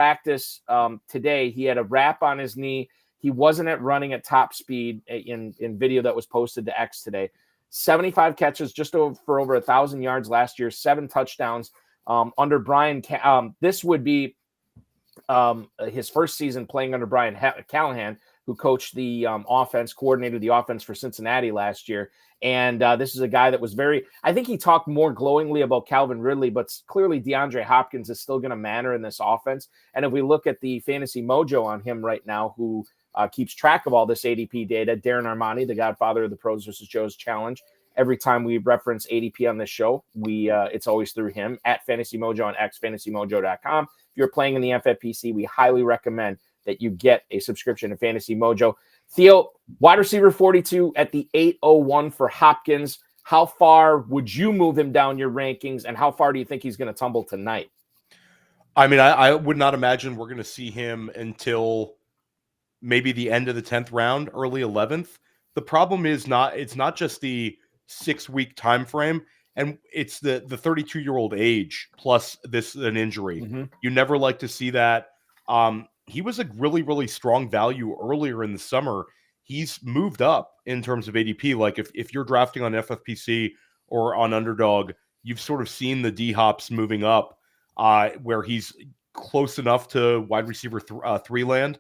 practice today. He had a wrap on his knee. He wasn't running at top speed in video that was posted to X today. 75 catches, just for over 1,000 yards last year, 7 touchdowns under Brian. This would be his first season playing under Brian Callahan, who coached the offense, coordinated the offense for Cincinnati last year. And this is a guy that was I think he talked more glowingly about Calvin Ridley, but clearly DeAndre Hopkins is still going to matter in this offense. And if we look at the fantasy mojo on him right now, who keeps track of all this ADP data, Darren Armani, the godfather of the Pros vs. Joes Challenge. Every time we reference ADP on this show, it's always through him at Fantasy Mojo on X, fantasymojo.com. If you're playing in the FFPC, we highly recommend that you get a subscription to Fantasy Mojo. Theo, wide receiver 42 at the 801 for Hopkins. How far would you move him down your rankings, and how far do you think he's going to tumble tonight? I mean, I would not imagine we're going to see him until maybe the end of the 10th round, early 11th. The problem is it's not just the 6-week time frame, and it's the 32-year-old age plus an injury. Mm-hmm. You never like to see that. He was a really, really strong value earlier in the summer. He's moved up in terms of ADP. Like if you're drafting on FFPC or on Underdog, you've sort of seen the D-Hops moving up where he's close enough to wide receiver 3 land.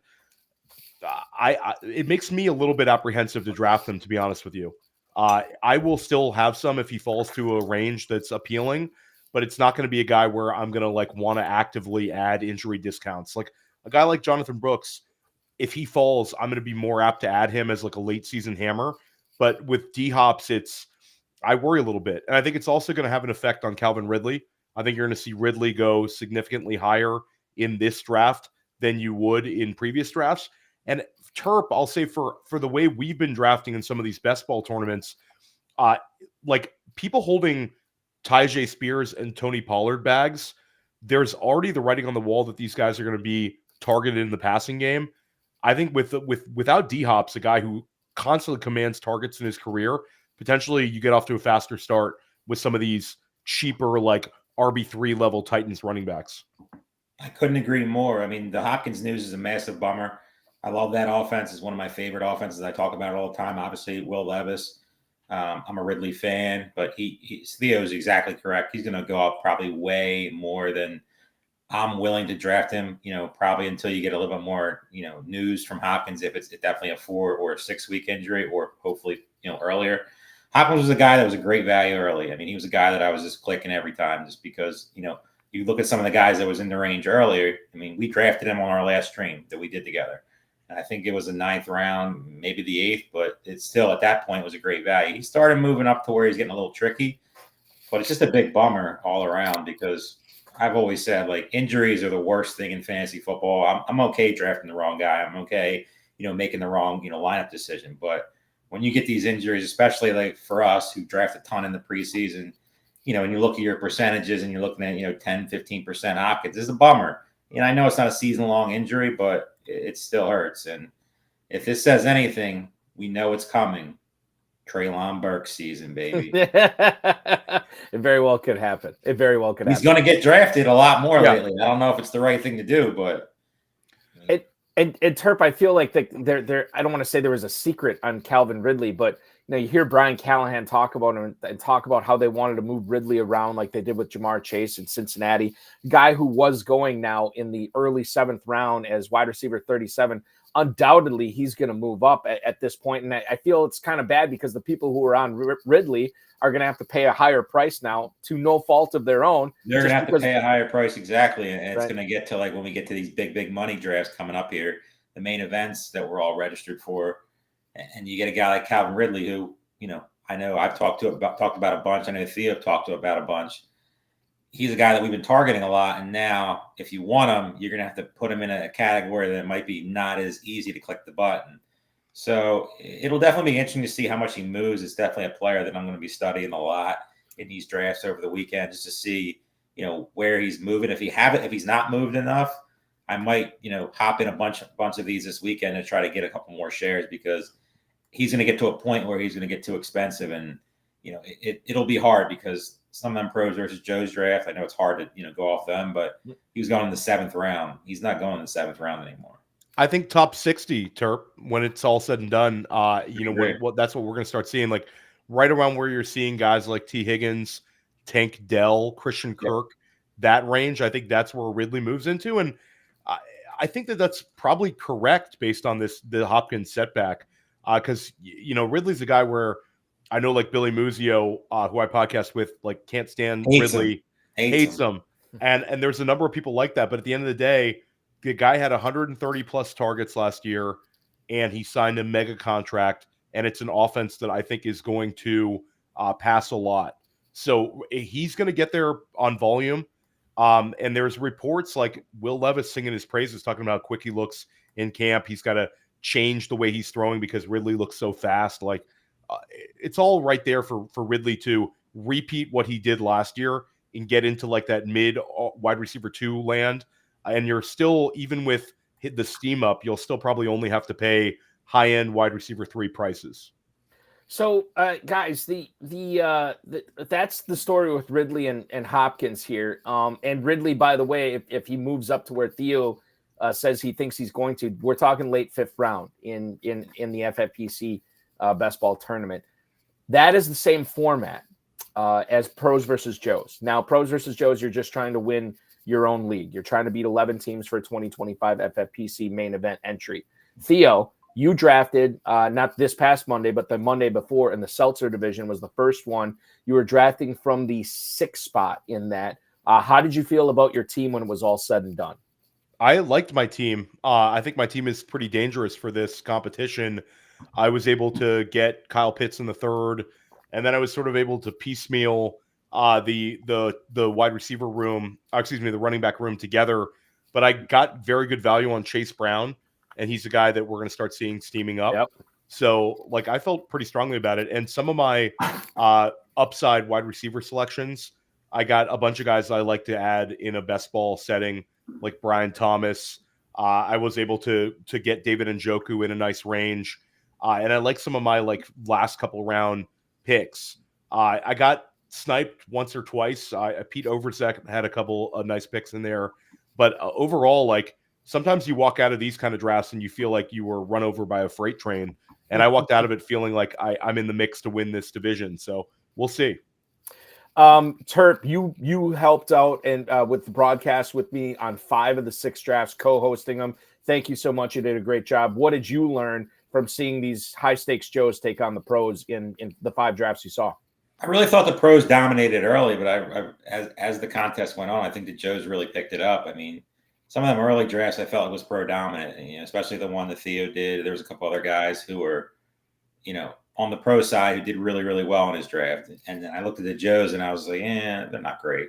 It makes me a little bit apprehensive to draft him, to be honest with you. I will still have some if he falls to a range that's appealing, but it's not going to be a guy where I'm going to want to actively add injury discounts. Like a guy like Jonathan Brooks, if he falls, I'm going to be more apt to add him as a late season hammer. But with D-Hops, I worry a little bit. And I think it's also going to have an effect on Calvin Ridley. I think you're going to see Ridley go significantly higher in this draft than you would in previous drafts. And Terp, I'll say for the way we've been drafting in some of these best ball tournaments, people holding Tyjae Spears and Tony Pollard bags, there's already the writing on the wall that these guys are going to be targeted in the passing game. I think without D-Hops, a guy who constantly commands targets in his career, potentially you get off to a faster start with some of these cheaper RB3 level Titans running backs. I couldn't agree more. I mean, the Hopkins news is a massive bummer. I love that offense. It's one of my favorite offenses. I talk about it all the time. Obviously, Will Levis. I'm a Ridley fan, but Theo is exactly correct. He's going to go up probably way more than I'm willing to draft him, probably until you get a little bit more, news from Hopkins, if it's definitely a 4 or 6 week injury, or hopefully, earlier. Hopkins was a guy that was a great value early. I mean, he was a guy that I was just clicking every time just because, you look at some of the guys that was in the range earlier. I mean, we drafted him on our last stream that we did together. I think it was the 9th round, maybe the 8th, but it's still at that point was a great value. He started moving up to where he's getting a little tricky, but it's just a big bummer all around because I've always said injuries are the worst thing in fantasy football. I'm okay drafting the wrong guy. I'm okay, making the wrong, lineup decision. But when you get these injuries, especially for us who draft a ton in the preseason, and you look at your percentages and you're looking at, 10, 15% Hopkins, it's a bummer. I know it's not a season-long injury, but it still hurts. And if this says anything, we know it's coming. Treylon Burks season, baby. It very well could happen. He's going to get drafted a lot more lately. I don't know if it's the right thing to do, but and Terp, I feel like there. I don't want to say there was a secret on Calvin Ridley, but you hear Brian Callahan talk about him and talk about how they wanted to move Ridley around like they did with Jamar Chase in Cincinnati, guy who was going now in the early 7th round as wide receiver 37. Undoubtedly, he's going to move up at this point. And I feel it's kind of bad because the people who are on Ridley are going to have to pay a higher price now to no fault of their own. They're going to have to pay a higher price. Exactly. And it's going to get to when we get to these big money drafts coming up here, the main events that we're all registered for. And you get a guy like Calvin Ridley, who, I know I've talked about a bunch. I know Theo talked to about a bunch. He's a guy that we've been targeting a lot. And now if you want him, you're going to have to put him in a category that might be not as easy to click the button. So it'll definitely be interesting to see how much he moves. It's definitely a player that I'm going to be studying a lot in these drafts over the weekend, just to see, where he's moving. If he's not moved enough, I might, hop in a bunch of these this weekend and try to get a couple more shares, because he's going to get to a point where he's going to get too expensive, and it'll be hard because some of them pros versus Joe's draft. I know it's hard to go off them, but he was going in the 7th round. He's not going in the 7th round anymore. I think top 60, Terp, when it's all said and done, that's what we're going to start seeing, like right around where you're seeing guys like T. Higgins, Tank Dell, Christian Kirk, that range. I think that's where Ridley moves into. And I think that's probably correct based on the Hopkins setback. Because, Ridley's a guy where I know like Billy Muzio, who I podcast with, like can't stand Ridley, hates him. And there's a number of people like that. But at the end of the day, the guy had 130 plus targets last year, and he signed a mega contract. And it's an offense that I think is going to pass a lot. So he's going to get there on volume. And there's reports like Will Levis singing his praises, talking about how quick he looks in camp. He's got to change the way he's throwing because Ridley looks so fast. Like it's all right there for Ridley to repeat what he did last year and get into like that mid wide receiver 2 land. And you're still, even with the steam up, you'll still probably only have to pay high end wide receiver 3 prices. So, guys, that's the story with Ridley and Hopkins here. And Ridley, by the way, if he moves up to where Theo says he thinks he's going to, we're talking late 5th round in the FFPC Best Ball Tournament. That is the same format as Pros versus Joes. Now, Pros versus Joes, you're just trying to win your own league. You're trying to beat 11 teams for a 2025 FFPC main event entry. Theo, you drafted not this past Monday, but the Monday before in the Seltzer division was the first one. You were drafting from the 6th spot in that. How did you feel about your team when it was all said and done? I liked my team. I think my team is pretty dangerous for this competition. I was able to get Kyle Pitts in the 3rd, and then I was sort of able to piecemeal the wide receiver room, the running back room together. But I got very good value on Chase Brown, and he's a guy that we're going to start seeing steaming up. Yep. So, like, I felt pretty strongly about it. And some of my upside wide receiver selections, I got a bunch of guys I like to add in a best ball setting, like Brian Thomas. I was able to get David Njoku in a nice range. And I like some of my like last couple round picks. I got sniped once or twice. Pete Overzek had a couple of nice picks in there. But overall, like, sometimes you walk out of these kind of drafts and you feel like you were run over by a freight train. And I walked out of it feeling like I'm in the mix to win this division. So we'll see. Terp, you helped out and with the broadcast with me on 5 of the 6 drafts, co-hosting them. Thank you so much. You did a great job. What did you learn from seeing these high stakes Joes take on the pros in the 5 drafts you saw? I really thought the pros dominated early, but as the contest went on, I think the Joes really picked it up. I mean, some of them early drafts, I felt it was pro dominant, especially the one that Theo did. There was a couple other guys who were, on the pro side who did really, really well in his draft. And then I looked at the Joes and I was like, they're not great.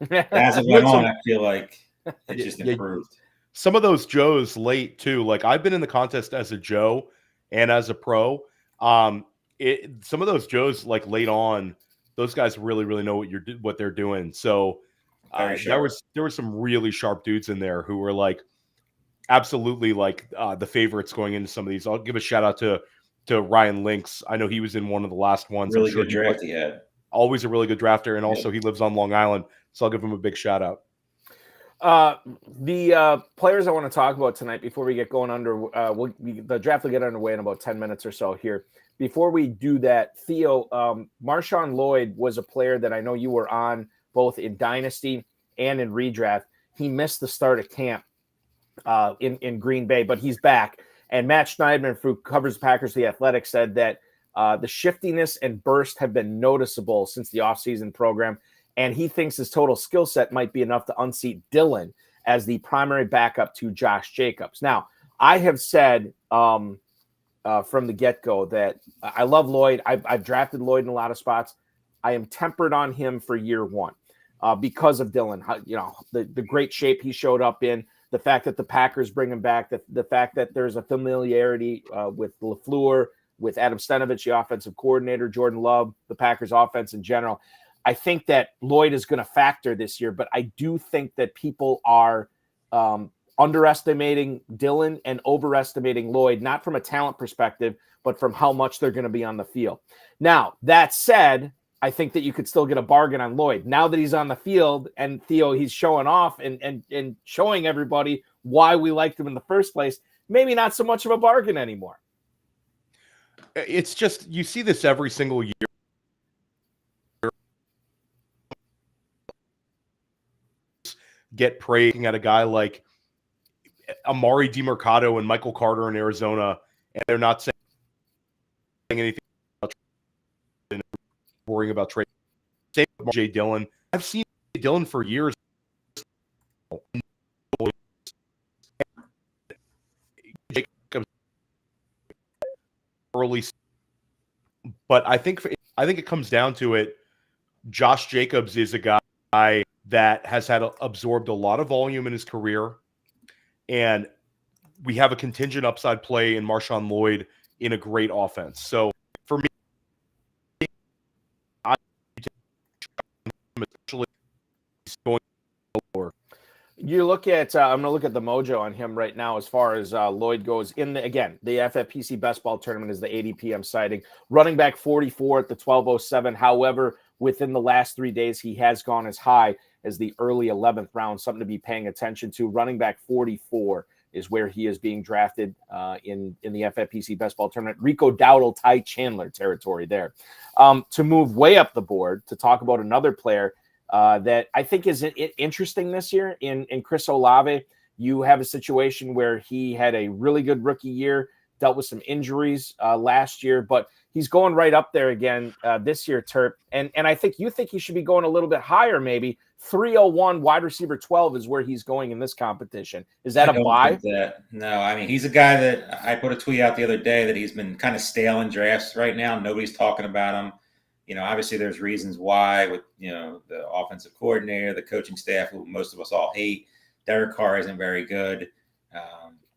As it went on, I feel like it just improved. Some of those Joes late too. Like, I've been in the contest as a Joe and as a pro. Some of those Joes, like late on, those guys really, really know what they're doing. So there were some really sharp dudes in there who were like absolutely like the favorites going into some of these. I'll give a shout out to Ryan Lynx. I know he was in one of the last ones. Really good draft he had. Always a really good drafter, and also he lives on Long Island, so I'll give him a big shout out. The players I want to talk about tonight before we get going the draft will get underway in about 10 minutes or so here. Before we do that, Theo, MarShawn Lloyd was a player that I know you were on both in Dynasty and in redraft. He missed the start of camp in Green Bay, but he's back. And Matt Schneidman, who covers the Packers, The Athletic, said that the shiftiness and burst have been noticeable since the offseason program. And he thinks his total skill set might be enough to unseat Dillon as the primary backup to Josh Jacobs. Now, I have said from the get-go that I love Lloyd. I've drafted Lloyd in a lot of spots. I am tempered on him for year one because of Dillon. The great shape he showed up in, the fact that the Packers bring him back, the fact that there's a familiarity with LaFleur, with Adam Stenavich, the offensive coordinator, Jordan Love, the Packers offense in general. I think that Lloyd is going to factor this year, but I do think that people are underestimating Dillon and overestimating Lloyd, not from a talent perspective, but from how much they're going to be on the field. Now, that said, I think that you could still get a bargain on Lloyd. Now that he's on the field and Theo, he's showing off and showing everybody why we liked him in the first place, maybe not so much of a bargain anymore. It's just, you see this every single year. Get praising at a guy like Amari DiMercato and Michael Carter in Arizona, and they're not saying anything about worrying about trade. Same with J. Dillon. I've seen Dillon for years. Early, but I think it comes down to it. Josh Jacobs is a guy that has absorbed a lot of volume in his career, and we have a contingent upside play in MarShawn Lloyd in a great offense. So for me, especially going lower. You look at, I'm going to look at the mojo on him right now as far as Lloyd goes. The FFPC Best Ball Tournament is the ADP I'm citing. Running back 44 at the 1207. However, within the last 3 days, he has gone as high as the early 11th round, something to be paying attention to. Running back 44 is where he is being drafted in the FFPC Best Ball Tournament. Rico Dowdle, Ty Chandler territory there. To move way up the board, to talk about another player that I think is interesting this year in Chris Olave. You have a situation where he had a really good rookie year, dealt with some injuries last year, but he's going right up there again this year, Terp. And I think you think he should be going a little bit higher, maybe. 301 wide receiver 12 is where he's going in this competition. Is that a buy? No, I mean, he's a guy that I put a tweet out the other day that he's been kind of stale in drafts right now. Nobody's talking about him. You know, obviously there's reasons why with, you know, the offensive coordinator, the coaching staff, who most of us all hate. Derek Carr isn't very good.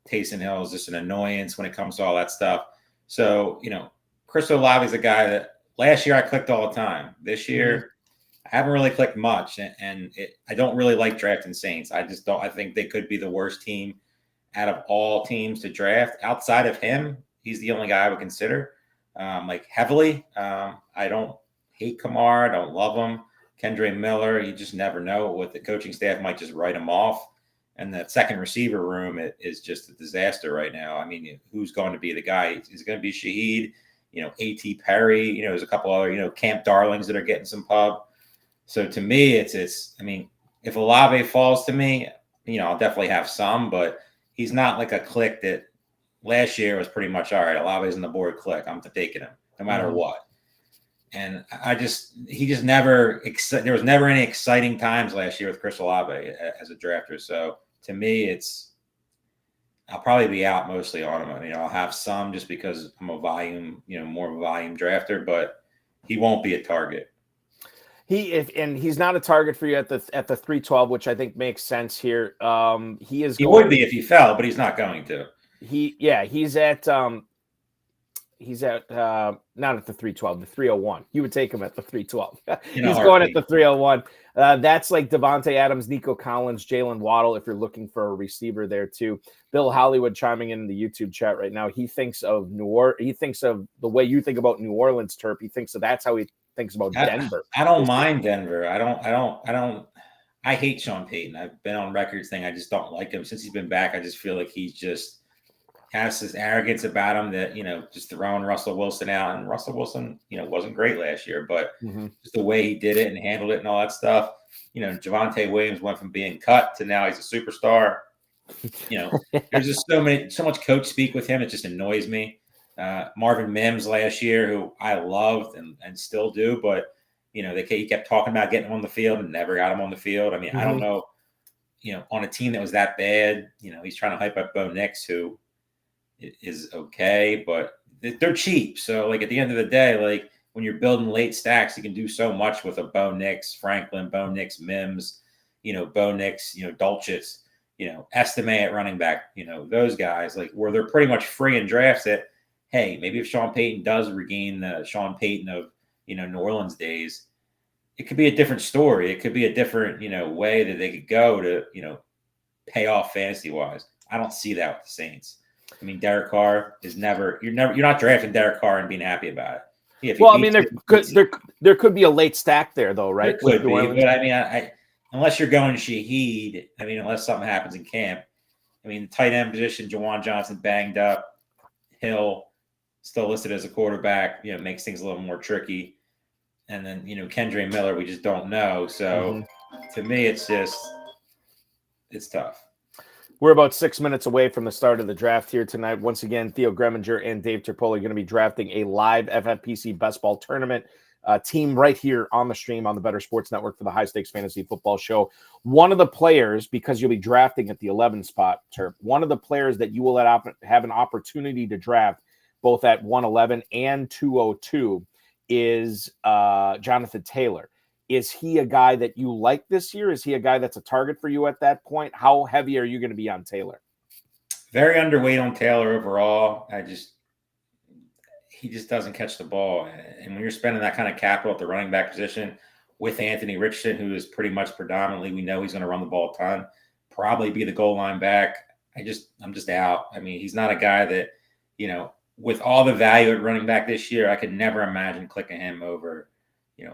Taysom Hill is just an annoyance when it comes to all that stuff. So, you know, Chris Olave is a guy that last year I clicked all the time. This year, I haven't really clicked much, and I don't really like drafting Saints. I just don't. I think they could be the worst team out of all teams to draft. Outside of him, he's the only guy I would consider, like heavily. I don't hate Kamara. I don't love him. Kendre Miller, you just never know what the coaching staff might just write him off. And that second receiver room is just a disaster right now. I mean, who's going to be the guy? Is it going to be Shaheed? You know, A.T. Perry. You know, there's a couple other, you know, camp darlings that are getting some pub. So to me, it's. I mean, if Olave falls to me, you know, I'll definitely have some, but he's not like a click that last year was pretty much all right. Olave's on the board, click. I'm taking him no matter what. And he just never. There was never any exciting times last year with Chris Olave as a drafter. So to me, I'll probably be out mostly on him. You know, I'll have some just because I'm a volume, you know, more of a volume drafter, but he won't be a target. He's not a target for you at the 312, which I think makes sense here. He would be if he fell, but he's not going to. He's at not at the 312, the 301. You would take him at the 312. He's going at the 301. That's like Devontae Adams, Nico Collins, Jalen Waddle, if you're looking for a receiver there too. Bill Hollywood chiming in the YouTube chat right now. He thinks of he thinks of the way you think about New Orleans, Terp. He thinks that's how he thinks about Denver. I don't mind Denver. I hate Sean Payton. I've been on record saying I just don't like him. Since he's been back, I just feel like he's just has this arrogance about him that, you know, just throwing Russell Wilson out. And Russell Wilson, you know, wasn't great last year, but just the way he did it and handled it and all that stuff. You know, Javonte Williams went from being cut to now he's a superstar. You know, there's just so much coach speak with him. It just annoys me. Marvin Mims last year, who I loved and still do, but, you know, he kept talking about getting him on the field and never got him on the field. I mean, I don't know, you know, on a team that was that bad, you know, he's trying to hype up Bo Nix, who is okay, but they're cheap. So, like, at the end of the day, like, when you're building late stacks, you can do so much with a Bo Nix, Franklin, Bo Nix, Mims, you know, Bo Nix, you know, Dulcich, you know, Estime at running back, you know, those guys, like, where they're pretty much free in drafts that, hey, maybe if Sean Payton does regain the Sean Payton of, you know, New Orleans days, it could be a different story. It could be a different, you know, way that they could go to, you know, pay off fantasy wise. I don't see that with the Saints. I mean, Derek Carr is you're not drafting Derek Carr and being happy about it. if Well, I mean, there could be a late stack there, though, right? There could be, but I mean, I unless you're going Shaheed, I mean, unless something happens in camp, I mean, the tight end position, Juwan Johnson banged up, Hill still listed as a quarterback, makes things a little more tricky. And then, Kendre Miller, we just don't know. So to me, it's tough. We're about 6 minutes away from the start of the draft here tonight. Once again, Theo Gremminger and Dave Terpoilli are going to be drafting a live FFPC Best Ball Tournament team right here on the stream on the Better Sports Network for the High Stakes Fantasy Football Show. One of the players, because you'll be drafting at the 11 spot, Terp, one of the players that you will have an opportunity to draft both at 111 and 202 is Jonathan Taylor. Is he a guy that you like this year? Is he a guy that's a target for you at that point? How heavy are you going to be on Taylor? Very underweight on Taylor overall. He just doesn't catch the ball. And when you're spending that kind of capital at the running back position with Anthony Richardson, who is pretty much predominantly, we know he's going to run the ball a ton, probably be the goal line back. I'm just out. I mean, he's not a guy that, with all the value at running back this year, I could never imagine clicking him over,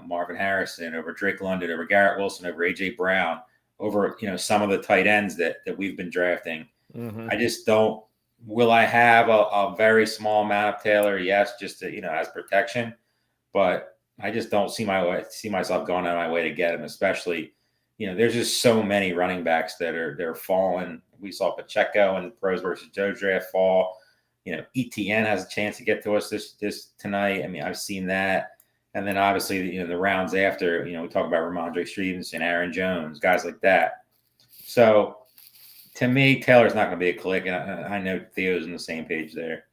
Marvin Harrison, over Drake London, over Garrett Wilson, over A.J. Brown, over, some of the tight ends that we've been drafting. I just don't. Will I have a very small amount of Taylor? Yes, just to, as protection. But I just don't see myself going out of my way to get him, especially, there's just so many running backs that are falling. We saw Pacheco and the Pros versus Joe draft fall. ETN has a chance to get to us this tonight. I mean, I've seen that. And then obviously, the rounds after, we talk about Ramondre Stevenson, Aaron Jones, guys like that. So to me, Taylor's not going to be a click. And I know Theo's on the same page there.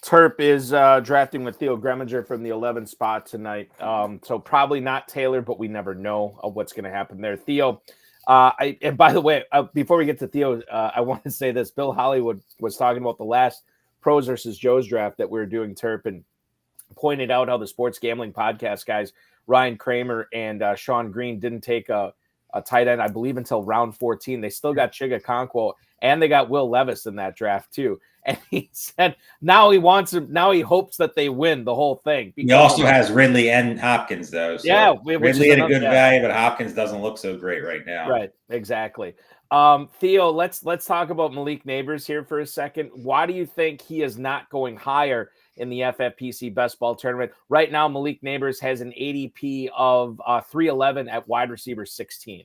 Terp is drafting with Theo Gremminger from the 11th spot tonight. So probably not Taylor, but we never know what's going to happen there. Theo, and by the way, before we get to Theo, I want to say this. Bill Hollywood was talking about the last Pros versus Joe's draft that we were doing, Terp, and pointed out how the sports gambling podcast guys, Ryan Kramer and Sean Green, didn't take a tight end, I believe, until round 14. They still got Chigakonkwo, and they got Will Levis in that draft too. And he said now he wants him. Now he hopes that they win the whole thing. He also has Ridley and Hopkins, though. So yeah, Ridley had a good value, but Hopkins doesn't look so great right now. Right, exactly. Theo, let's talk about Malik Nabers here for a second. Why do you think he is not going higher in the FFPC Best Ball Tournament? Right now, Malik Nabers has an ADP of 311 at wide receiver 16.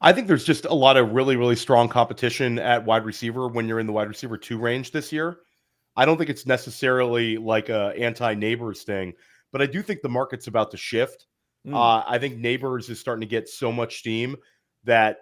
I think there's just a lot of really, really strong competition at wide receiver when you're in the wide receiver 2 range this year. I don't think it's necessarily like a anti-Nabers thing, but I do think the market's about to shift. I think Nabers is starting to get so much steam that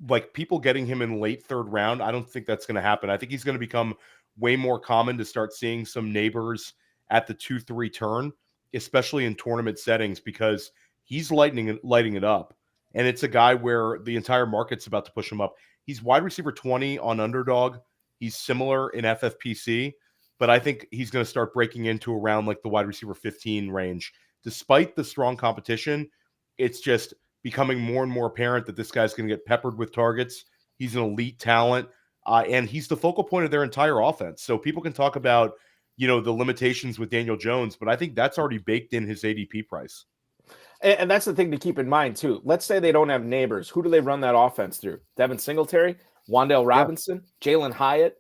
like people getting him in late 3rd round, I don't think that's going to happen. I think he's going to become way more common to start seeing some Nabers at the 2-3 turn, especially in tournament settings, because he's lighting it up. And it's a guy where the entire market's about to push him up. He's wide receiver 20 on Underdog. He's similar in FFPC, but I think he's going to start breaking into around like the wide receiver 15 range. Despite the strong competition, it's just becoming more and more apparent that this guy's going to get peppered with targets. He's an elite talent, and he's the focal point of their entire offense. So people can talk about, the limitations with Daniel Jones, but I think that's already baked in his ADP price. And that's the thing to keep in mind, too. Let's say they don't have Nabers. Who do they run that offense through? Devin Singletary, Wan'Dale Robinson, Jalen Hyatt,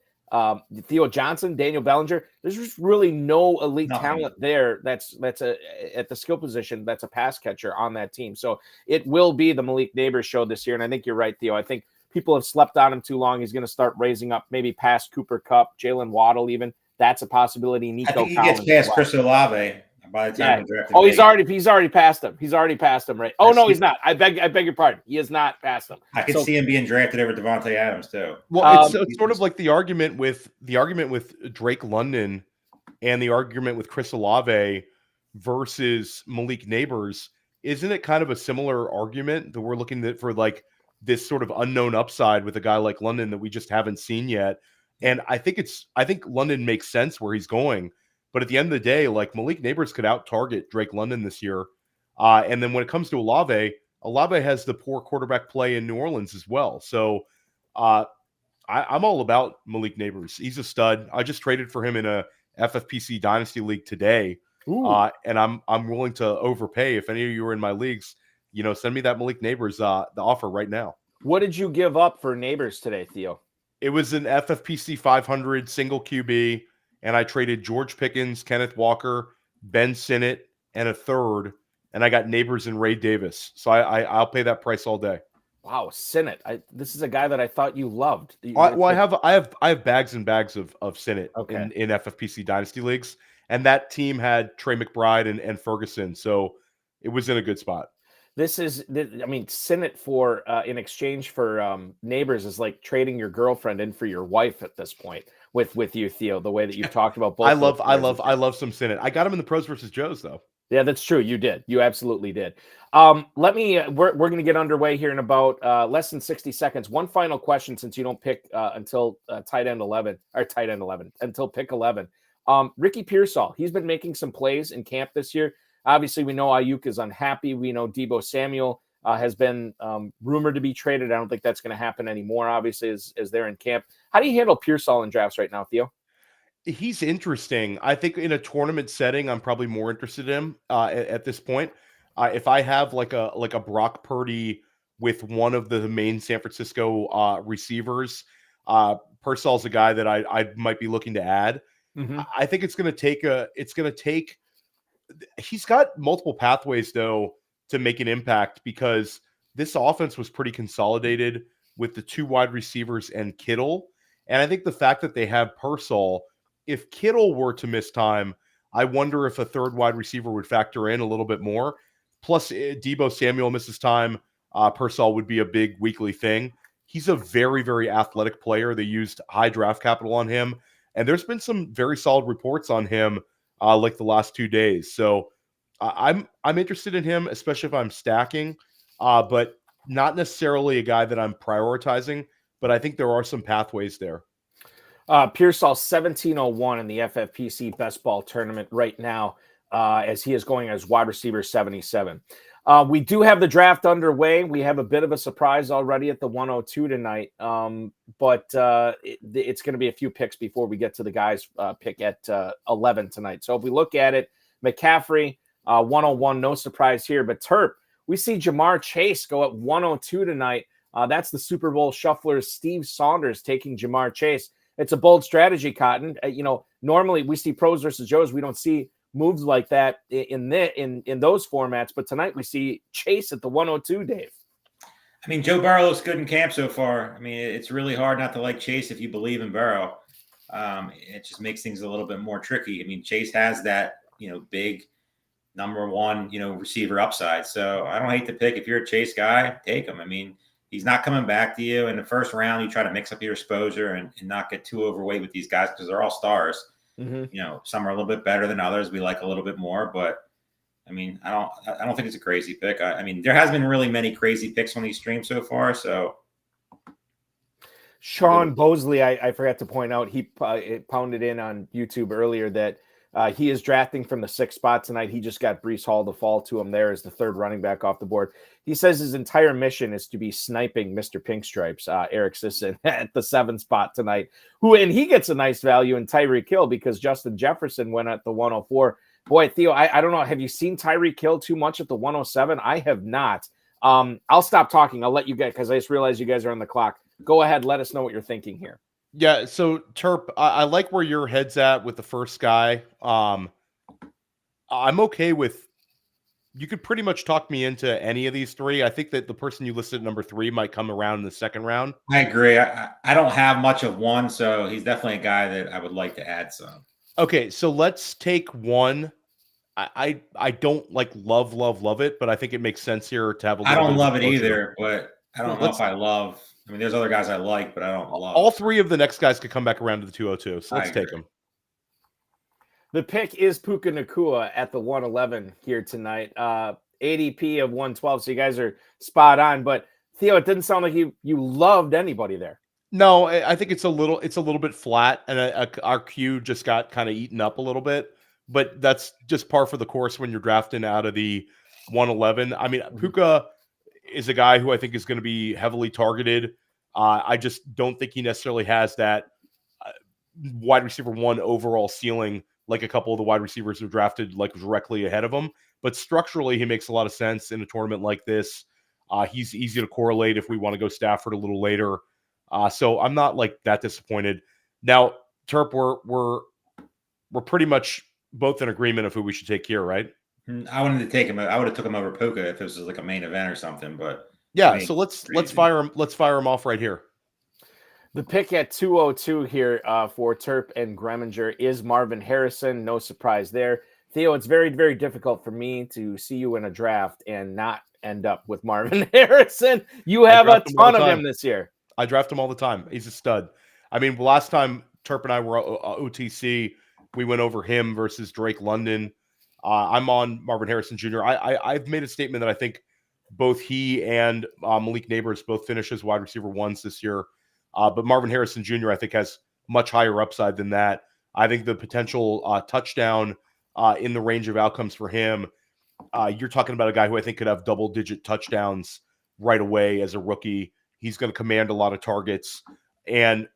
Theo Johnson, Daniel Bellinger. There's just really no elite talent there that's at the skill position that's a pass catcher on that team. So it will be the Malik Nabers show this year. And I think you're right, Theo. I think people have slept on him too long. He's going to start raising up maybe past Cooper Kupp, Jalen Waddle even. That's a possibility. Nico I think he gets past Chris Olave by the time he drafted. Oh, he's already passed him. He's already passed him, right? Oh no, he's not. I beg your pardon. He is not past him. I could see him being drafted over Devontae Adams too. Well, it's sort of like the argument with Drake London and the argument with Chris Olave versus Malik Nabers. Isn't it kind of a similar argument that we're looking for like this sort of unknown upside with a guy like London that we just haven't seen yet? And I think London makes sense where he's going. But at the end of the day, like Malik Nabers could out-target Drake London this year. And then when it comes to Olave has the poor quarterback play in New Orleans as well. So I'm all about Malik Nabers. He's a stud. I just traded for him in a FFPC Dynasty League today. And I'm willing to overpay. If any of you are in my leagues, send me that Malik Nabers the offer right now. What did you give up for Nabers today, Theo? It was an FFPC 500 single QB, and I traded George Pickens, Kenneth Walker, Ben Sinnott, and a third, and I got Nabers and Ray Davis. So I'll pay that price all day. Wow, Sinnott. This is a guy that I thought you loved. I have bags and bags of Sinnott in FFPC Dynasty leagues, and that team had Trey McBride and Ferguson, so it was in a good spot. Sinnott for in exchange for Nabers is like trading your girlfriend in for your wife at this point with you, Theo. The way that you've talked about both. I love some Sinnott. I got him in the pros versus Joes though. Yeah, that's true. You did. You absolutely did. We're going to get underway here in about less than 60 seconds. One final question, since you don't pick until tight end 11 until pick 11. Ricky Pearsall, he's been making some plays in camp this year. Obviously, we know Aiyuk is unhappy. We know Deebo Samuel has been rumored to be traded. I don't think that's going to happen anymore, obviously, as they're in camp. How do you handle Pearsall in drafts right now, Theo? He's interesting. I think in a tournament setting, I'm probably more interested in him at this point. If I have like a Brock Purdy with one of the main San Francisco receivers, Pearsall's a guy that I might be looking to add. Mm-hmm. I think it's going to take. He's got multiple pathways though to make an impact, because this offense was pretty consolidated with the two wide receivers and Kittle. And I think the fact that they have Pearsall, if Kittle were to miss time, I wonder if a third wide receiver would factor in a little bit more. Plus, Deebo Samuel misses time, Pearsall would be a big weekly thing. He's a very, very athletic player. They used high draft capital on him, and there's been some very solid reports on him like the last 2 days. So I'm interested in him, especially if I'm stacking, but not necessarily a guy that I'm prioritizing. But I think there are some pathways there. Pearsall 1701 in the FFPC Best Ball Tournament right now, as he is going as wide receiver 77. We do have the draft underway. We have a bit of a surprise already at the 102 tonight, but it's going to be a few picks before we get to the guys pick at 11 tonight. So if we look at it, McCaffrey 101, no surprise here. But Terp, we see Jamar Chase go at 102 tonight. That's the Super Bowl shufflers Steve Saunders taking Jamar Chase. It's a bold strategy, Cotton. Normally we see pros versus Joes. We don't see moves like that in those formats, but tonight we see Chase at the 102, Dave. I mean, Joe Burrow looks good in camp so far. I mean, it's really hard not to like Chase if you believe in Burrow. It just makes things a little bit more tricky. I mean, Chase has that, big number one, receiver upside. So I don't hate the pick. If you're a Chase guy, take him. I mean, he's not coming back to you in the first round. You try to mix up your exposure and not get too overweight with these guys because they're all stars. Mm-hmm. Some are a little bit better than others. We like a little bit more, but I mean, I don't think it's a crazy pick. I mean, there has been really many crazy picks on these streams so far. So Sean Bosley, I forgot to point out, he pounded in on YouTube earlier that he is drafting from the 6th spot tonight. He just got Breece Hall to fall to him there as the third running back off the board. He says his entire mission is to be sniping Mr. Pinstripes, Eric Sisson, at the 7th spot tonight. And he gets a nice value in Tyreek Hill because Justin Jefferson went at the 104. Boy, Theo, I don't know. Have you seen Tyreek Hill too much at the 107? I have not. I'll stop talking. I'll let you get, because I just realized you guys are on the clock. Go ahead. Let us know what you're thinking here. Yeah, so Terp, I like where your head's at with the first guy. I'm okay with, you could pretty much talk me into any of these three. I think that the person you listed at number 3 might come around in the second round. I agree. I don't have much of one, so he's definitely a guy that I would like to add some. Okay, so let's take one. I don't like love it, but I think it makes sense here to have a little I don't love it either, but I don't know if I love. I mean, there's other guys I like, but I don't love. All 3 of the next guys could come back around to the 202, so let's take them. The pick is Puka Nacua at the 111 here tonight. ADP of 112, so you guys are spot on. But Theo, it didn't sound like you loved anybody there. No, I think it's a little bit flat, and our queue just got kind of eaten up a little bit. But that's just par for the course when you're drafting out of the 111. I mean, Puka is a guy who I think is going to be heavily targeted. I just don't think he necessarily has that wide receiver 1 overall ceiling like a couple of the wide receivers who drafted like directly ahead of him. But structurally, he makes a lot of sense in a tournament like this. He's easy to correlate if we want to go Stafford a little later. So I'm not like that disappointed. Now, Terp, we're pretty much both in agreement of who we should take here, right? I wanted to take him. I would have took him over Puka if it was like a main event or something. But yeah, I mean, so let's fire him. Let's fire him off right here. The pick at 202 here for Terp and Gremminger is Marvin Harrison. No surprise there. Theo, it's very, very difficult for me to see you in a draft and not end up with Marvin Harrison. You have a ton of him this year. I draft him all the time. He's a stud. I mean, last time Terp and I were OTC, we went over him versus Drake London. I'm on Marvin Harrison Jr. I've made a statement that I think both he and Malik Nabers both finish as wide receiver ones this year. But Marvin Harrison Jr., I think, has much higher upside than that. I think the potential touchdown in the range of outcomes for him, you're talking about a guy who I think could have double-digit touchdowns right away as a rookie. He's going to command a lot of targets, and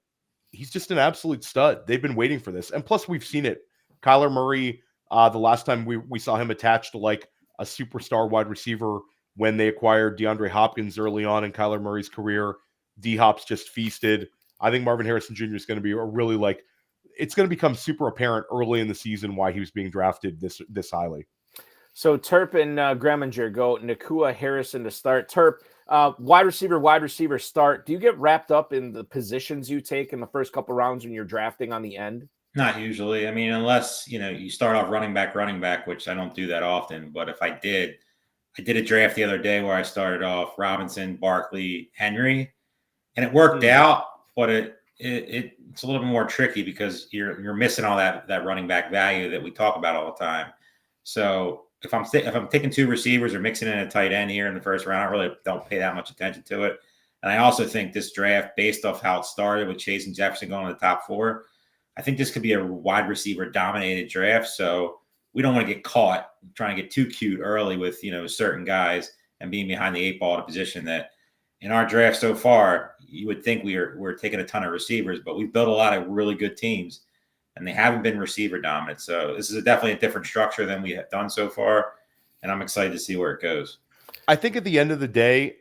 he's just an absolute stud. They've been waiting for this. And plus, we've seen it. Kyler Murray, the last time we saw him attached to like a superstar wide receiver when they acquired DeAndre Hopkins early on in Kyler Murray's career, D-Hop's just feasted. I think Marvin Harrison Jr. is going to be a really like, it's going to become super apparent early in the season why he was being drafted this highly. So Terp and Gremminger go Nacua, Harrison to start. Terp, wide receiver start. Do you get wrapped up in the positions you take in the first couple rounds when you're drafting on the end? Not usually. I mean, unless, you start off running back, which I don't do that often. But if I did a draft the other day where I started off Robinson, Barkley, Henry, and it worked out, but it's a little bit more tricky because you're missing all that running back value that we talk about all the time. So if I'm taking two receivers or mixing in a tight end here in the first round, I really don't pay that much attention to it. And I also think this draft, based off how it started with Chase and Jefferson going to the top 4, I think this could be a wide receiver dominated draft. So we don't want to get caught trying to get too cute early with, certain guys and being behind the 8 ball at a position that in our draft so far, you would think we're taking a ton of receivers, but we've built a lot of really good teams and they haven't been receiver dominant. So this is definitely a different structure than we have done so far. And I'm excited to see where it goes. I think at the end of the day,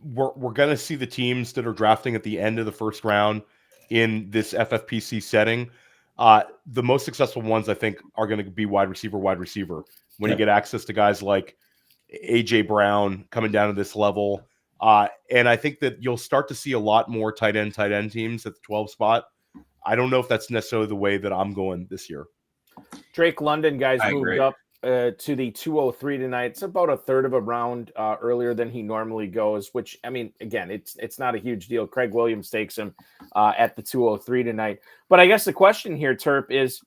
we're going to see the teams that are drafting at the end of the first round in this FFPC setting. The most successful ones, I think, are going to be wide receiver. When you get access to guys like A.J. Brown coming down to this level. And I think that you'll start to see a lot more tight end teams at the 12 spot. I don't know if that's necessarily the way that I'm going this year. Drake London, guys, moved up to the 203 tonight. It's about a third of a round earlier than he normally goes, which, I mean, again, it's not a huge deal. Craig Williams takes him at the 203 tonight. But I guess the question here, Terp, is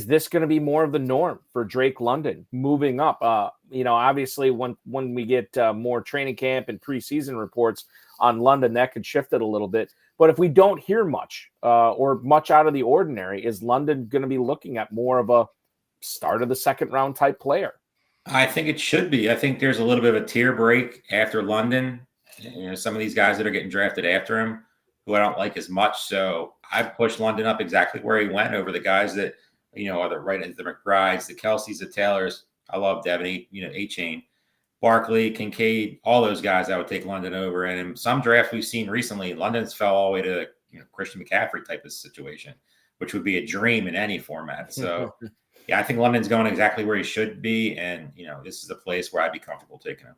this going to be more of the norm for Drake London moving up? Obviously, when we get more training camp and preseason reports on London, that could shift it a little bit. But if we don't hear much or much out of the ordinary, is London going to be looking at more of a start of the second round type player? I think it should be. I think there's a little bit of a tier break after London. Some of these guys that are getting drafted after him, who I don't like as much. So I pushed London up exactly where he went over the guys that, are the McBrides, the Kelseys, the Taylors. I love Devin, A-Chain, Barkley, Kincaid, all those guys I would take London over. And in some drafts we've seen recently, London's fell all the way to Christian McCaffrey type of situation, which would be a dream in any format. So yeah, I think London's going exactly where he should be. And, this is a place where I'd be comfortable taking him.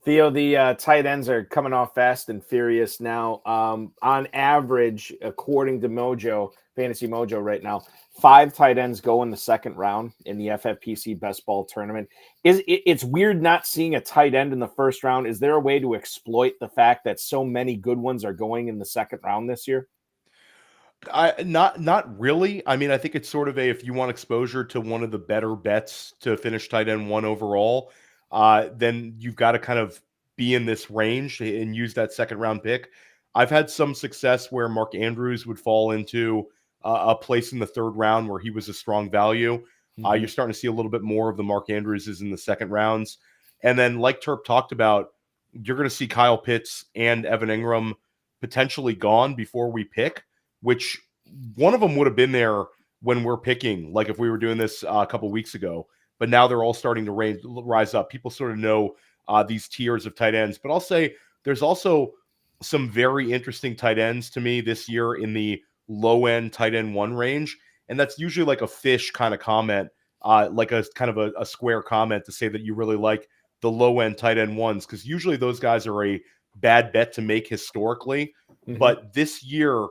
Theo, the tight ends are coming off fast and furious now. On average, according to Fantasy Mojo right now, 5 tight ends go in the second round in the FFPC Best Ball Tournament. It's weird not seeing a tight end in the first round. Is there a way to exploit the fact that so many good ones are going in the second round this year? Not really. I mean, I think it's sort of if you want exposure to one of the better bets to finish tight end 1 overall, then you've got to kind of be in this range and use that second round pick. I've had some success where Mark Andrews would fall into a place in the third round where he was a strong value. Mm-hmm. You're starting to see a little bit more of the Mark Andrewses in the second rounds. And then like Terp talked about, you're going to see Kyle Pitts and Evan Ingram potentially gone before we pick, which one of them would have been there when we're picking, like if we were doing this a couple weeks ago, but now they're all starting to rise up. People sort of know these tiers of tight ends, but I'll say there's also some very interesting tight ends to me this year in the low end tight end 1 range. And that's usually like a fish kind of comment, like a kind of a square comment to say that you really like the low end tight end 1s, because usually those guys are a bad bet to make historically. Mm-hmm. But this year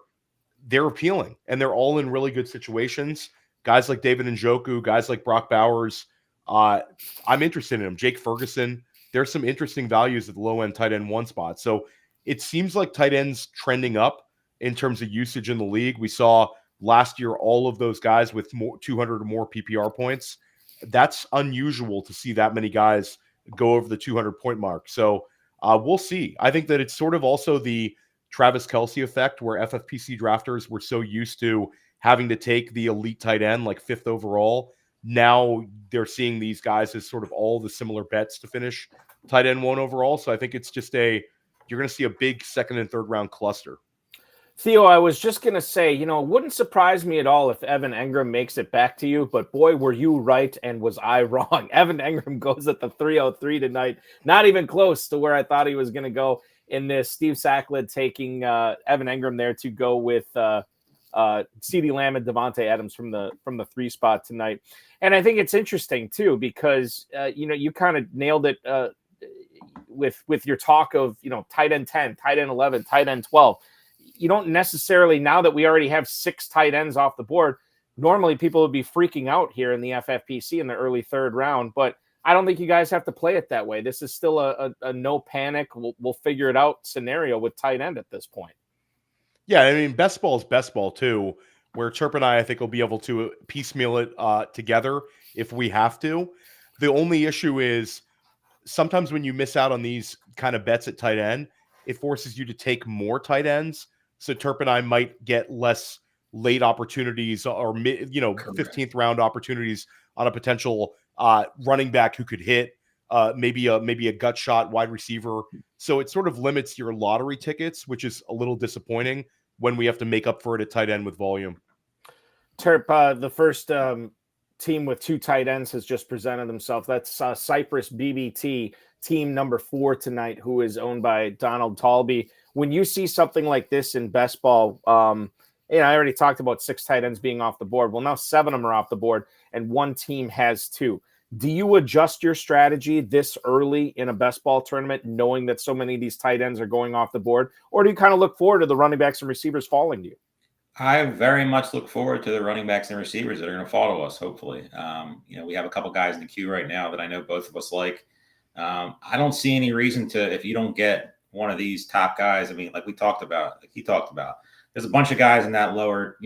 they're appealing and they're all in really good situations. Guys like David Njoku, guys like Brock Bowers. I'm interested in them. Jake Ferguson. There's some interesting values at the low end tight end 1 spot. So it seems like tight ends trending up in terms of usage in the league. We saw last year all of those guys with 200 or more PPR points. That's unusual to see that many guys go over the 200 point mark. So we'll see. I think that it's sort of also the Travis Kelce effect, where FFPC drafters were so used to having to take the elite tight end like 5th overall. Now they're seeing these guys as sort of all the similar bets to finish tight end 1 overall. So I think it's just you're going to see a big 2nd and 3rd round cluster. Theo, I was just going to say, it wouldn't surprise me at all if Evan Engram makes it back to you, but boy, were you right and was I wrong. Evan Engram goes at the 303 tonight, not even close to where I thought he was going to go in this. Steve Sacklid taking Evan Engram there to go with CeeDee Lamb and Devontae Adams from the 3 spot tonight. And I think it's interesting too, because, you kind of nailed it with your talk of, tight end 10, tight end 11, tight end 12. You don't necessarily, now that we already have 6 tight ends off the board, normally people would be freaking out here in the FFPC in the early 3rd round, but I don't think you guys have to play it that way. This is still a no panic, we'll figure it out scenario with tight end at this point. Yeah, I mean, best ball is best ball too, where Terp and I think, will be able to piecemeal it together if we have to. The only issue is sometimes when you miss out on these kind of bets at tight end, it forces you to take more tight ends. So Terp and I might get less late opportunities or 15th round opportunities on a potential running back who could hit, maybe a gut shot wide receiver. So it sort of limits your lottery tickets, which is a little disappointing when we have to make up for it at tight end with volume. Terp, the first team with 2 tight ends has just presented themselves. That's Cypress BBT, team number 4 tonight, who is owned by Donald Talby. When you see something like this in best ball, I already talked about 6 tight ends being off the board. Well, now 7 of them are off the board, and 1 team has 2. Do you adjust your strategy this early in a best ball tournament, knowing that so many of these tight ends are going off the board? Or do you kind of look forward to the running backs and receivers falling to you? I very much look forward to the running backs and receivers that are going to follow us, hopefully. We have a couple guys in the queue right now that I know both of us like. I don't see any reason to, if you don't get one of these top guys, I mean, like he talked about, there's a bunch of guys in that lower,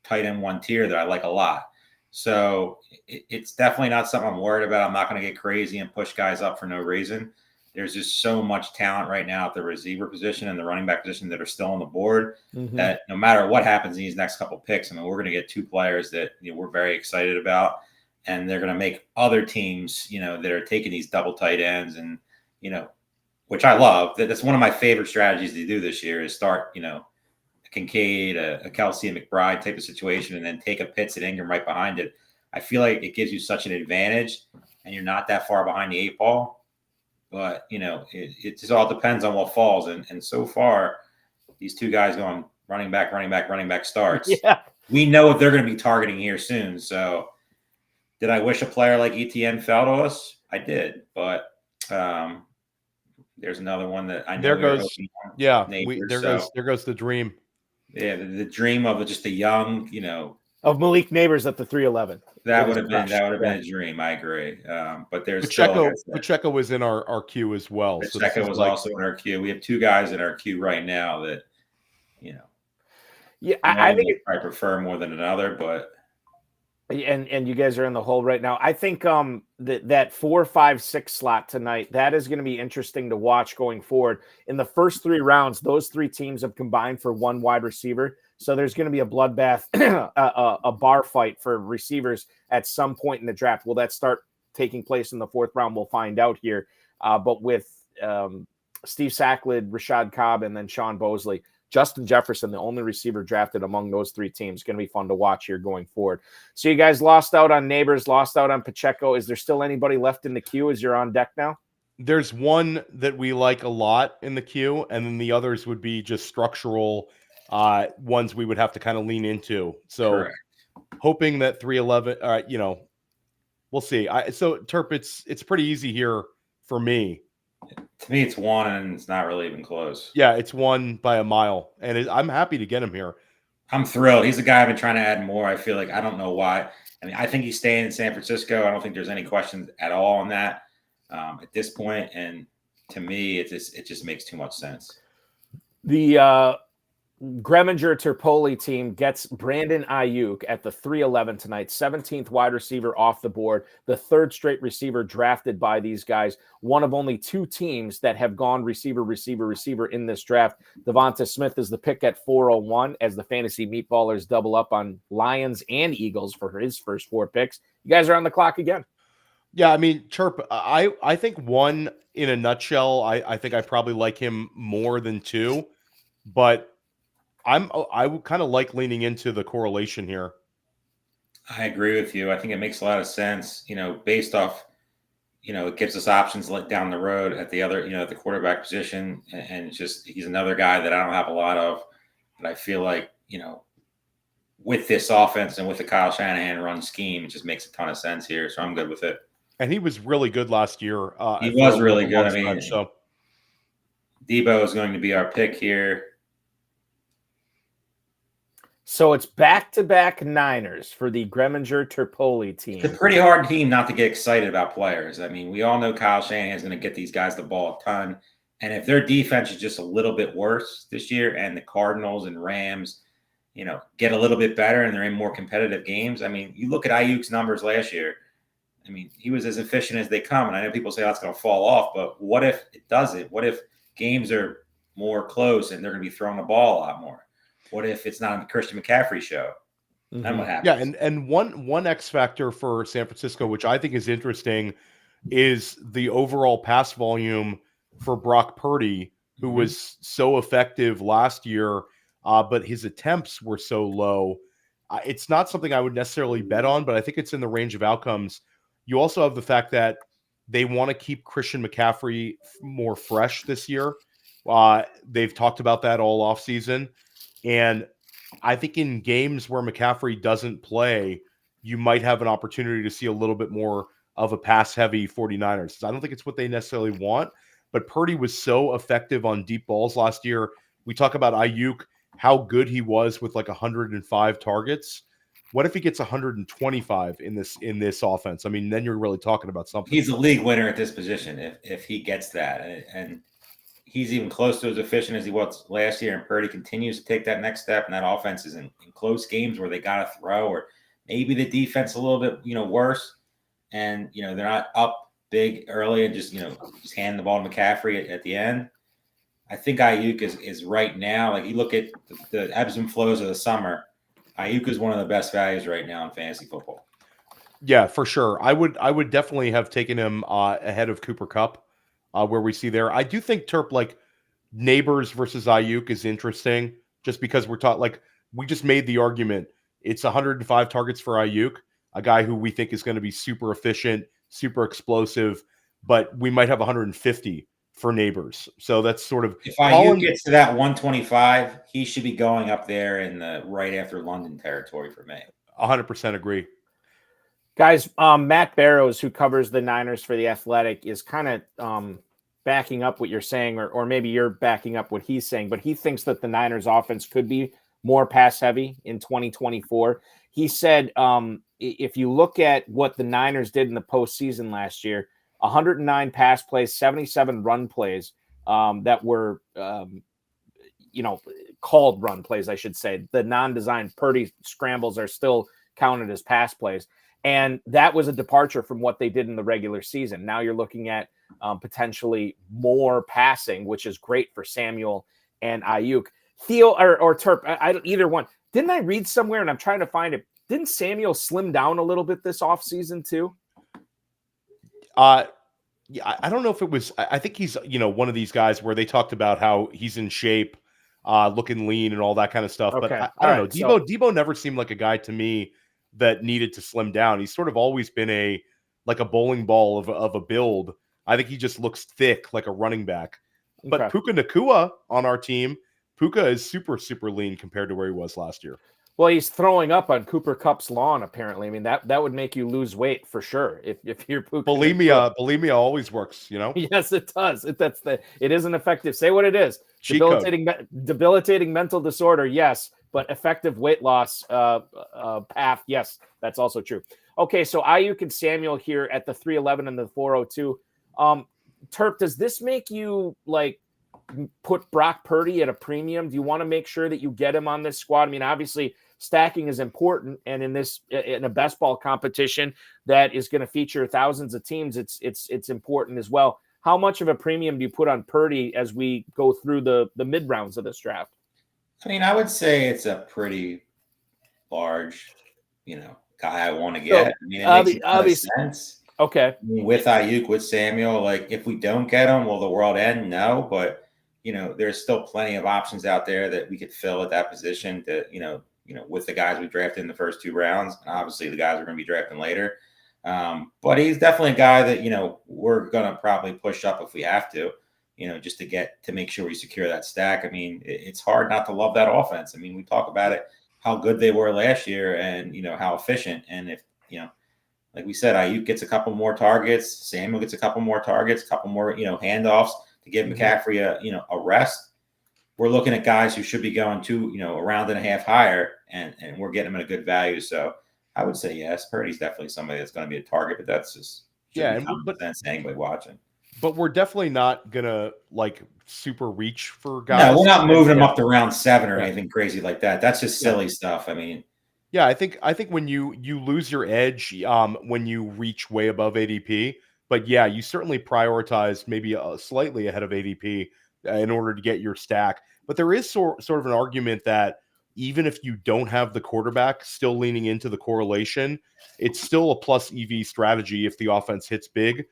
tight end 1 tier that I like a lot. So it's definitely not something I'm worried about. I'm not going to get crazy and push guys up for no reason. There's just so much talent right now at the receiver position and the running back position that are still on the board that no matter what happens in these next couple picks, I mean, we're going to get 2 players that we're very excited about, and they're going to make other teams, that are taking these double tight ends and, which I love. That's one of my favorite strategies to do this year is start, a Kincaid, a Kelsey, and McBride type of situation, and then take a Pitts and Ingram right behind it. I feel like it gives you such an advantage, and you're not that far behind the 8 ball. But, it just all depends on what falls. And so far, these 2 guys going running back starts. Yeah. We know what they're going to be targeting here soon. So did I wish a player like ETN fell to us? I did. But there's another one that I know. There goes the dream. Yeah, the dream of just a young, Of Malik Nabers at the 311. That would have been a dream. I agree. But there's Pacheco was in our queue as well. Pacheco was also in our queue. We have 2 guys in our queue right now that, yeah, I think I prefer more than another, but. And you guys are in the hole right now. I think that 4, 5, 6 slot tonight, that is going to be interesting to watch going forward. In the first 3 rounds, those 3 teams have combined for 1 wide receiver. So there's going to be a bloodbath, a bar fight for receivers at some point in the draft. Will that start taking place in the 4th round? We'll find out here. But with Steve Sacklid, Rashad Cobb, and then Sean Bosley, Justin Jefferson, the only receiver drafted among those 3 teams. Going to be fun to watch here going forward. So you guys lost out on Nabers, lost out on Pacheco. Is there still anybody left in the queue as you're on deck now? There's one that we like a lot in the queue, and then the others would be just structural ones we would have to kind of lean into. So Correct. hoping that 311, we'll see. So Terp, it's pretty easy here for me. To me, it's 1, and it's not really even close. Yeah, it's 1 by a mile, and I'm happy to get him here. I'm thrilled. He's a guy I've been trying to add more. I feel like I don't know why. I mean, I think he's staying in San Francisco. I don't think there's any questions at all on that at this point. And to me, it just makes too much sense. The Gremminger Terpoilli team gets Brandon Aiyuk at the 311 tonight, 17th wide receiver off the board, the 3rd straight receiver drafted by these guys, one of only 2 teams that have gone receiver in this draft. Devonta Smith is the pick at 401 as the fantasy meatballers double up on Lions and Eagles for his first 4 picks. You guys are on the clock again. Yeah, I mean, Terp, I think 1 in a nutshell, I think I probably like him more than 2, but I would kind of like leaning into the correlation here. I agree with you. I think it makes a lot of sense, based off, it gives us options down the road at the other, at the quarterback position. And he's another guy that I don't have a lot of, but I feel like, with this offense and with the Kyle Shanahan run scheme, it just makes a ton of sense here. So I'm good with it. And he was really good last year. He was really good. I mean, so Deebo is going to be our pick here. So it's back-to-back Niners for the Gremminger Terpoilli team. It's a pretty hard team not to get excited about players. I mean, we all know Kyle Shanahan is going to get these guys the ball a ton. And if their defense is just a little bit worse this year and the Cardinals and Rams, get a little bit better and they're in more competitive games. I mean, you look at Aiyuk's numbers last year. I mean, he was as efficient as they come. And I know people say that's going to fall off, but what if it doesn't? What if games are more close and they're going to be throwing the ball a lot more? What if it's not a Christian McCaffrey show? Mm-hmm. Then what happens? Yeah, and one X factor for San Francisco, which I think is interesting, is the overall pass volume for Brock Purdy, who was so effective last year, but his attempts were so low. It's not something I would necessarily bet on, but I think it's in the range of outcomes. You also have the fact that they want to keep Christian McCaffrey more fresh this year. They've talked about that all offseason. And I think in games where McCaffrey doesn't play, you might have an opportunity to see a little bit more of a pass-heavy 49ers. I don't think it's what they necessarily want, but Purdy was so effective on deep balls last year. We talk about Aiyuk, how good he was with like 105 targets. What if he gets 125 in this offense? I mean, then you're really talking about something. He's a league winner at this position if he gets that. And he's even close to as efficient as he was last year, and Purdy continues to take that next step, and that offense is in close games where they got to throw, or maybe the defense a little bit, worse, and, they're not up big early and just hand the ball to McCaffrey at the end. I think Aiyuk is right now, like you look at the ebbs and flows of the summer, Aiyuk is one of the best values right now in fantasy football. Yeah, for sure. I would definitely have taken him ahead of Cooper Kupp. Where we see there. I do think Terp, like Nabers versus Aiyuk, is interesting just because we just made the argument. It's 105 targets for Aiyuk, a guy who we think is going to be super efficient, super explosive, but we might have 150 for Nabers. So that's sort of if Aiyuk gets to that 125, he should be going up there in the right after London territory for me. 100% agree. Guys, Matt Barrows, who covers the Niners for The Athletic, is kind of backing up what you're saying, or maybe you're backing up what he's saying, but he thinks that the Niners offense could be more pass-heavy in 2024. He said if you look at what the Niners did in the postseason last year, 109 pass plays, 77 run plays that were, called run plays, I should say. The non-designed Purdy scrambles are still counted as pass plays. And that was a departure from what they did in the regular season. Now you're looking at potentially more passing, which is great for Samuel and Aiyuk. Theo or Terp, either one. Didn't I read somewhere, and I'm trying to find it, didn't Samuel slim down a little bit this offseason too? Yeah, I don't know if it was – I think he's, one of these guys where they talked about how he's in shape. looking lean and all that kind of stuff. Okay. But I All don't know. right. So, Deebo never seemed like a guy to me that needed to slim down. He's sort of always been like a bowling ball of a build. I think he just looks thick like a running back. But okay. Puka Nacua on our team, Puka is super, super lean compared to where he was last year. Well, he's throwing up on Cooper Kupp's lawn, apparently. I mean, that would make you lose weight for sure if you're Puka. Bulimia always works, you know? Yes, it does. It isn't effective. Say what it is. Cheat code. Debilitating mental disorder, yes, but effective weight loss path, yes, that's also true. Okay, so Aiyuk and Samuel here at the 311 and the 402. Terp, does this make you like put Brock Purdy at a premium? Do you want to make sure that you get him on this squad? I mean, obviously stacking is important, and in a best ball competition that is going to feature thousands of teams, it's important as well. How much of a premium do you put on Purdy as we go through the mid rounds of this draft? I mean, I would say it's a pretty large, guy I want to get. I mean, it makes a lot of sense. Okay. I mean, with Aiyuk, with Samuel, like if we don't get him, will the world end? No, but there's still plenty of options out there that we could fill at that position to, with the guys we drafted in the first 2 rounds, and obviously the guys we're going to be drafting later. But he's definitely a guy that, we're going to probably push up if we have to, just to make sure we secure that stack. I mean, it's hard not to love that offense. I mean, we talk about it, how good they were last year and, how efficient. And if, like we said, Aiyuk gets a couple more targets, Samuel gets a couple more targets, a couple more, handoffs to give McCaffrey a rest. We're looking at guys who should be going a round and a half higher, and we're getting them at a good value. So I would say yes, Purdy's definitely somebody that's going to be a target, but that's just common sense to anybody watching. But we're definitely not gonna like super reach for guys. No, we're not moving them up to round 7 or anything crazy like that. That's just silly stuff. I mean, yeah, I think when you lose your edge when you reach way above ADP, but yeah, you certainly prioritize maybe slightly ahead of ADP in order to get your stack. But there is sort of an argument that even if you don't have the quarterback, still leaning into the correlation, it's still a plus EV strategy if the offense hits big.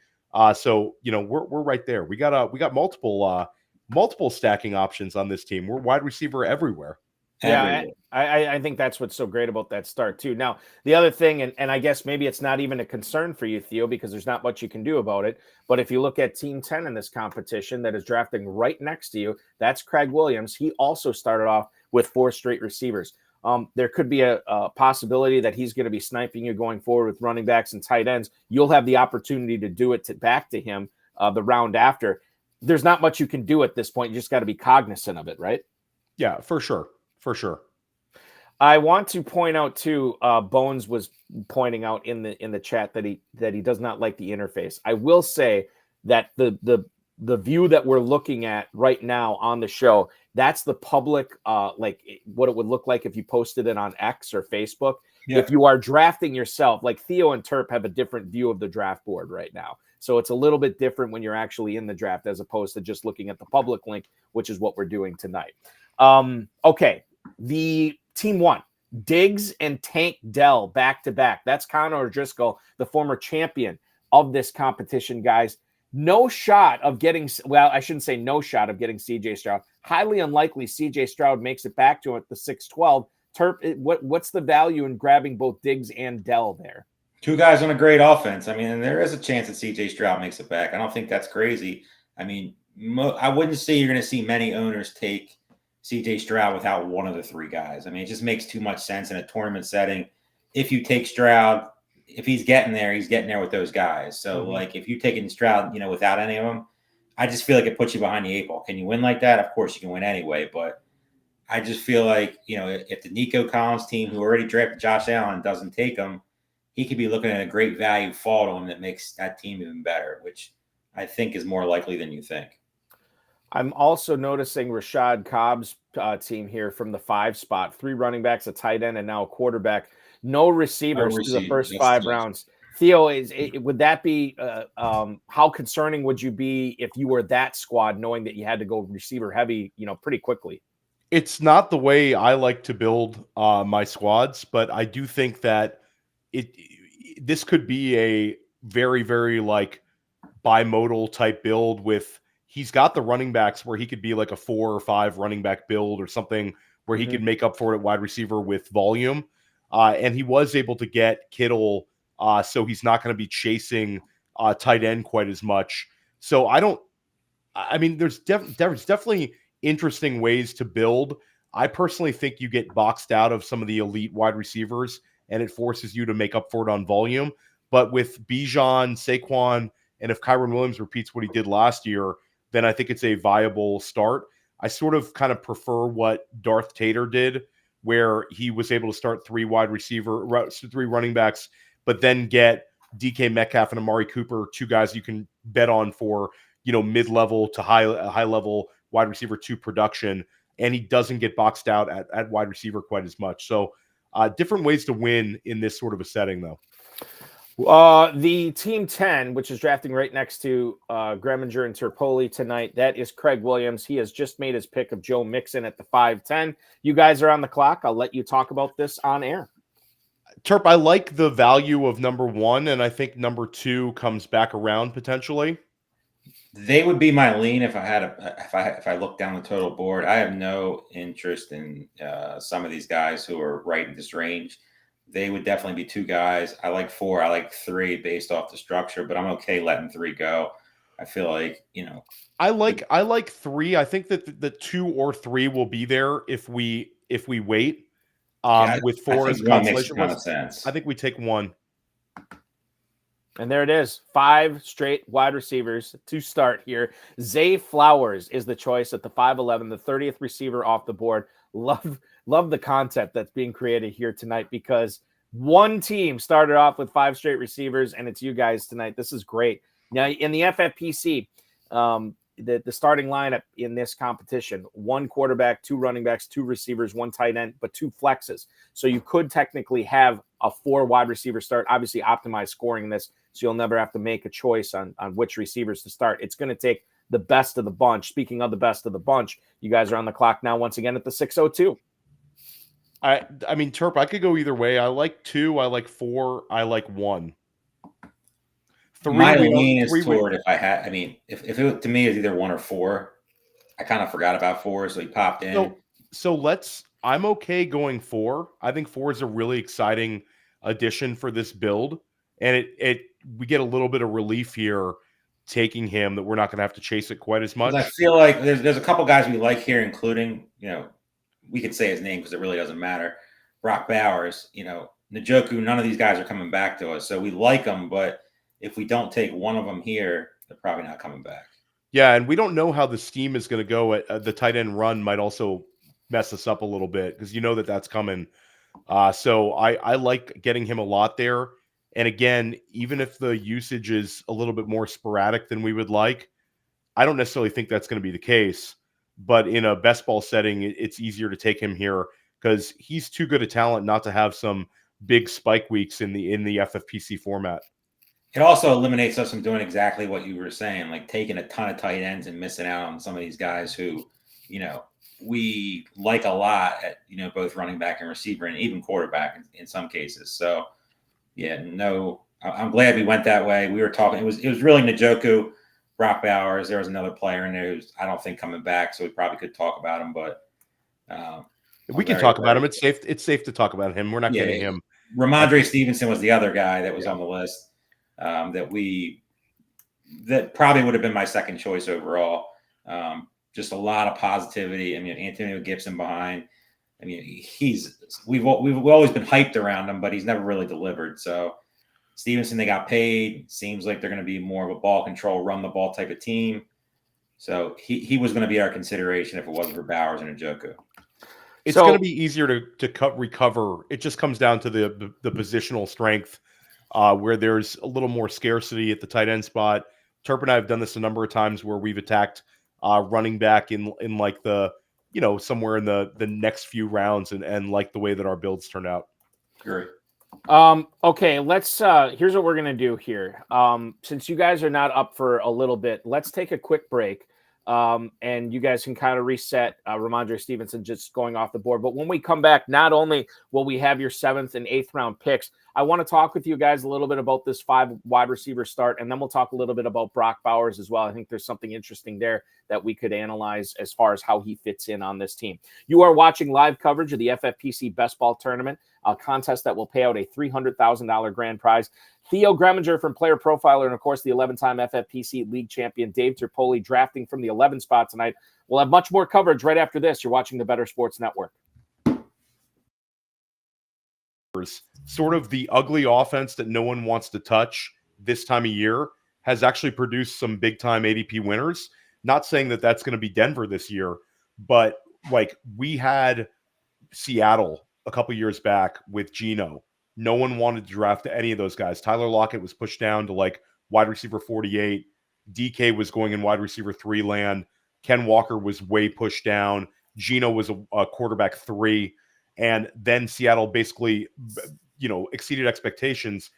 So we're right there. We got multiple stacking options on this team. We're wide receiver everywhere. Yeah, I think that's what's so great about that start too. Now, the other thing, and I guess maybe it's not even a concern for you, Theo, because there's not much you can do about it. But if you look at Team 10 in this competition that is drafting right next to you, that's Craig Williams. He also started off with 4 straight receivers. There could be a possibility that he's going to be sniping you going forward with running backs and tight ends. You'll have the opportunity to do it back to him the round after. There's not much you can do at this point. You just got to be cognizant of it, right? Yeah, for sure. For sure. I want to point out too, Bones was pointing out in the chat that he does not like the interface. I will say that the view that we're looking at right now on the show, that's the public, like what it would look like if you posted it on X or Facebook. Yeah. If you are drafting yourself, like Theo and Terp have a different view of the draft board right now. So it's a little bit different when you're actually in the draft as opposed to just looking at the public link, which is what we're doing tonight. Okay. The team 1, Diggs and Tank Dell back-to-back. That's Connor O'Driscoll, the former champion of this competition, guys. No shot of getting, well, I shouldn't say no shot of getting CJ Stroud. Highly unlikely CJ Stroud makes it back to him at the 6-12. Terp, what's the value in grabbing both Diggs and Dell there? 2 guys on a great offense. I mean, and there is a chance that CJ Stroud makes it back. I don't think that's crazy. I mean, I wouldn't say you're going to see many owners take CJ Stroud without one of the 3 guys. I mean, it just makes too much sense in a tournament setting. If you take Stroud, if he's getting there with those guys. So, like, if you're taking Stroud, without any of them, I just feel like it puts you behind the 8 ball. Can you win like that? Of course you can win anyway. But I just feel like, if the Nico Collins team, who already drafted Josh Allen, doesn't take him, he could be looking at a great value fall to him that makes that team even better, which I think is more likely than you think. I'm also noticing Rashad Cobb's team here from the 5 spot, 3 running backs, a tight end, and now a quarterback. No receivers through the first 5 rounds. Theo, would that be how concerning would you be if you were that squad, knowing that you had to go receiver heavy, pretty quickly? It's not the way I like to build my squads, but I do think that this could be a very, very like bimodal type build with he's got the running backs where he could be like a 4 or 5 running back build or something where he could make up for it at wide receiver with volume. And he was able to get Kittle, so he's not going to be chasing tight end quite as much. So there's definitely interesting ways to build. I personally think you get boxed out of some of the elite wide receivers, and it forces you to make up for it on volume. But with Bijan, Saquon, and if Kyron Williams repeats what he did last year, then I think it's a viable start. I sort of kind of prefer what Darth Tater did, where he was able to start 3 running backs, but then get DK Metcalf and Amari Cooper, 2 guys you can bet on for, mid-level to high-level wide receiver 2 production, and he doesn't get boxed out at wide receiver quite as much. So different ways to win in this sort of a setting, though. The team 10, which is drafting right next to Gremminger and Terpoilli tonight, that is Craig Williams. He has just made his pick of Joe Mixon at the 5'10". You guys are on the clock. I'll let you talk about this on air. Terp, I like the value of number 1, and I think number 2 comes back around potentially. They would be my lean if I look down the total board. I have no interest in some of these guys who are right in this range. They would definitely be 2 guys. I like 4. I like 3 based off the structure, but I'm okay letting 3 go. I feel like, I like 3. I think that the 2 or 3 will be there if we wait. With 4 as consolation. Makes sense. I think we take 1. And there it is. 5 straight wide receivers to start here. Zay Flowers is the choice at the 5'11", the 30th receiver off the board. Love the concept that's being created here tonight, because one team started off with 5 straight receivers, and it's you guys tonight. This is great. Now, in the FFPC, the starting lineup in this competition, 1 quarterback, 2 running backs, 2 receivers, 1 tight end, but 2 flexes. So you could technically have a 4 wide receiver start, obviously optimize scoring in this, so you'll never have to make a choice on which receivers to start. It's going to take the best of the bunch. Speaking of the best of the bunch, you guys are on the clock now once again at the 6:02. I mean, Terp, I could go either way. I like 2, I like 4, I like 1. 3, my lean is toward if it to me is either 1 or 4. I kind of forgot about 4, so he popped in. So I'm okay going 4. I think 4 is a really exciting addition for this build, and we get a little bit of relief here taking him, that we're not going to have to chase it quite as much. I feel like there's a couple guys we like here, including, we could say his name because it really doesn't matter. Brock Bowers, Njoku, none of these guys are coming back to us. So we like them, but if we don't take one of them here, they're probably not coming back. Yeah, and we don't know how the steam is going to go. At the tight end run might also mess us up a little bit, because that's coming. So I like getting him a lot there. And again, even if the usage is a little bit more sporadic than we would like, I don't necessarily think that's going to be the case. But in a best ball setting, it's easier to take him here because he's too good a talent not to have some big spike weeks in the FFPC format. It also eliminates us from doing exactly what you were saying, like taking a ton of tight ends and missing out on some of these guys who, we like a lot at, both running back and receiver and even quarterback in some cases. So, yeah, no, I'm glad we went that way. We were talking, it was really Njoku, Brock Bowers. There was another player in there who's, I don't think, coming back, so we probably could talk about him, but we can talk about him. It's safe to talk about him. We're not getting him. Ramondre Stevenson was the other guy that was on the list that probably would have been my second choice overall. Just a lot of positivity. I mean, Antonio Gibson behind. I mean, we've always been hyped around him, but he's never really delivered. So Stevenson, they got paid. Seems like they're going to be more of a ball control, run the ball type of team. So he was going to be our consideration if it wasn't for Bowers and Njoku. It's going to be easier to recover. It just comes down to the positional strength, where there's a little more scarcity at the tight end spot. Terp and I have done this a number of times where we've attacked running back in like the, somewhere in the next few rounds and like the way that our builds turn out. Great. Okay, let's here's what we're gonna do here. Since you guys are not up for a little bit, let's take a quick break. And you guys can kind of reset Ramondre Stevenson just going off the board. But when we come back, not only will we have your 7th and 8th round picks, I want to talk with you guys a little bit about this 5 wide receiver start, and then we'll talk a little bit about Brock Bowers as well. I think there's something interesting there that we could analyze as far as how he fits in on this team. You are watching live coverage of the FFPC Best Ball Tournament, a contest that will pay out a $300,000 grand prize. Theo Gremminger from Player Profiler, and of course the 11-time FFPC League champion Dave Terpoilli drafting from the 11 spot tonight. We'll have much more coverage right after this. You're watching the Better Sports Network. Sort of the ugly offense that no one wants to touch this time of year has actually produced some big-time ADP winners. Not saying that that's going to be Denver this year, but like we had Seattle a couple years back with Geno. No one wanted to draft any of those guys. Tyler Lockett was pushed down to like wide receiver 48. DK was going in wide receiver 3 land. Ken Walker was way pushed down. Geno was a quarterback 3. And then Seattle basically, exceeded expectations,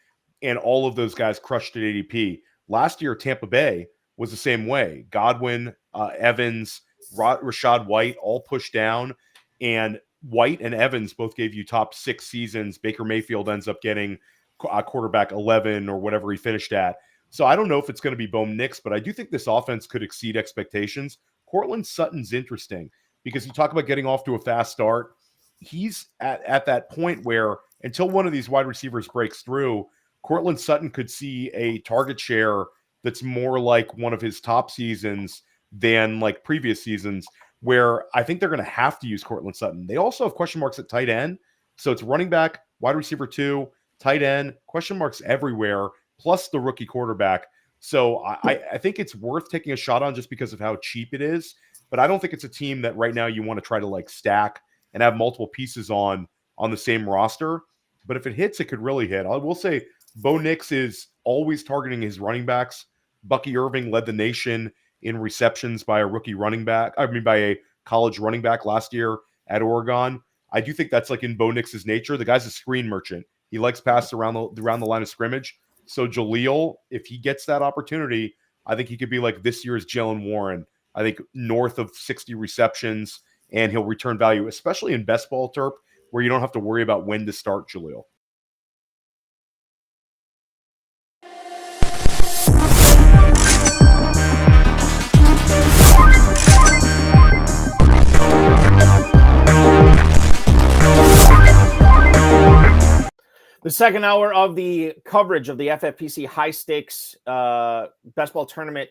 and all of those guys crushed at ADP. Last year, Tampa Bay was the same way. Godwin, Evans, Rashad White all pushed down, and White and Evans both gave you top 6 seasons. Baker Mayfield ends up getting quarterback 11 or whatever he finished at. So I don't know if it's going to be Bo Nix, but I do think this offense could exceed expectations. Courtland Sutton's interesting because you talk about getting off to a fast start. He's at that point where until one of these wide receivers breaks through, Courtland Sutton could see a target share that's more like one of his top seasons than like previous seasons, where I think they're going to have to use Courtland Sutton. They also have question marks at tight end. So it's running back, wide receiver 2, tight end, question marks everywhere, plus the rookie quarterback. So I think it's worth taking a shot on just because of how cheap it is. But I don't think it's a team that right now you want to try to like stack and have multiple pieces on the same roster. But if it hits, it could really hit. I will say Bo Nix is always targeting his running backs. Bucky Irving led the nation in receptions by a college running back last year at Oregon. I do think that's like in Bo Nix's nature. The guy's a screen merchant. He likes passes around the line of scrimmage. So Jaleel, if he gets that opportunity, I think he could be like this year's Jalen Warren. I think north of 60 receptions, and he'll return value, especially in best ball terp, where you don't have to worry about when to start Jaleel. The second hour of the coverage of the FFPC high stakes best ball tournament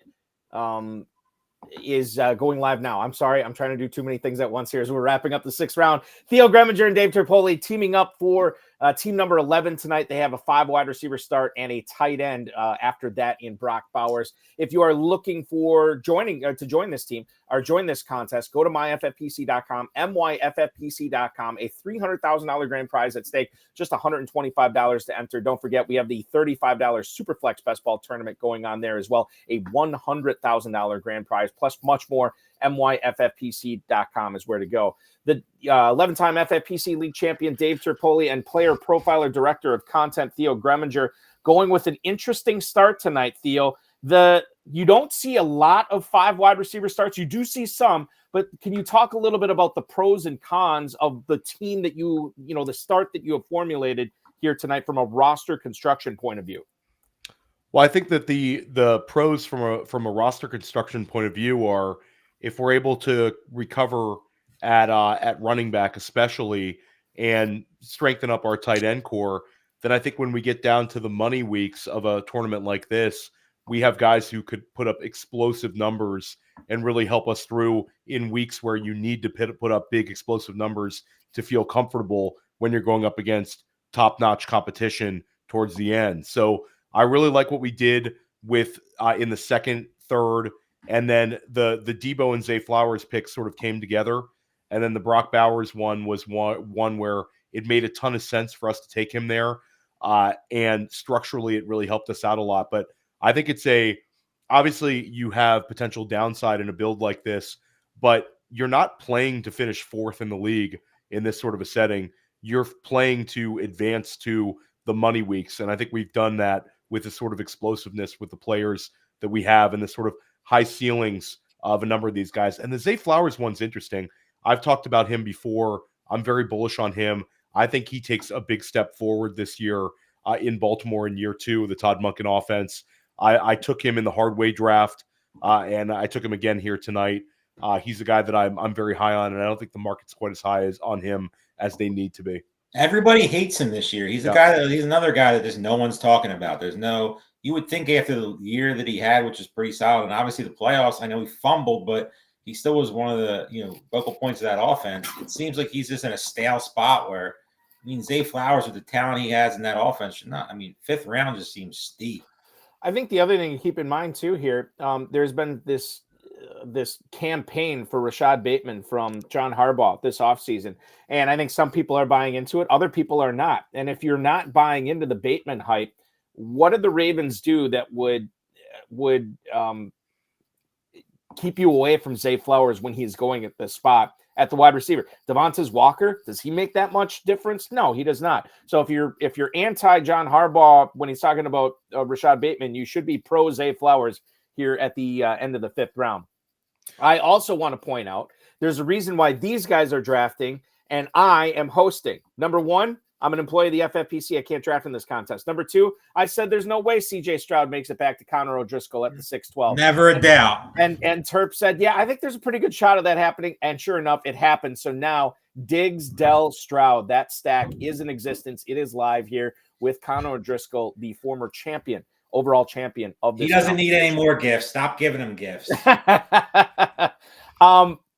is going live now. I'm sorry. I'm trying to do too many things at once here as we're wrapping up the 6th round. Theo Gremminger and Dave Terpoilli teaming up for team number 11 tonight. They have a 5 wide receiver start and a tight end after that in Brock Bowers. If you are looking for to join this team or join this contest, go to myffpc.com, myffpc.com, a $300,000 grand prize at stake, just $125 to enter. Don't forget, we have the $35 Superflex Best Ball Tournament going on there as well, a $100,000 grand prize, plus much more. myffpc.com is where to go. The 11-time FFPC League champion Dave Terpoilli and Player Profiler Director of Content Theo Gremminger going with an interesting start tonight, Theo. You don't see a lot of 5 wide receiver starts. You do see some, but can you talk a little bit about the pros and cons of the team that the start that you have formulated here tonight from a roster construction point of view? Well, I think that the pros from a roster construction point of view are if we're able to recover at running back especially and strengthen up our tight end core, then I think when we get down to the money weeks of a tournament like this, we have guys who could put up explosive numbers and really help us through in weeks where you need to put up big explosive numbers to feel comfortable when you're going up against top-notch competition towards the end. So I really like what we did with in the second, third, and then the Deebo and Zay Flowers picks sort of came together. And then the Brock Bowers one was one where it made a ton of sense for us to take him there. And structurally, it really helped us out a lot. But I think obviously you have potential downside in a build like this, but you're not playing to finish 4th in the league in this sort of a setting. You're playing to advance to the money weeks. And I think we've done that with the sort of explosiveness with the players that we have and the sort of high ceilings of a number of these guys. And the Zay Flowers one's interesting. I've talked about him before. I'm very bullish on him. I think he takes a big step forward this year in Baltimore in year 2 of the Todd Monken offense. I took him in the hard way draft, and I took him again here tonight. He's a guy that I'm very high on, and I don't think the market's quite as high as on him as they need to be. Everybody hates him this year. He's he's another guy that just no one's talking about. You would think after the year that he had, which is pretty solid, and obviously the playoffs, I know he fumbled, but he still was one of the vocal points of that offense. It seems like he's just in a stale spot where, Zay Flowers with the talent he has in that offense should not. 5th round just seems steep. I think the other thing to keep in mind too here, there's been this campaign for Rashad Bateman from John Harbaugh this offseason. And I think some people are buying into it. Other people are not. And if you're not buying into the Bateman hype, what did the Ravens do that would keep you away from Zay Flowers when he's going at the spot at the wide receiver? Devontae Walker, does he make that much difference? No, he does not. So if you're anti John Harbaugh when he's talking about Rashad Bateman, you should be pro Zay Flowers here at the end of the 5th round. I also want to point out there's a reason why these guys are drafting and I am hosting. Number 1, I'm an employee of the FFPC. I can't draft in this contest. Number 2, I said there's no way CJ Stroud makes it back to Connor O'Driscoll at the 6-12. Never a doubt. And Terp said, yeah, I think there's a pretty good shot of that happening. And sure enough, it happened. So now Diggs, Dell, Stroud, that stack is in existence. It is live here with Connor O'Driscoll, the former overall champion of this. He doesn't need any more gifts. Stop giving him gifts.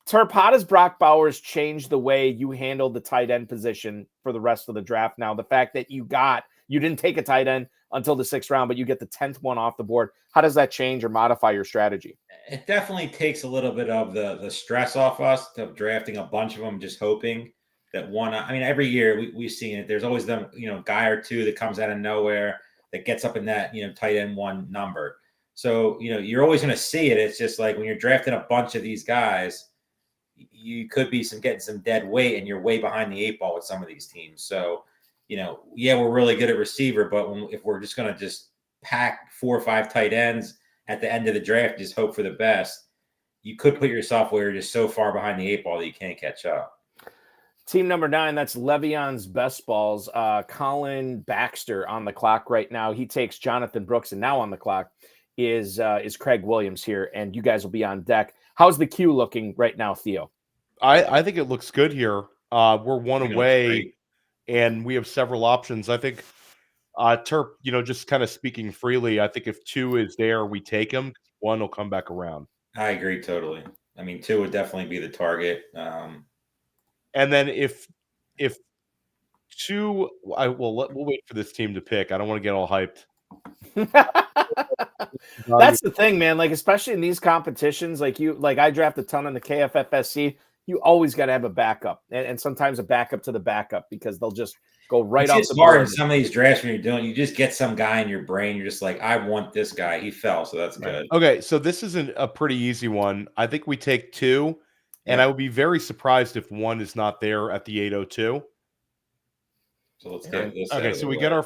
Terp, how does Brock Bowers change the way you handled the tight end position for the rest of the draft? Now, the fact that you didn't take a tight end until the 6th round, but you get the 10th one off the board. How does that change or modify your strategy? It definitely takes a little bit of the stress off us of drafting a bunch of them, just hoping that one. Every year we've seen it. There's always the guy or two that comes out of nowhere that gets up in that tight end 1 number. So you're always going to see it. It's just like when you're drafting a bunch of these guys, you could be getting some dead weight, and you're way behind the 8 ball with some of these teams. So we're really good at receiver, but if we're just going to just pack 4 or 5 tight ends at the end of the draft, just hope for the best, you could put yourself where you're just so far behind the 8 ball that you can't catch up. Team number 9, that's Le'Veon's best balls. Colin Baxter on the clock right now. He takes Jonathan Brooks, and now on the clock is Craig Williams here, and you guys will be on deck. How's the queue looking right now, Theo? I think it looks good here. We're 1 away, and we have several options. I think Terp, just kind of speaking freely, I think if 2 is there, we take him. 1 will come back around. I agree totally. 2 would definitely be the target. And then if 2, we'll wait for this team to pick. I don't want to get all hyped. That's the thing, man. Like, especially in these competitions, like I draft a ton in the KFFSC. You always got to have a backup, and sometimes a backup to the backup, because they'll just go right off the board. In some of these drafts when you're doing, you just get some guy in your brain. You're just like, I want this guy. He fell, so that's good. Okay, so this is a pretty easy one. I think we take 2, and I would be very surprised if 1 is not there at the 802. So let's get this. Okay, so we get our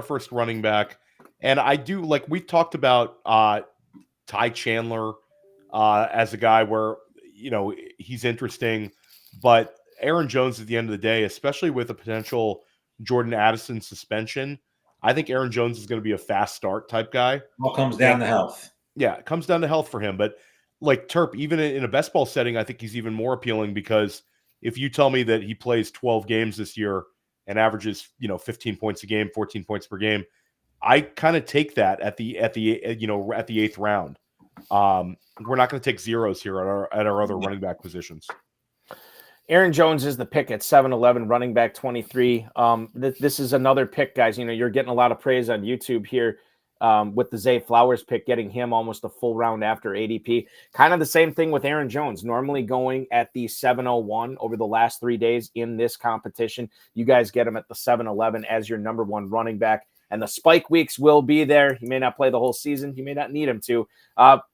first running back, and I do like we've talked about Ty Chandler as a guy where he's interesting, but Aaron Jones at the end of the day, especially with a potential Jordan Addison suspension, I think Aaron Jones is going to be a fast start type guy. All comes down to health. Yeah, it comes down to health for him. But like Terp, even in a best ball setting, I think he's even more appealing, because if you tell me that he plays 12 games this year and averages 15 points a game, 14 points per game, I kind of take that at the 8th round. We're not going to take zeros here at our other running back positions. Aaron Jones is the pick at 7-11, running back 23. This is another pick, guys. You're getting a lot of praise on YouTube here with the Zay Flowers pick, getting him almost a full round after ADP. Kind of the same thing with Aaron Jones, normally going at the 701 over the last 3 days in this competition. You guys get him at the 711 as your number 1 running back. And the spike weeks will be there. He may not play the whole season. You may not need him to.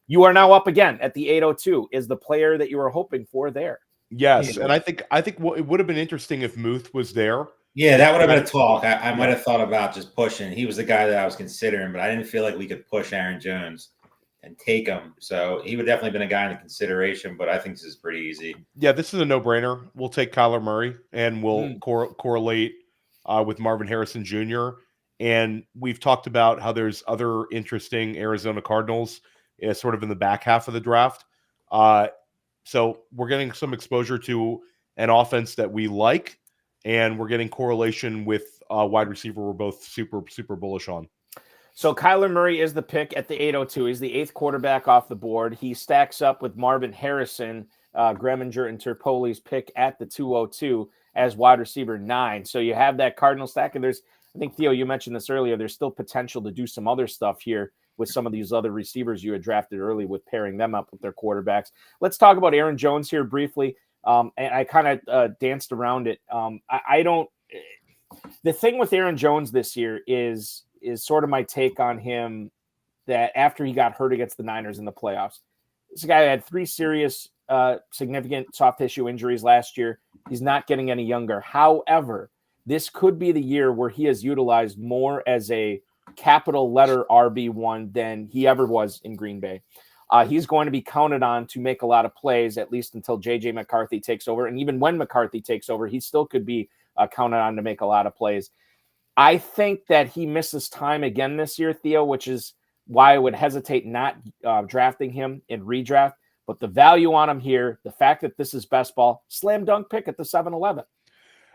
You are now up again at the 802. Is the player that you were hoping for there? Yes, and I think it would have been interesting if Muth was there. Yeah, that would have been a talk. I might have thought about just pushing. He was the guy that I was considering, but I didn't feel like we could push Aaron Jones. take him. So he would definitely been a guy in consideration, but I think this is pretty easy. Yeah, this is a no-brainer. We'll take Kyler Murray, and we'll correlate with Marvin Harrison Jr. And we've talked about how there's other interesting Arizona Cardinals sort of in the back half of the draft. So we're getting some exposure to an offense that we like, and we're getting correlation with wide receiver we're both super, super bullish on. So Kyler Murray is the pick at the 802. He's the 8th quarterback off the board. He stacks up with Marvin Harrison, Gremminger, and Terpoilli's pick at the 202 as wide receiver 9. So you have that Cardinal stack, and there's, I think, Theo, you mentioned this earlier, there's still potential to do some other stuff here with some of these other receivers you had drafted early with pairing them up with their quarterbacks. Let's talk about Aaron Jones here briefly. And I kind of danced around it. I don't – the thing with Aaron Jones this year is sort of my take on him, that after he got hurt against the Niners in the playoffs. This guy had 3 serious, significant soft tissue injuries last year. He's not getting any younger. However, this could be the year where he is utilized more as a capital letter RB1 than he ever was in Green Bay. He's going to be counted on to make a lot of plays, at least until J.J. McCarthy takes over. And even when McCarthy takes over, he still could be counted on to make a lot of plays. I think that he misses time again this year, Theo, which is why I would hesitate not drafting him in redraft. But the value on him here, the fact that this is best ball, slam dunk pick at the 7-11.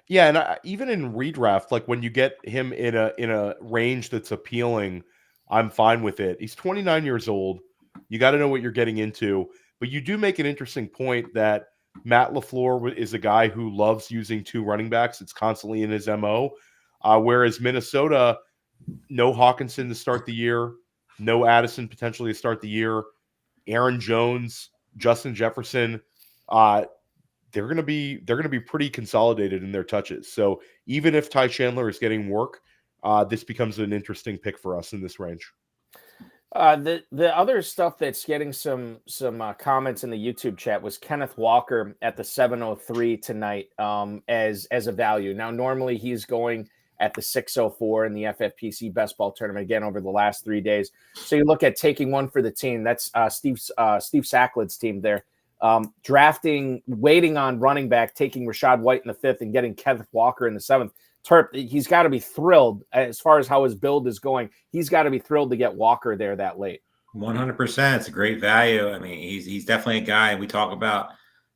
Yeah, and even in redraft, like when you get him in a range that's appealing, I'm fine with it. He's 29 years old. You got to know what you're getting into. But you do make an interesting point that Matt LaFleur is a guy who loves using 2 running backs. It's constantly in his MO. Whereas Minnesota, no Hawkinson to start the year, no Addison potentially to start the year, Aaron Jones, Justin Jefferson, they're going to be pretty consolidated in their touches. So even if Ty Chandler is getting work, this becomes an interesting pick for us in this range. The other stuff that's getting some comments in the YouTube chat was Kenneth Walker at the 703 tonight as a value. Now, normally he's going at the 604 in the FFPC Best Ball Tournament again over the last 3 days. So you look at taking one for the team. That's Steve Sacklid's team there. Waiting on running back, taking Rachaad White in the 5th and getting Kenneth Walker in the 7th. Terp, he's got to be thrilled as far as how his build is going. He's got to be thrilled to get Walker there that late. 100%. It's a great value. I mean, he's definitely a guy we talk about.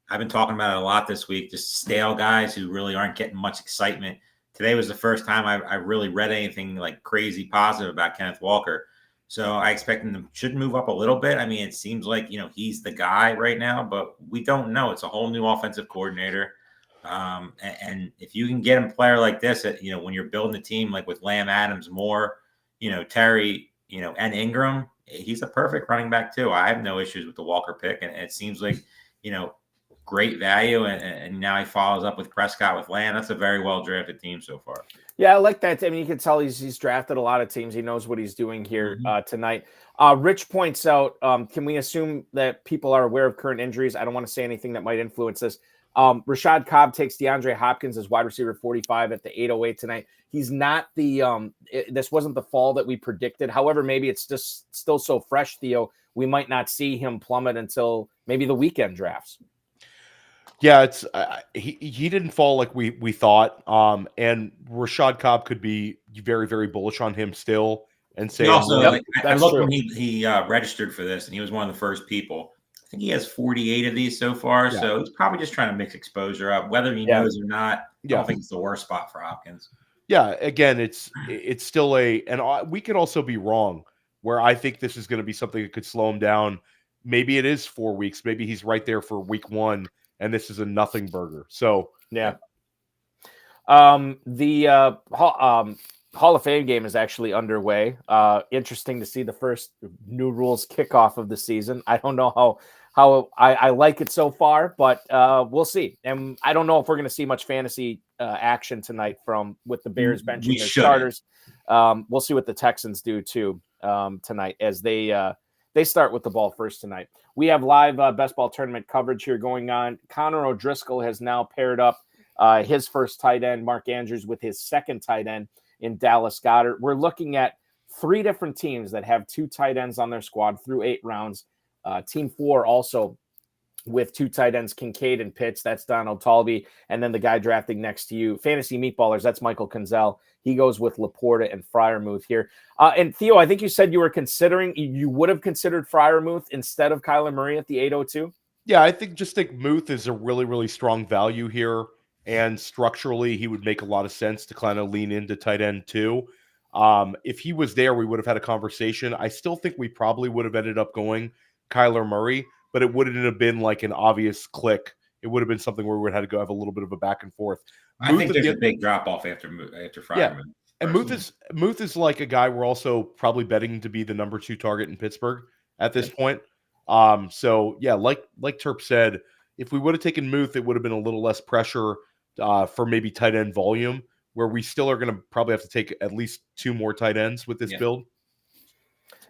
I've been talking about it a lot this week, just stale guys who really aren't getting much excitement. Today was the first time I really read anything like crazy positive about Kenneth Walker. So I expect him to should move up a little bit. I mean, it seems like, he's the guy right now, but we don't know. It's a whole new offensive coordinator. And if you can get a player like this, when you're building a team like with Lamb, Adams, Moore, Terry, and Ingram, he's a perfect running back too. I have no issues with the Walker pick, and it seems like, great value. And now he follows up with Prescott with Lamb. That's a very well drafted team so far. Yeah, I like that. I mean, you can tell he's drafted a lot of teams. He knows what he's doing here tonight. Rich points out, can we assume that people are aware of current injuries? I don't want to say anything that might influence this. Rashad Cobb takes DeAndre Hopkins as wide receiver 45 at the 808 tonight. He's not this wasn't the fall that we predicted. However, maybe it's just still so fresh, Theo, we might not see him plummet until maybe the weekend drafts. Yeah, it's he didn't fall like we thought. And Rashad Cobb could be very, very bullish on him still. And say also, I looked when he registered for this, and he was one of the first people. I think he has 48 of these so far, so he's probably just trying to mix exposure up, whether he knows or not. I don't think it's the worst spot for Hopkins. Yeah, again, it's still and we could also be wrong, where I think this is going to be something that could slow him down. Maybe it is 4 weeks. Maybe he's right there for week 1, and this is a nothing burger. So yeah. The Hall of Fame game is actually underway. Interesting to see the first new rules kickoff of the season. I don't know how I like it so far, but we'll see. And I don't know if we're going to see much fantasy action tonight with the Bears benching their starters. We'll see what the Texans do too tonight as they start with the ball first tonight. We have live best ball tournament coverage here going on. Connor O'Driscoll has now paired up his first tight end, Mark Andrews, with his second tight end in Dallas Goedert. We're looking at 3 different teams that have 2 tight ends on their squad through 8 rounds. Team 4 also with 2 tight ends, Kincaid and Pitts. That's Donald Talby. And then the guy drafting next to you, Fantasy Meatballers, that's Michael Kinzel. He goes with Laporta and Freiermuth here. And Theo, I think you said you were considering, you would have considered Freiermuth instead of Kyler Murray at the 802? Yeah, I think Muth is a really, really strong value here. And structurally, he would make a lot of sense to kind of lean into tight end too. If he was there, we would have had a conversation. I still think we probably would have ended up going Kyler Murray, but it wouldn't have been like an obvious click. It would have been something where we would have had to go have a little bit of a back and forth. I think there's a big drop off after Freiermuth. Yeah. And Muth is like a guy we're also probably betting to be the number 2 target in Pittsburgh at this point. So yeah, like Terp said, if we would have taken Muth, it would have been a little less pressure for maybe tight end volume, where we still are going to probably have to take at least 2 more tight ends with this build.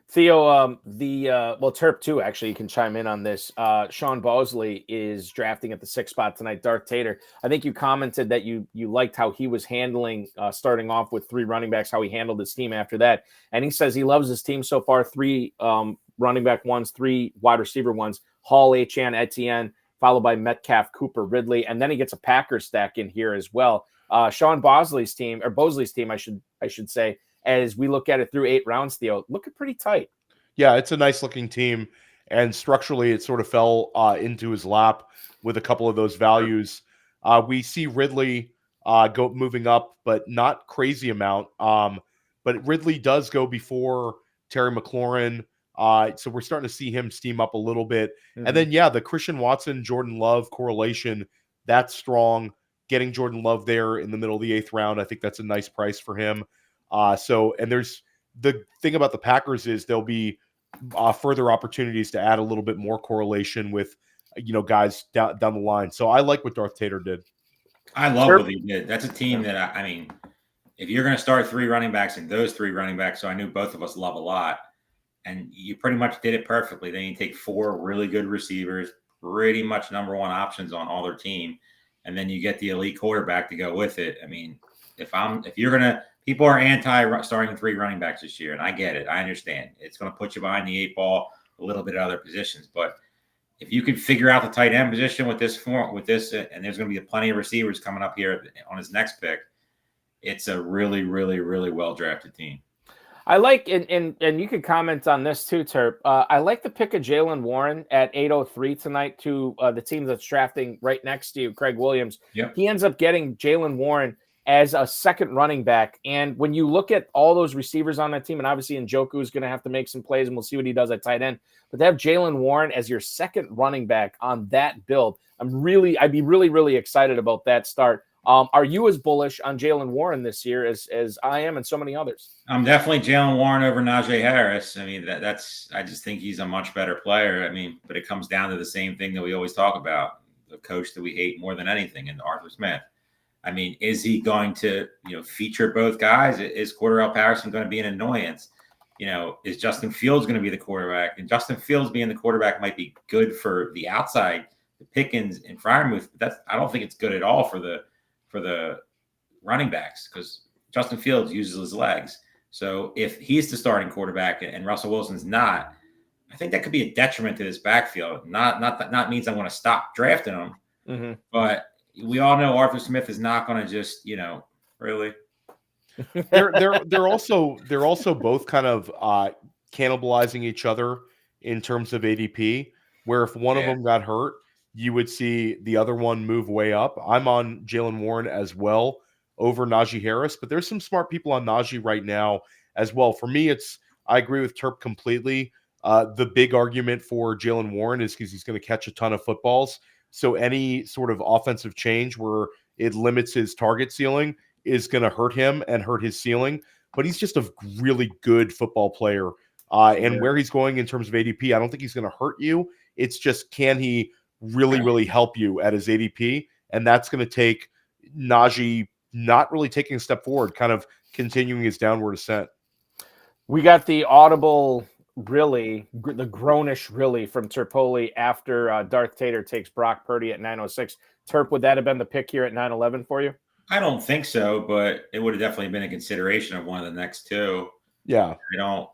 Theo, Terp too, actually, you can chime in on this. Sean Bosley is drafting at the 6th spot tonight, Darth Tater. I think you commented that you liked how he was handling starting off with 3 running backs, how he handled his team after that. And he says he loves his team so far, 3 running back ones, 3 wide receiver ones, Hall, Achane, Etienne, followed by Metcalf, Cooper, Ridley. And then he gets a Packers stack in here as well. Sean Bosley's team, I should say, as we look at it through 8 rounds, Theo, looking pretty tight. Yeah, it's a nice looking team. And structurally, it sort of fell into his lap with a couple of those values. We see Ridley moving up, but not crazy amount. But Ridley does go before Terry McLaurin. So we're starting to see him steam up a little bit. Mm-hmm. And then, the Christian Watson, Jordan Love correlation, that's strong. Getting Jordan Love there in the middle of the 8th round, I think that's a nice price for him. And there's the thing about the Packers is there'll be further opportunities to add a little bit more correlation with, guys down the line. So I like what Darth Tater did. I love what he did. That's a team that I mean, if you're going to start 3 running backs and those 3 running backs, so I knew both of us love a lot, and you pretty much did it perfectly. Then you take 4 really good receivers, pretty much number 1 options on all their team, and then you get the elite quarterback to go with it. I mean, people are anti starting 3 running backs this year, and I get it. I understand. It's going to put you behind the 8 ball a little bit at other positions, but if you could figure out the tight end position with this, and there's going to be plenty of receivers coming up here on his next pick, it's a really, really, really well drafted team. I like, and you can comment on this too, Terp. I like the pick of Jaylen Warren at 803 tonight to the team that's drafting right next to you, Craig Williams. Yep. He ends up getting Jaylen Warren as a second running back. And when you look at all those receivers on that team, and obviously Njoku is going to have to make some plays, and we'll see what he does at tight end. But to have Jaylen Warren as your second running back on that build, I'd be really, really excited about that start. Are you as bullish on Jaylen Warren this year as I am and so many others? I'm definitely Jaylen Warren over Najee Harris. I mean, I just think he's a much better player. I mean, but it comes down to the same thing that we always talk about, the coach that we hate more than anything, and Arthur Smith. I mean, is he going to, feature both guys? Is Cordell Patterson going to be an annoyance? Is Justin Fields going to be the quarterback? And Justin Fields being the quarterback might be good for the outside, the Pickens and Freiermuth. But I don't think it's good at all for the running backs, because Justin Fields uses his legs. So if he's the starting quarterback and Russell Wilson's not, I think that could be a detriment to this backfield. Not means I'm going to stop drafting him, mm-hmm. but we all know Arthur Smith is not going to just, really. They're also both kind of cannibalizing each other in terms of ADP, where if one of them got hurt, you would see the other one move way up. I'm on Jaylen Warren as well over Najee Harris, but there's some smart people on Najee right now as well. For me, I agree with Terp completely. The big argument for Jaylen Warren is because he's going to catch a ton of footballs. So any sort of offensive change where it limits his target ceiling is going to hurt him and hurt his ceiling. But he's just a really good football player. And where he's going in terms of ADP, I don't think he's going to hurt you. It's just, can he really, really help you at his ADP? And that's going to take Najee not really taking a step forward, kind of continuing his downward ascent. We got the audible, really, the groanish really from Terpoilli after Darth Tater takes Brock Purdy at 906. Terp, would that have been the pick here at 911 for you? I don't think so, but it would have definitely been a consideration of one of the next 2. Yeah.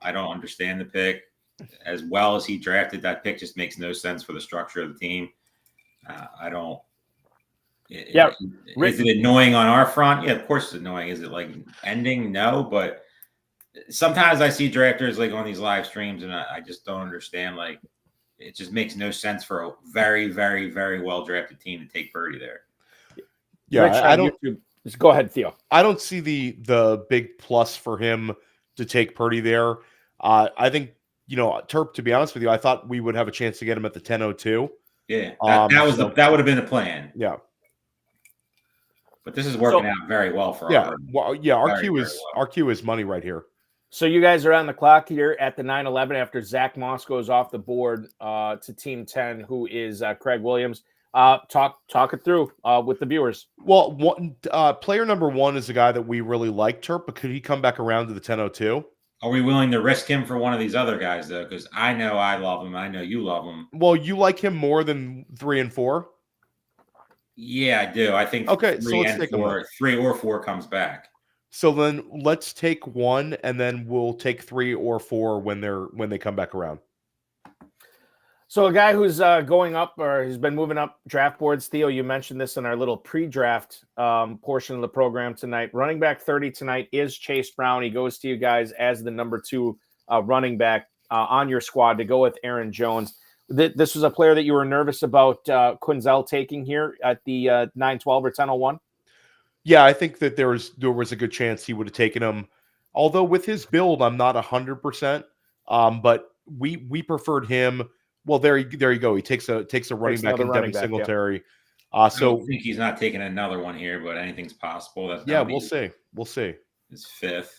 I don't understand the pick. As well as he drafted, that pick just makes no sense for the structure of the team. I don't. Is it annoying on our front? Yeah, of course it's annoying. Is it like ending? No, but sometimes I see drafters like on these live streams, and I just don't understand. Like, it just makes no sense for a very, very, very well drafted team to take Purdy there. Yeah, Rich, I don't. Just go ahead, Theo. I don't see the big plus for him to take Purdy there. I think, Terp, to be honest with you, I thought we would have a chance to get him at the 10:02. Yeah, that would have been the plan. Yeah. But this is working out very well for our queue is money right here. So you guys are on the clock here at the 9-11 after Zach Moss goes off the board to Team 10, who is Craig Williams. Talk it through with the viewers. Well, player number 1 is a guy that we really like, Terp, but could he come back around to the 10:02? Are we willing to risk him for one of these other guys, though? Because I know I love him. I know you love him. Well, you like him more than 3 and 4? Yeah, I do. I think okay, so let's take 3 or 4 comes back. So then let's take 1, and then we'll take 3 or 4 when they come back around. So a guy who's going up or has been moving up draft boards, Theo, you mentioned this in our little pre-draft portion of the program tonight. Running back 30 tonight is Chase Brown. He goes to you guys as the number 2 running back on your squad to go with Aaron Jones. This was a player that you were nervous about Quinzel taking here at the 9-12 or 10-01? Yeah, I think that there was a good chance he would have taken him. Although with his build, I'm not 100%. But we preferred him. Well, there you go. He takes a running back in Devin Singletary. I don't think he's not taking another one here, but anything's possible. We'll see. His 5th.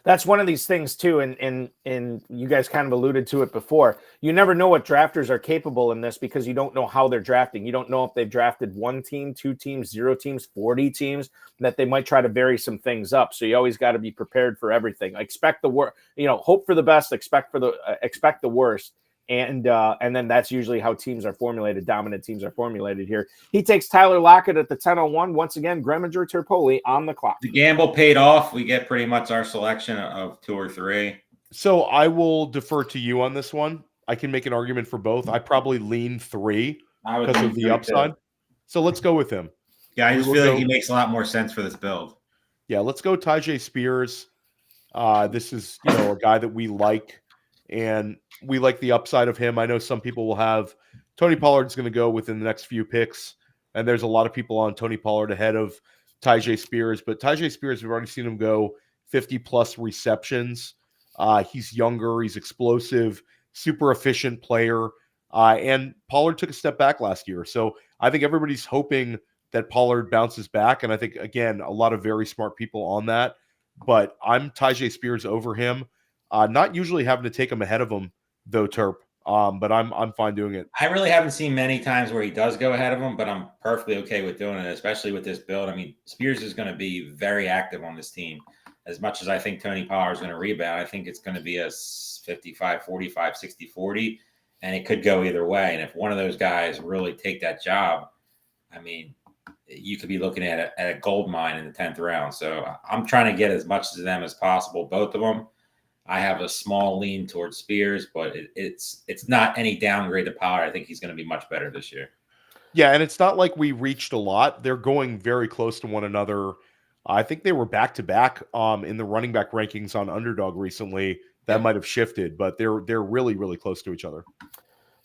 That's one of these things too, and you guys kind of alluded to it before. You never know what drafters are capable in this because you don't know how they're drafting. You don't know if they've drafted 1 team, 2 teams, 0 teams, 40 teams, that they might try to vary some things up. So you always got to be prepared for everything. Expect the worst, hope for the best, expect the worst. And then that's usually how teams are formulated. Dominant teams are formulated here. He takes Tyler Lockett at the 10:01. Once again, Gremminger, Terpoilli on the clock. The gamble paid off. We get pretty much our selection of 2 or 3. So I will defer to you on this one. I can make an argument for both. I probably lean 3 because of the upside. So let's go with him. Yeah, I just feel like he makes a lot more sense for this build. Yeah, let's go Tyjae Spears. This is a guy that we like. And we like the upside of him. I know some people will have Tony Pollard's going to go within the next few picks. And there's a lot of people on Tony Pollard ahead of Tyjae Spears. But Tyjae Spears, we've already seen him go 50-plus receptions. He's younger. He's explosive, super efficient player. And Pollard took a step back last year. So I think everybody's hoping that Pollard bounces back. And I think, again, a lot of very smart people on that. But I'm Tyjae Spears over him. Not usually having to take him ahead of him, though, Terp. But I'm fine doing it. I really haven't seen many times where he does go ahead of him, but I'm perfectly okay with doing it, especially with this build. I mean, Spears is going to be very active on this team. As much as I think Tony Pollard is going to rebound, I think it's going to be a 55-45, 60-40, and it could go either way. And if one of those guys really take that job, I mean, you could be looking at a gold mine in the 10th round. So I'm trying to get as much of them as possible, both of them. I have a small lean towards Spears, but it's not any downgrade to Pollard. I think he's going to be much better this year. Yeah, and it's not like we reached a lot. They're going very close to one another. I think they were back-to-back in the running back rankings on Underdog recently. That might have shifted, but they're really, really close to each other.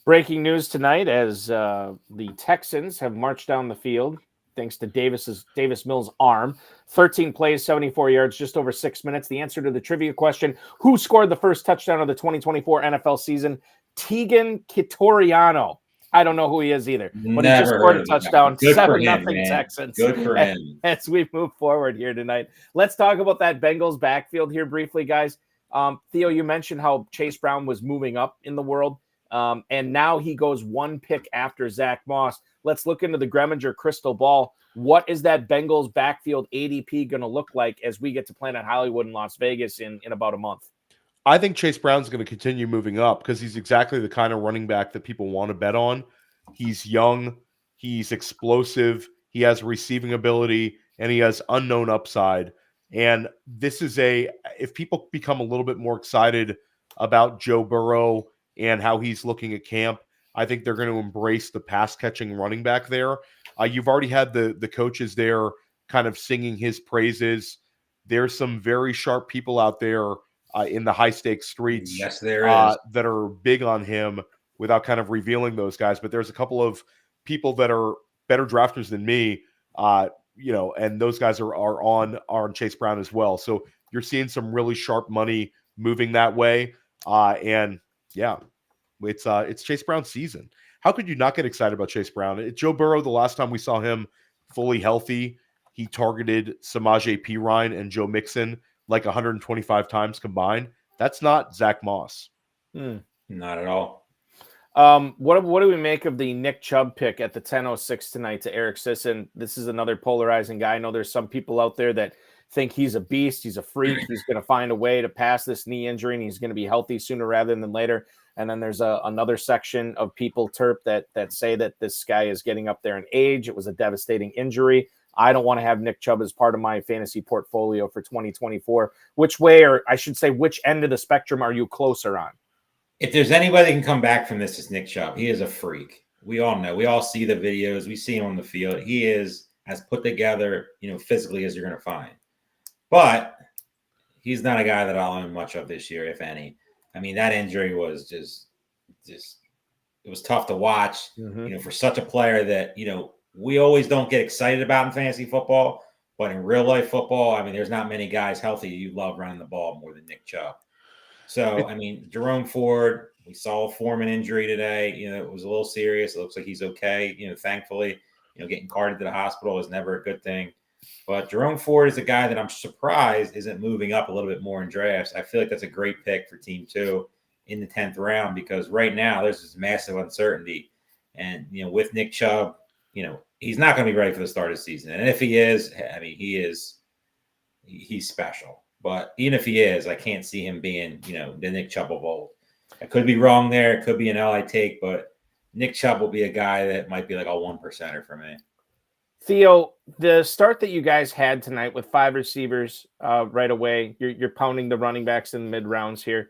Breaking news tonight as the Texans have marched down the field thanks to Davis Mills' arm. 13 plays, 74 yards, just over 6 minutes. The answer to the trivia question, who scored the first touchdown of the 2024 NFL season? Tegan Kitoriano. I don't know who he is either. But he just scored a touchdown. 7-0 Texans. Good for him. As we move forward here tonight. Let's talk about that Bengals backfield here briefly, guys. Theo, you mentioned how Chase Brown was moving up in the world. And now he goes 1 pick after Zach Moss. Let's look into the Gremminger crystal ball. What is that Bengals backfield ADP going to look like as we get to Planet Hollywood in Las Vegas in about a month? I think Chase Brown's going to continue moving up because he's exactly the kind of running back that people want to bet on. He's young, he's explosive, he has receiving ability, and he has unknown upside. And this is if people become a little bit more excited about Joe Burrow and how he's looking at camp, I think they're going to embrace the pass catching running back there. You've already had the coaches there kind of singing his praises. There's some very sharp people out there in the high stakes streets. Yes, there is. That are big on him without kind of revealing those guys. But there's a couple of people that are better drafters than me, and those guys are on Chase Brown as well. So you're seeing some really sharp money moving that way. And yeah, it's Chase Brown's season. How could you not get excited about Chase Brown? Joe Burrow, the last time we saw him fully healthy, he targeted Samaje Perine and Joe Mixon like 125 times combined. That's not Zach Moss. Not at all. What do we make of the Nick Chubb pick at the 10:06 tonight to Eric Sisson? This is another polarizing guy. I know there's some people out there that think he's a beast. He's a freak. He's going to find a way to pass this knee injury, and he's going to be healthy sooner rather than later. And then there's another section of people, Terp, that say that this guy is getting up there in age. It was a devastating injury. I don't want to have Nick Chubb as part of my fantasy portfolio for 2024. Which way, or I should say, which end of the spectrum are you closer on? If there's anybody that can come back from this, it's Nick Chubb. He is a freak. We all know. We all see the videos. We see him on the field. He is as put together, physically as you're going to find. But he's not a guy that I'll own much of this year, if any. I mean, that injury was just it was tough to watch, for such a player that, we always don't get excited about in fantasy football, but in real life football, I mean, there's not many guys healthy you love running the ball more than Nick Chubb. So, I mean, Jerome Ford, we saw a Foreman injury today. It was a little serious. It looks like he's okay. Thankfully, getting carted to the hospital is never a good thing. But Jerome Ford is a guy that I'm surprised isn't moving up a little bit more in drafts. I feel like that's a great pick for Team 2 in the 10th round because right now there's this massive uncertainty. And, with Nick Chubb, he's not going to be ready for the start of the season. And if he is, I mean, he's special. But even if he is, I can't see him being, the Nick Chubb of old. I could be wrong there. It could be an LI take, but Nick Chubb will be a guy that might be like a 1%er for me. Theo, the start that you guys had tonight with 5 receivers right away, you're pounding the running backs in the mid rounds here.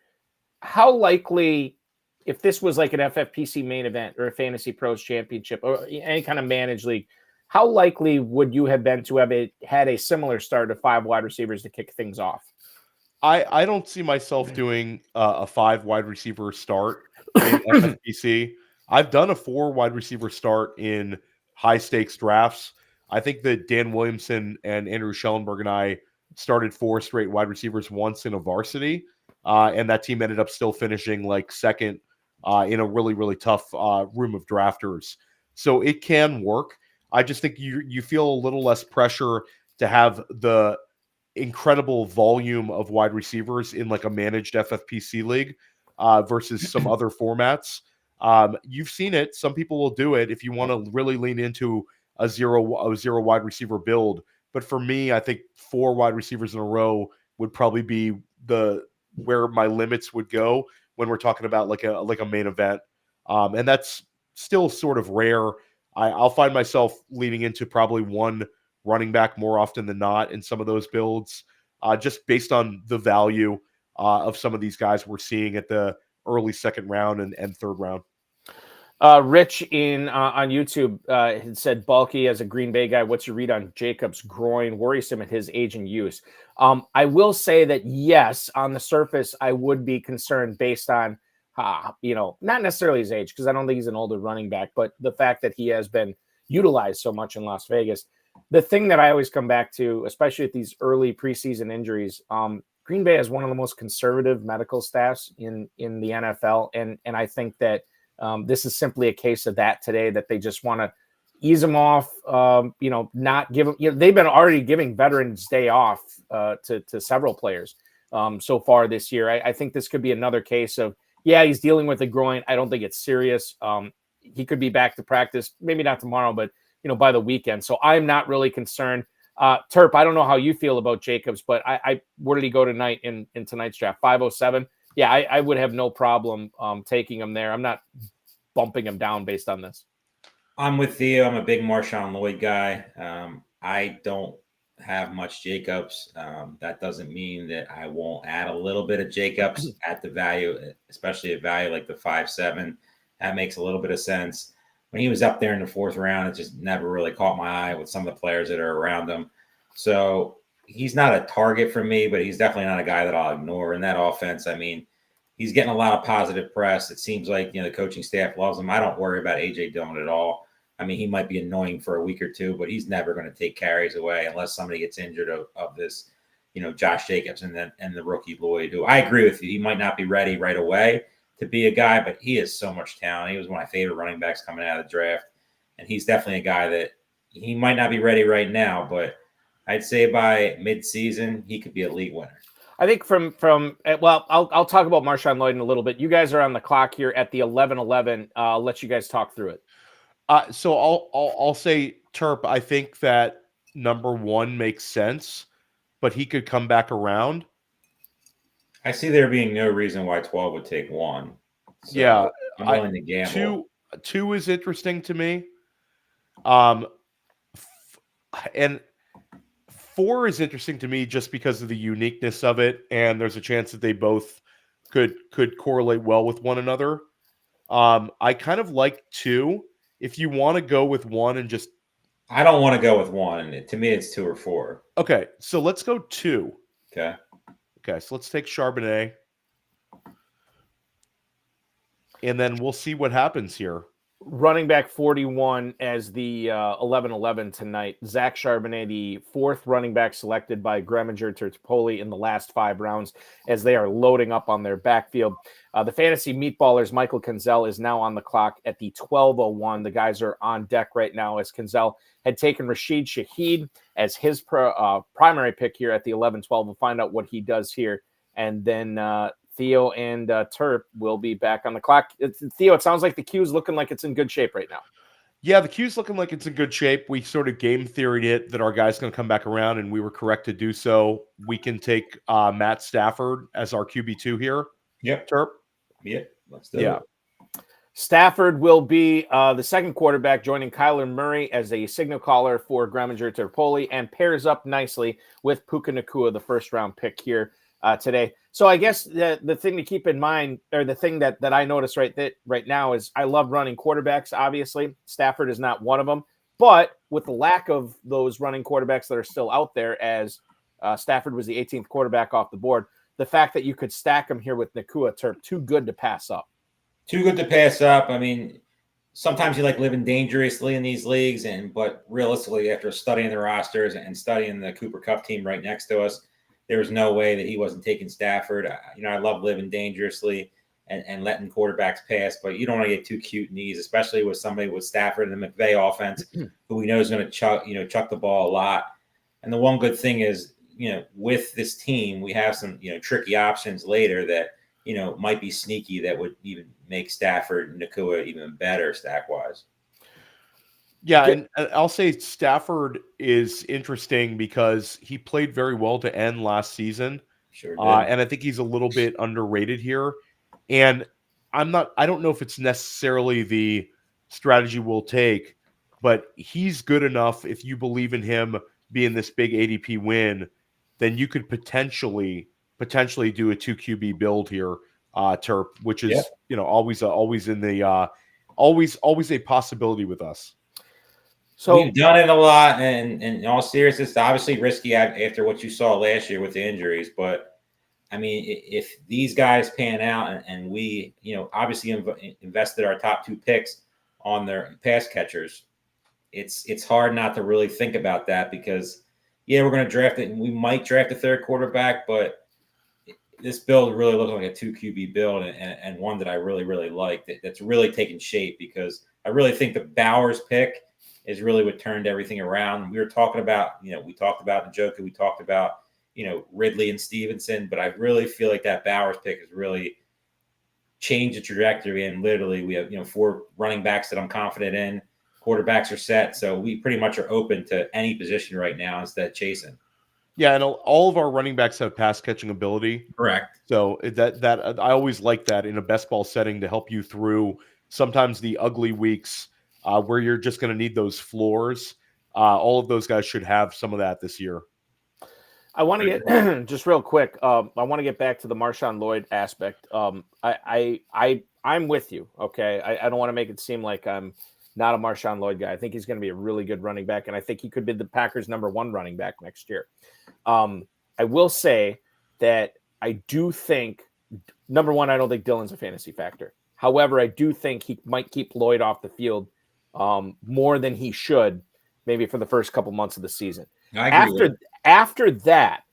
How likely, if this was like an FFPC main event or a Fantasy Pros Championship or any kind of managed league, how likely would you have been to have had a similar start of 5 wide receivers to kick things off? I don't see myself doing a 5 wide receiver start in FFPC. I've done a 4 wide receiver start in high stakes drafts. I think that Dan Williamson and Andrew Schellenberg and I started 4 straight wide receivers once in a varsity, and that team ended up still finishing like second in a really, really tough room of drafters. So it can work. I just think you feel a little less pressure to have the incredible volume of wide receivers in like a managed FFPC league versus some other formats. You've seen it. Some people will do it if you want to really lean into a zero wide receiver build. But for me, I think 4 wide receivers in a row would probably be where my limits would go when we're talking about like a main event. And that's still sort of rare. I'll find myself leaning into probably 1 running back more often than not in some of those builds, just based on the value of some of these guys we're seeing at the early 2nd round and 3rd round. Rich on YouTube had said, bulky as a Green Bay guy, what's your read on Jacobs' groin? Worrisome at his age and use. I will say that, yes, on the surface, I would be concerned based on, not necessarily his age, because I don't think he's an older running back, but the fact that he has been utilized so much in Las Vegas. The thing that I always come back to, especially at these early preseason injuries, Green Bay has one of the most conservative medical staffs in the NFL. And I think that this is simply a case of that today, that they just want to ease them off, not give them, they've been already giving Veterans Day off to several players so far this year. I think this could be another case of, he's dealing with a groin. I don't think it's serious. He could be back to practice, maybe not tomorrow, but by the weekend. So I'm not really concerned. Terp, I don't know how you feel about Jacobs, but where did he go tonight in tonight's draft? 507. Yeah, I would have no problem taking him there. I'm not bumping him down based on this. I'm with Theo. I'm a big MarShawn Lloyd guy. I don't have much Jacobs. That doesn't mean that I won't add a little bit of Jacobs at the value, especially a value like the 5.7. That makes a little bit of sense. When he was up there in the fourth round, it just never really caught my eye with some of the players that are around him. So he's not a target for me, but he's definitely not a guy that I'll ignore in that offense. I mean, he's getting a lot of positive press. It seems like, the coaching staff loves him. I don't worry about A.J. Dillon at all. I mean, he might be annoying for a week or two, but he's never going to take carries away unless somebody gets injured of this, Josh Jacobs and the rookie Lloyd, who I agree with you. He might not be ready right away to be a guy, but he has so much talent. He was one of my favorite running backs coming out of the draft. And he's definitely a guy that he might not be ready right now, but I'd say by mid-season, he could be a league winner. I think I'll talk about MarShawn Lloyd in a little bit. You guys are on the clock here at the 11:11. I'll let you guys talk through it. So I'll say Terp. I think that number 1 makes sense, but he could come back around. I see there being no reason why 12 would take 1. So yeah, I'm willing to gamble. 2 is interesting to me. And 4 is interesting to me just because of the uniqueness of it, and there's a chance that they both could correlate well with one another. I kind of like 2. If you want to go with 1 and just... I don't want to go with 1. To me, it's 2 or 4. Okay, so let's go 2. Okay, so let's take Charbonnet. And then we'll see what happens here. Running back 41 as the 11-11 tonight. Zach Charbonnet, the 4th running back selected by Gremminger Terpoilli in the last 5 rounds as they are loading up on their backfield. The fantasy meatballers, Michael Kinzel, is now on the clock at the 12:01. The guys are on deck right now as Kinzel had taken Rashid Shaheed as his primary pick here at the 11-12. We'll find out what he does here. And then Theo and Terp will be back on the clock. Theo, it sounds like the queue's looking like it's in good shape right now. Yeah, the queue's looking like it's in good shape. We sort of game theoried it that our guy's going to come back around, and we were correct to do so. We can take Matt Stafford as our QB2 here. Yep. Terp? Yep. Let's do it. Stafford will be the second quarterback, joining Kyler Murray as a signal caller for Gremminger Terpoilli, and pairs up nicely with Puka Nacua, the first-round pick here today. So I guess the thing to keep in mind, or the thing that I notice right now, is I love running quarterbacks. Obviously, Stafford is not one of them, but with the lack of those running quarterbacks that are still out there, as Stafford was the 18th quarterback off the board, the fact that you could stack him here with Nacua, Terp, too good to pass up. Too good to pass up. I mean, sometimes you like living dangerously in these leagues, but realistically, after studying the rosters and studying the Cooper Kupp team right next to us, there was no way that he wasn't taking Stafford. I love living dangerously and letting quarterbacks pass, but you don't want to get too cute in these, especially with somebody with Stafford and the McVay offense, who we know is going to chuck the ball a lot. And the one good thing is, with this team, we have some, tricky options later that, might be sneaky that would even make Stafford and Nacua even better stack-wise. Yeah, and I'll say Stafford is interesting because he played very well to end last season. Sure did. And I think he's a little bit underrated here. And I don't know if it's necessarily the strategy we'll take, but he's good enough. If you believe in him being this big ADP win, then you could potentially do a 2 QB build here, Terp, which is always a possibility with us. So we've done it a lot, and in all seriousness, it's obviously risky after what you saw last year with the injuries. But I mean, if these guys pan out, and we, obviously invested our top 2 picks on their pass catchers, it's hard not to really think about that because, we're going to draft it, and we might draft a 3rd quarterback, but this build really looks like a 2 QB build, and one that I really, really like that's really taking shape, because I really think the Bowers pick is really what turned everything around. We were talking about, we talked about Njoku, we talked about, Ridley and Stevenson, but I really feel like that Bowers pick has really changed the trajectory. And literally we have, 4 running backs that I'm confident in. Quarterbacks are set. So we pretty much are open to any position right now instead of chasing. Yeah, and all of our running backs have pass catching ability. Correct. So that I always like that in a best ball setting to help you through sometimes the ugly weeks where you're just going to need those floors. All of those guys should have some of that this year. I want to get just real quick. I want to get back to the MarShawn Lloyd aspect. I'm with you. Okay, I don't want to make it seem like I'm not a MarShawn Lloyd guy. I think he's going to be a really good running back, and I think he could be the Packers' #1 running back next year. I will say that I do think, number one, I don't think Dillon's a fantasy factor. However, I do think he might keep Lloyd off the field more than he should, maybe for the first couple months of the season. After that,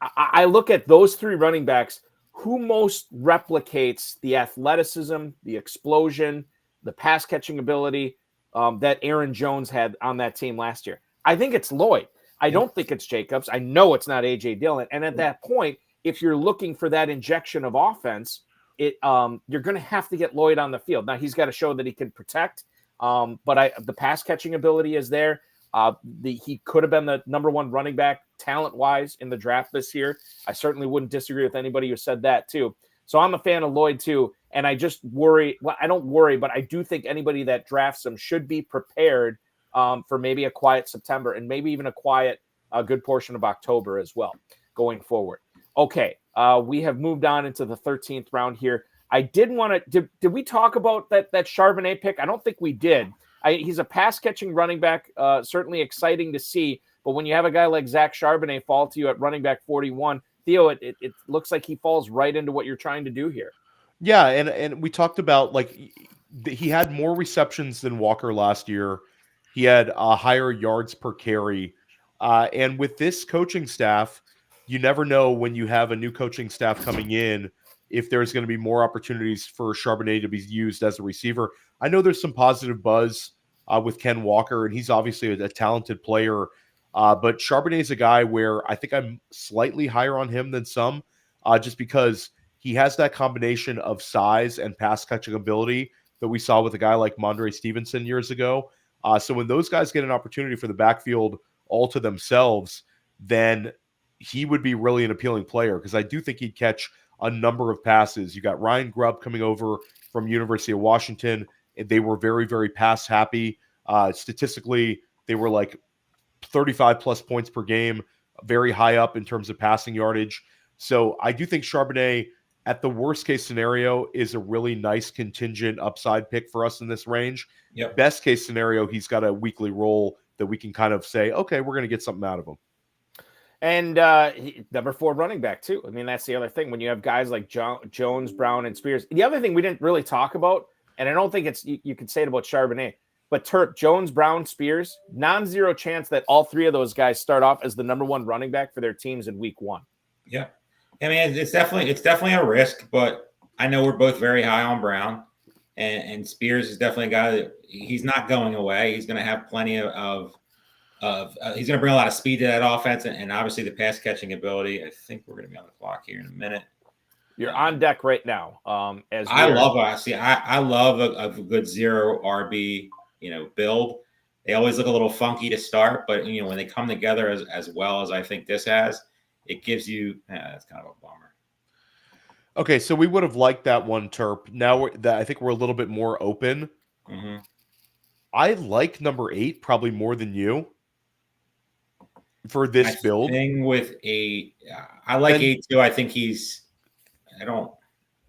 I look at those 3 running backs. Who most replicates the athleticism, the explosion, the pass catching ability that Aaron Jones had on that team last year? I think it's Lloyd. I don't think it's Jacobs. I know it's not A.J. Dillon. And at that point, if you're looking for that injection of offense, you're going to have to get Lloyd on the field. Now, he's got to show that he can protect, but the pass catching ability is there. He could have been the #1 running back talent-wise in the draft this year. I certainly wouldn't disagree with anybody who said that too. So I'm a fan of Lloyd too, and I just worry. Well, I don't worry, but I do think anybody that drafts him should be prepared for maybe a quiet September and maybe even a good portion of October as well going forward. Okay, we have moved on into the 13th round here. I did want to. Did we talk about that Charbonnet pick? I don't think we did. He's a pass-catching running back, certainly exciting to see. But when you have a guy like Zach Charbonnet fall to you at running back 41, Theo, it looks like he falls right into what you're trying to do here. Yeah, and we talked about, like, he had more receptions than Walker last year. He had higher yards per carry. And with this coaching staff, you never know when you have a new coaching staff coming in if there's going to be more opportunities for Charbonnet to be used as a receiver. I know there's some positive buzz with Ken Walker, and he's obviously a talented player. But Charbonnet is a guy where I think I'm slightly higher on him than some, just because he has that combination of size and pass catching ability that we saw with a guy like Mondre Stevenson years ago. So when those guys get an opportunity for the backfield all to themselves, then he would be really an appealing player, because I do think he'd catch a number of passes. You got Ryan Grubb coming over from University of Washington, and they were very, very pass happy. Statistically, they were like 35 plus points per game, very high up in terms of passing yardage. So I do think Charbonnet, at the worst case scenario, is a really nice contingent upside pick for us in this range. Yep. Best case scenario, he's got a weekly role that we can kind of say, okay, we're going to get something out of him. And #4 running back too. I mean, that's the other thing when you have guys like Jones, Brown, and Spears. The other thing we didn't really talk about, and I don't think it's you could say it about Charbonnet, but Jones, Brown, Spears, non-zero chance that all 3 of those guys start off as the #1 running back for their teams in week 1. Yeah, I mean, it's definitely a risk, but I know we're both very high on Brown, and Spears is definitely a guy that he's not going away. He's going to have plenty of he's going to bring a lot of speed to that offense, and obviously the pass catching ability. I think we're going to be on the clock here in a minute. You're on deck right now. I love a good 0 RB, build. They always look a little funky to start, but when they come together as well as I think this has, it gives you. That's kind of a bummer. Okay, so we would have liked that one, Terp. Now I think we're a little bit more open. Mm-hmm. I like #8 probably more than you for this build. Thing with I like 8 too. I think I don't.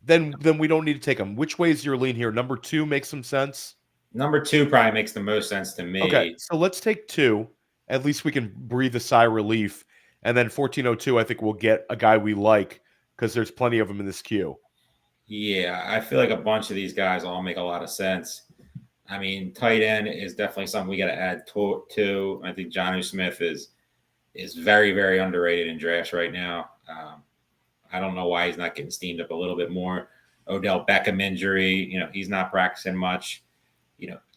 Then we don't need to take him. Which way is your lean here? #2 makes some sense. #2 probably makes the most sense to me. Okay, so let's take 2. At least we can breathe a sigh of relief. And then 1402, I think we'll get a guy we like, because there's plenty of them in this queue. Yeah, I feel like a bunch of these guys all make a lot of sense. I mean, tight end is definitely something we got to add to. I think Jonnu Smith is very, very underrated in drafts right now. I don't know why he's not getting steamed up a little bit more. Odell Beckham injury, he's not practicing much.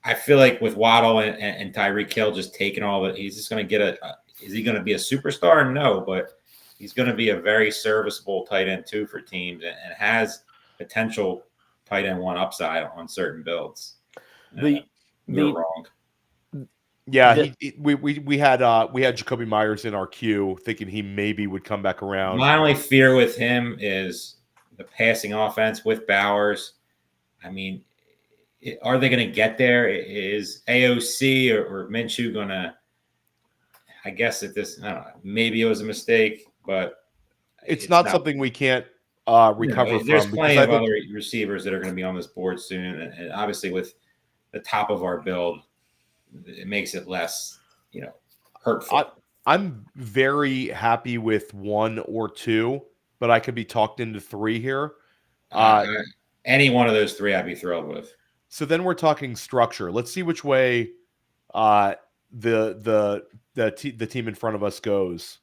I feel like with Waddle and Tyreek Hill just taking all of it, he's just going to get is he going to be a superstar? No, but he's going to be a very serviceable tight end 2 for teams, and has potential tight end 1 upside on certain builds. You're wrong. Yeah, we had Jacoby Myers in our queue, thinking he maybe would come back around. My only fear with him is the passing offense with Bowers. I mean, are they going to get there? Is AOC or Minshew going to I guess at this, I don't know, maybe it was a mistake, but it's not something we can't recover from. There's plenty of other receivers that are going to be on this board soon, and obviously with the top of our build, it makes it less, hurtful. I'm very happy with 1 or 2, but I could be talked into 3 here. Any one of those 3 I'd be thrilled with. So then we're talking structure. Let's see which way the team in front of us goes.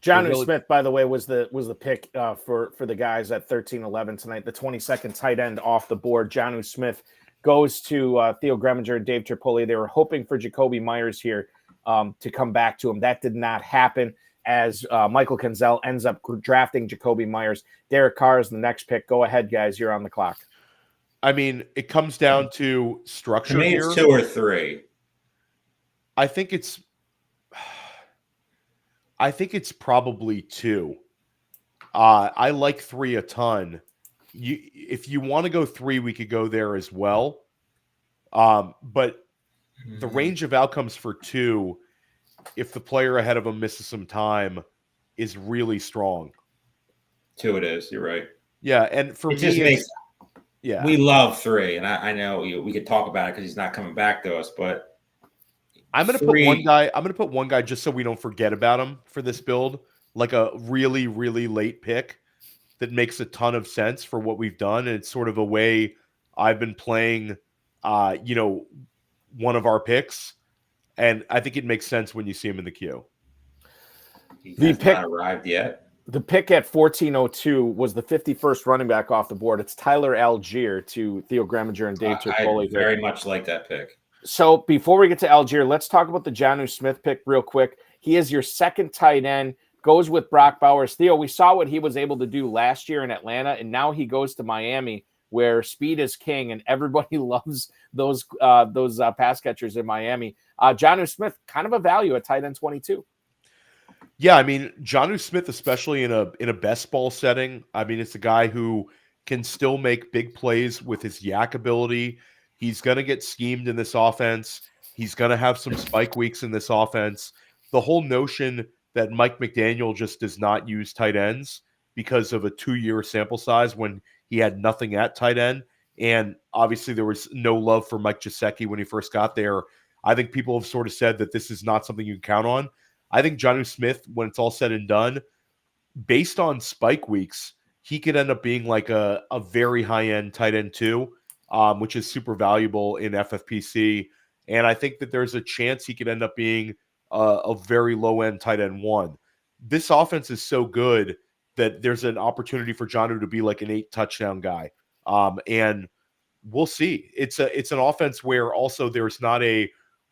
Jonnu Smith, by the way, was the pick for the guys at 13-11 tonight. The 22nd tight end off the board. Jonnu Smith goes to Theo Gremminger and Dave Terpoilli. They were hoping for Jacoby Myers here to come back to him. That did not happen, as Michael Kenzel ends up drafting Jacoby Myers. Derek Carr is the next pick. Go ahead, guys. You're on the clock. I mean, it comes down to structure. To me, here. It's 2 or 3. I think it's probably 2. I like 3 a ton. If you want to go 3, we could go there as well. But the range of outcomes for 2, if the player ahead of him misses some time, is really strong. 2 it is. You're right. Yeah, and for me, we love 3, and I know we could talk about it because he's not coming back to us, but I'm going to put one guy. I'm going to put one guy just so we don't forget about him for this build, like a really, really late pick that makes a ton of sense for what we've done. And it's sort of a way I've been playing, one of our picks, and I think it makes sense when you see him in the queue. He has not arrived yet. The pick at 14:02 was the 51st running back off the board. It's Tyler Allgeier to Theo Gremminger and Dave Terpoilli. I very much like that pick. So before we get to Allgeier, let's talk about the Jonnu Smith pick real quick. He is your second tight end, goes with Brock Bowers. Theo, we saw what he was able to do last year in Atlanta, and now he goes to Miami, where speed is king, and everybody loves those pass catchers in Miami. Jonnu Smith, kind of a value at tight end 22. Yeah, I mean, Jonnu Smith, especially in a best ball setting, I mean, it's a guy who can still make big plays with his yak ability. He's going to get schemed in this offense. He's going to have some spike weeks in this offense. The whole notion that Mike McDaniel just does not use tight ends because of a 2-year sample size when he had nothing at tight end, and obviously there was no love for Mike Gesicki when he first got there. I think people have sort of said that this is not something you can count on. I think Jonnu Smith, when it's all said and done, based on spike weeks, he could end up being like a very high-end tight end 2, which is super valuable in FFPC. And I think that there's a chance he could end up being a very low-end tight end 1. This offense is so good that there's an opportunity for Jonnu to be like an 8-touchdown guy. And we'll see. It's an offense where also there's not a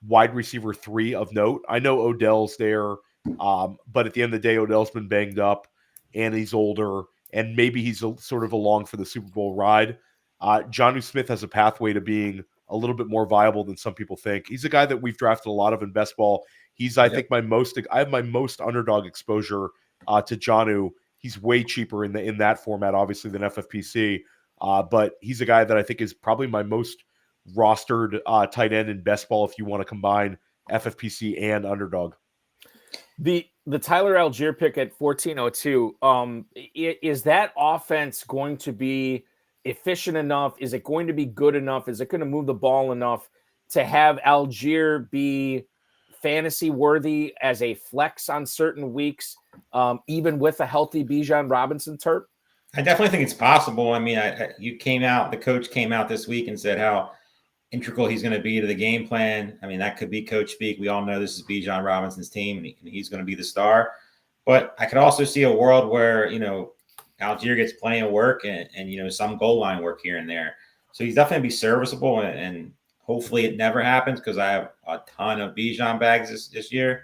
wide receiver 3 of note. I know Odell's there, but at the end of the day, Odell's been banged up and he's older, and maybe he's sort of along for the Super Bowl ride. Jonnu Smith has a pathway to being a little bit more viable than some people think. He's a guy that we've drafted a lot of in best ball. He's, I think, I have my most underdog exposure to Jonnu. He's way cheaper in that format, obviously, than FFPC. But he's a guy that I think is probably my most rostered tight end in best ball if you want to combine FFPC and underdog. The Tyler Allgeier pick at 14:02, is that offense going to be efficient enough? Is it going to be good enough? Is it going to move the ball enough to have Allgeier be fantasy worthy as a flex on certain weeks, even with a healthy Bijan Robinson Terp? I definitely think it's possible. I mean, the coach came out this week and said how integral he's going to be to the game plan. I mean, that could be coach speak. We all know this is Bijan Robinson's team, and he's going to be the star. But I could also see a world where, Allgeier gets plenty of work and some goal line work here and there. So he's definitely be serviceable, and hopefully it never happens because I have a ton of Bijan bags this year.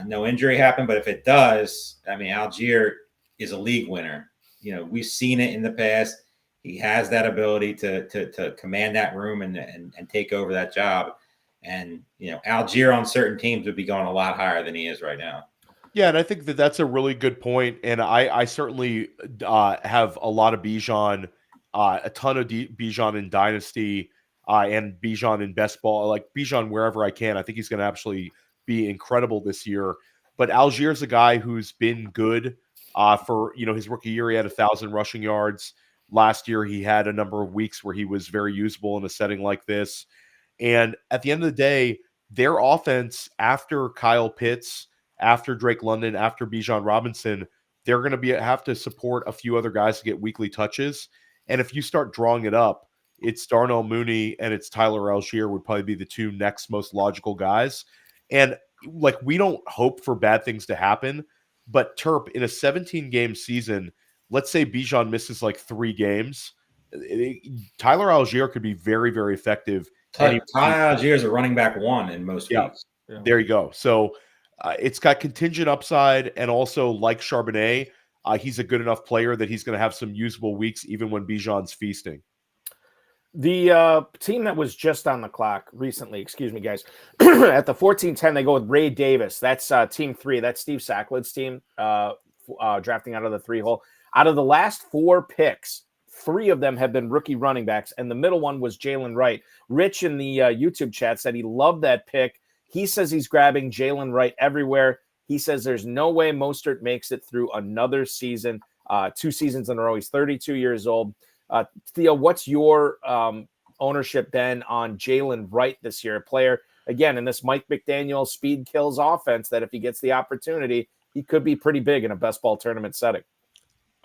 No injury happened, but if it does, I mean, Allgeier is a league winner. We've seen it in the past. He has that ability to command that room and take over that job. And, Allgeier on certain teams would be going a lot higher than he is right now. Yeah, and I think that that's a really good point. And I certainly have a lot of Bijan, a ton of Bijan in Dynasty and Bijan in best ball, like Bijan wherever I can. I think he's going to actually be incredible this year. But Allgeier's a guy who's been good for, his rookie year. He had 1,000 rushing yards. Last year, he had a number of weeks where he was very usable in a setting like this. And at the end of the day, their offense, after Kyle Pitts, after Drake London, after Bijan Robinson, they're going to have to support a few other guys to get weekly touches. And if you start drawing it up, it's Darnell Mooney and it's Tyler Allgeier would probably be the two next most logical guys. And like, we don't hope for bad things to happen, but Terp, in a 17-game season, let's say Bijan misses like 3 games, Tyler Allgeier could be very, very effective. Tyler Allgeier is a running back 1 in most weeks. Yeah. There you go. So it's got contingent upside, and also, like Charbonnet, he's a good enough player that he's going to have some usable weeks even when Bijan's feasting. The team that was just on the clock recently, excuse me, guys, at the 14-10, they go with Ray Davis. That's team 3. That's Steve Sackled's team, drafting out of the 3-hole. Out of the last 4 picks, 3 of them have been rookie running backs, and the middle one was Jalen Wright. Rich in the YouTube chat said he loved that pick. He says he's grabbing Jalen Wright everywhere. He says there's no way Mostert makes it through another season, 2 seasons in a row. He's 32 years old. Theo, what's your ownership then on Jalen Wright this year? A player, again, in this Mike McDaniel speed kills offense that if he gets the opportunity, he could be pretty big in a best ball tournament setting.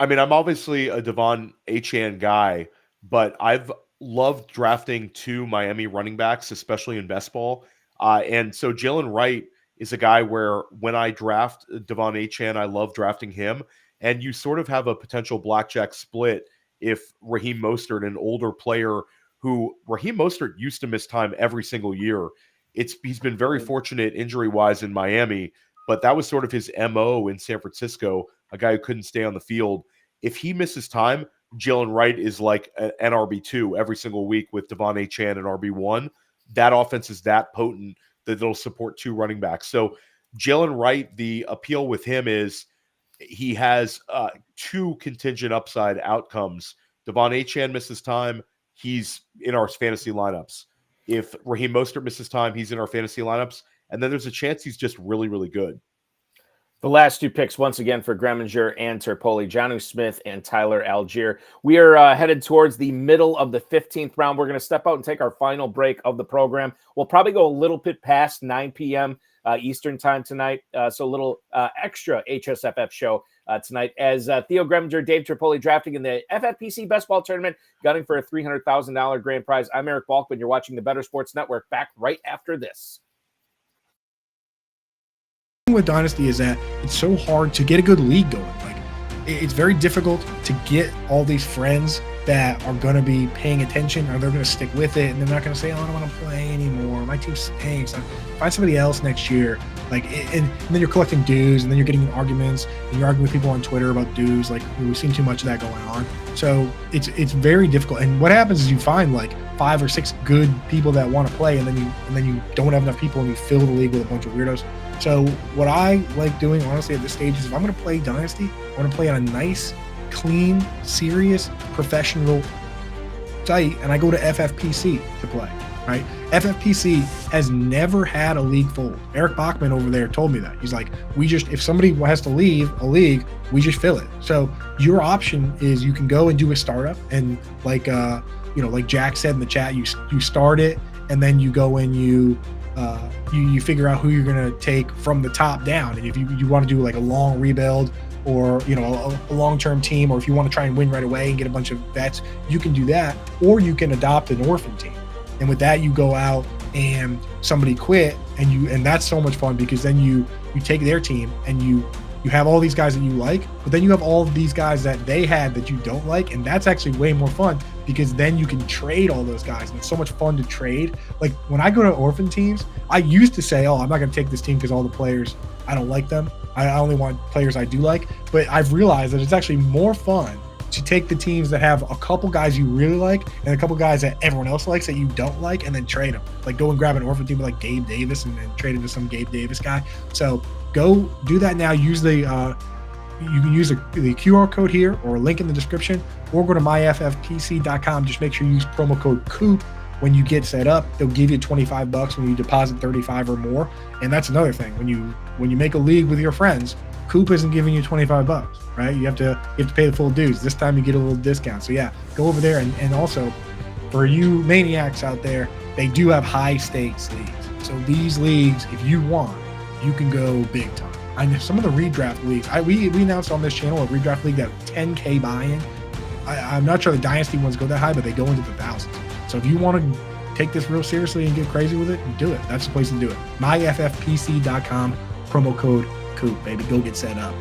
I mean, I'm obviously a Devon Achane guy, but I've loved drafting 2 Miami running backs, especially in best ball. And so Jalen Wright is a guy where when I draft Devon Achane, I love drafting him. And you sort of have a potential blackjack split if Raheem Mostert, an older player who Raheem Mostert used to miss time every single year. He's been very fortunate injury-wise in Miami, but that was sort of his MO in San Francisco, a guy who couldn't stay on the field. If he misses time, Jalen Wright is like an RB2 every single week with Devon Achane and RB1. That offense is that potent that it'll support 2 running backs. So Jalen Wright, the appeal with him is he has 2 contingent upside outcomes. Devon Achane misses time, he's in our fantasy lineups. If Raheem Mostert misses time, he's in our fantasy lineups. And then there's a chance he's just really, really good. The last 2 picks, once again, for Gremminger and Terpoilli, Jonnu Smith and Tyler Allgeier. We are headed towards the middle of the 15th round. We're going to step out and take our final break of the program. We'll probably go a little bit past 9 p.m. Eastern time tonight. So a little extra HSFF show tonight as Theo Gremminger, Dave Terpoilli drafting in the FFPC Best Ball Tournament, gunning for a $300,000 grand prize. I'm Eric Balkman. You're watching the Better Sports Network. Back right after this. With Dynasty is that it's so hard to get a good league going. Like, it's very difficult to get all these friends that are going to be paying attention, or they're going to stick with it, and they're not going to say, "Oh, I don't want to play anymore. My team stinks. Find somebody else next year." Like, and then you're collecting dues, and then you're getting in arguments, and you're arguing with people on Twitter about dues. Like, we've seen too much of that going on. So it's very difficult. And what happens is you find like 5 or 6 good people that want to play, and then you don't have enough people, and you fill the league with a bunch of weirdos. So what I like doing, honestly, at this stage is if I'm going to play Dynasty, I want to play on a nice, clean, serious, professional site, and I go to FFPC to play, right? FFPC has never had a league fold. Eric Balkman over there told me that. He's like, if somebody has to leave a league, we just fill it. So your option is you can go and do a startup, and like Jack said in the chat, you start it, and then you go and you figure out who you're going to take from the top down. And if you want to do like a long rebuild, or a long-term team, or if you want to try and win right away and get a bunch of vets, you can do that. Or you can adopt an orphan team, and with that you go out and somebody quit, and that's so much fun, because then you take their team and you have all these guys that you like, but then you have all of these guys that they had that you don't like, and that's actually way more fun, because then you can trade all those guys, and it's so much fun to trade. Like, when I go to orphan teams, I used to say, I'm not going to take this team because all the players, I don't like them. I only want players I do like. But I've realized that it's actually more fun to take the teams that have a couple guys you really like and a couple guys that everyone else likes that you don't like, and then trade them. Like, go and grab an orphan team like Gabe Davis and trade him to some Gabe Davis guy. So go do that now. Use you can use the QR code here, or a link in the description, or go to myffpc.com. Just make sure you use promo code COOP when you get set up, they'll give you $25 when you deposit 35 or more. And that's another thing. When you make a league with your friends, Coop isn't giving you $25, right? You have to pay the full dues. This time you get a little discount. So yeah, go over there. And also for you maniacs out there, they do have high stakes leagues. So these leagues, if you want, you can go big time. I know some of the redraft leagues. We announced on this channel a redraft league that 10K buy-in. I'm not sure the dynasty ones go that high, but they go into the thousands. So if you want to take this real seriously and get crazy with it, do it. That's the place to do it. MyFFPC.com, promo code Coop, baby. Go get set up.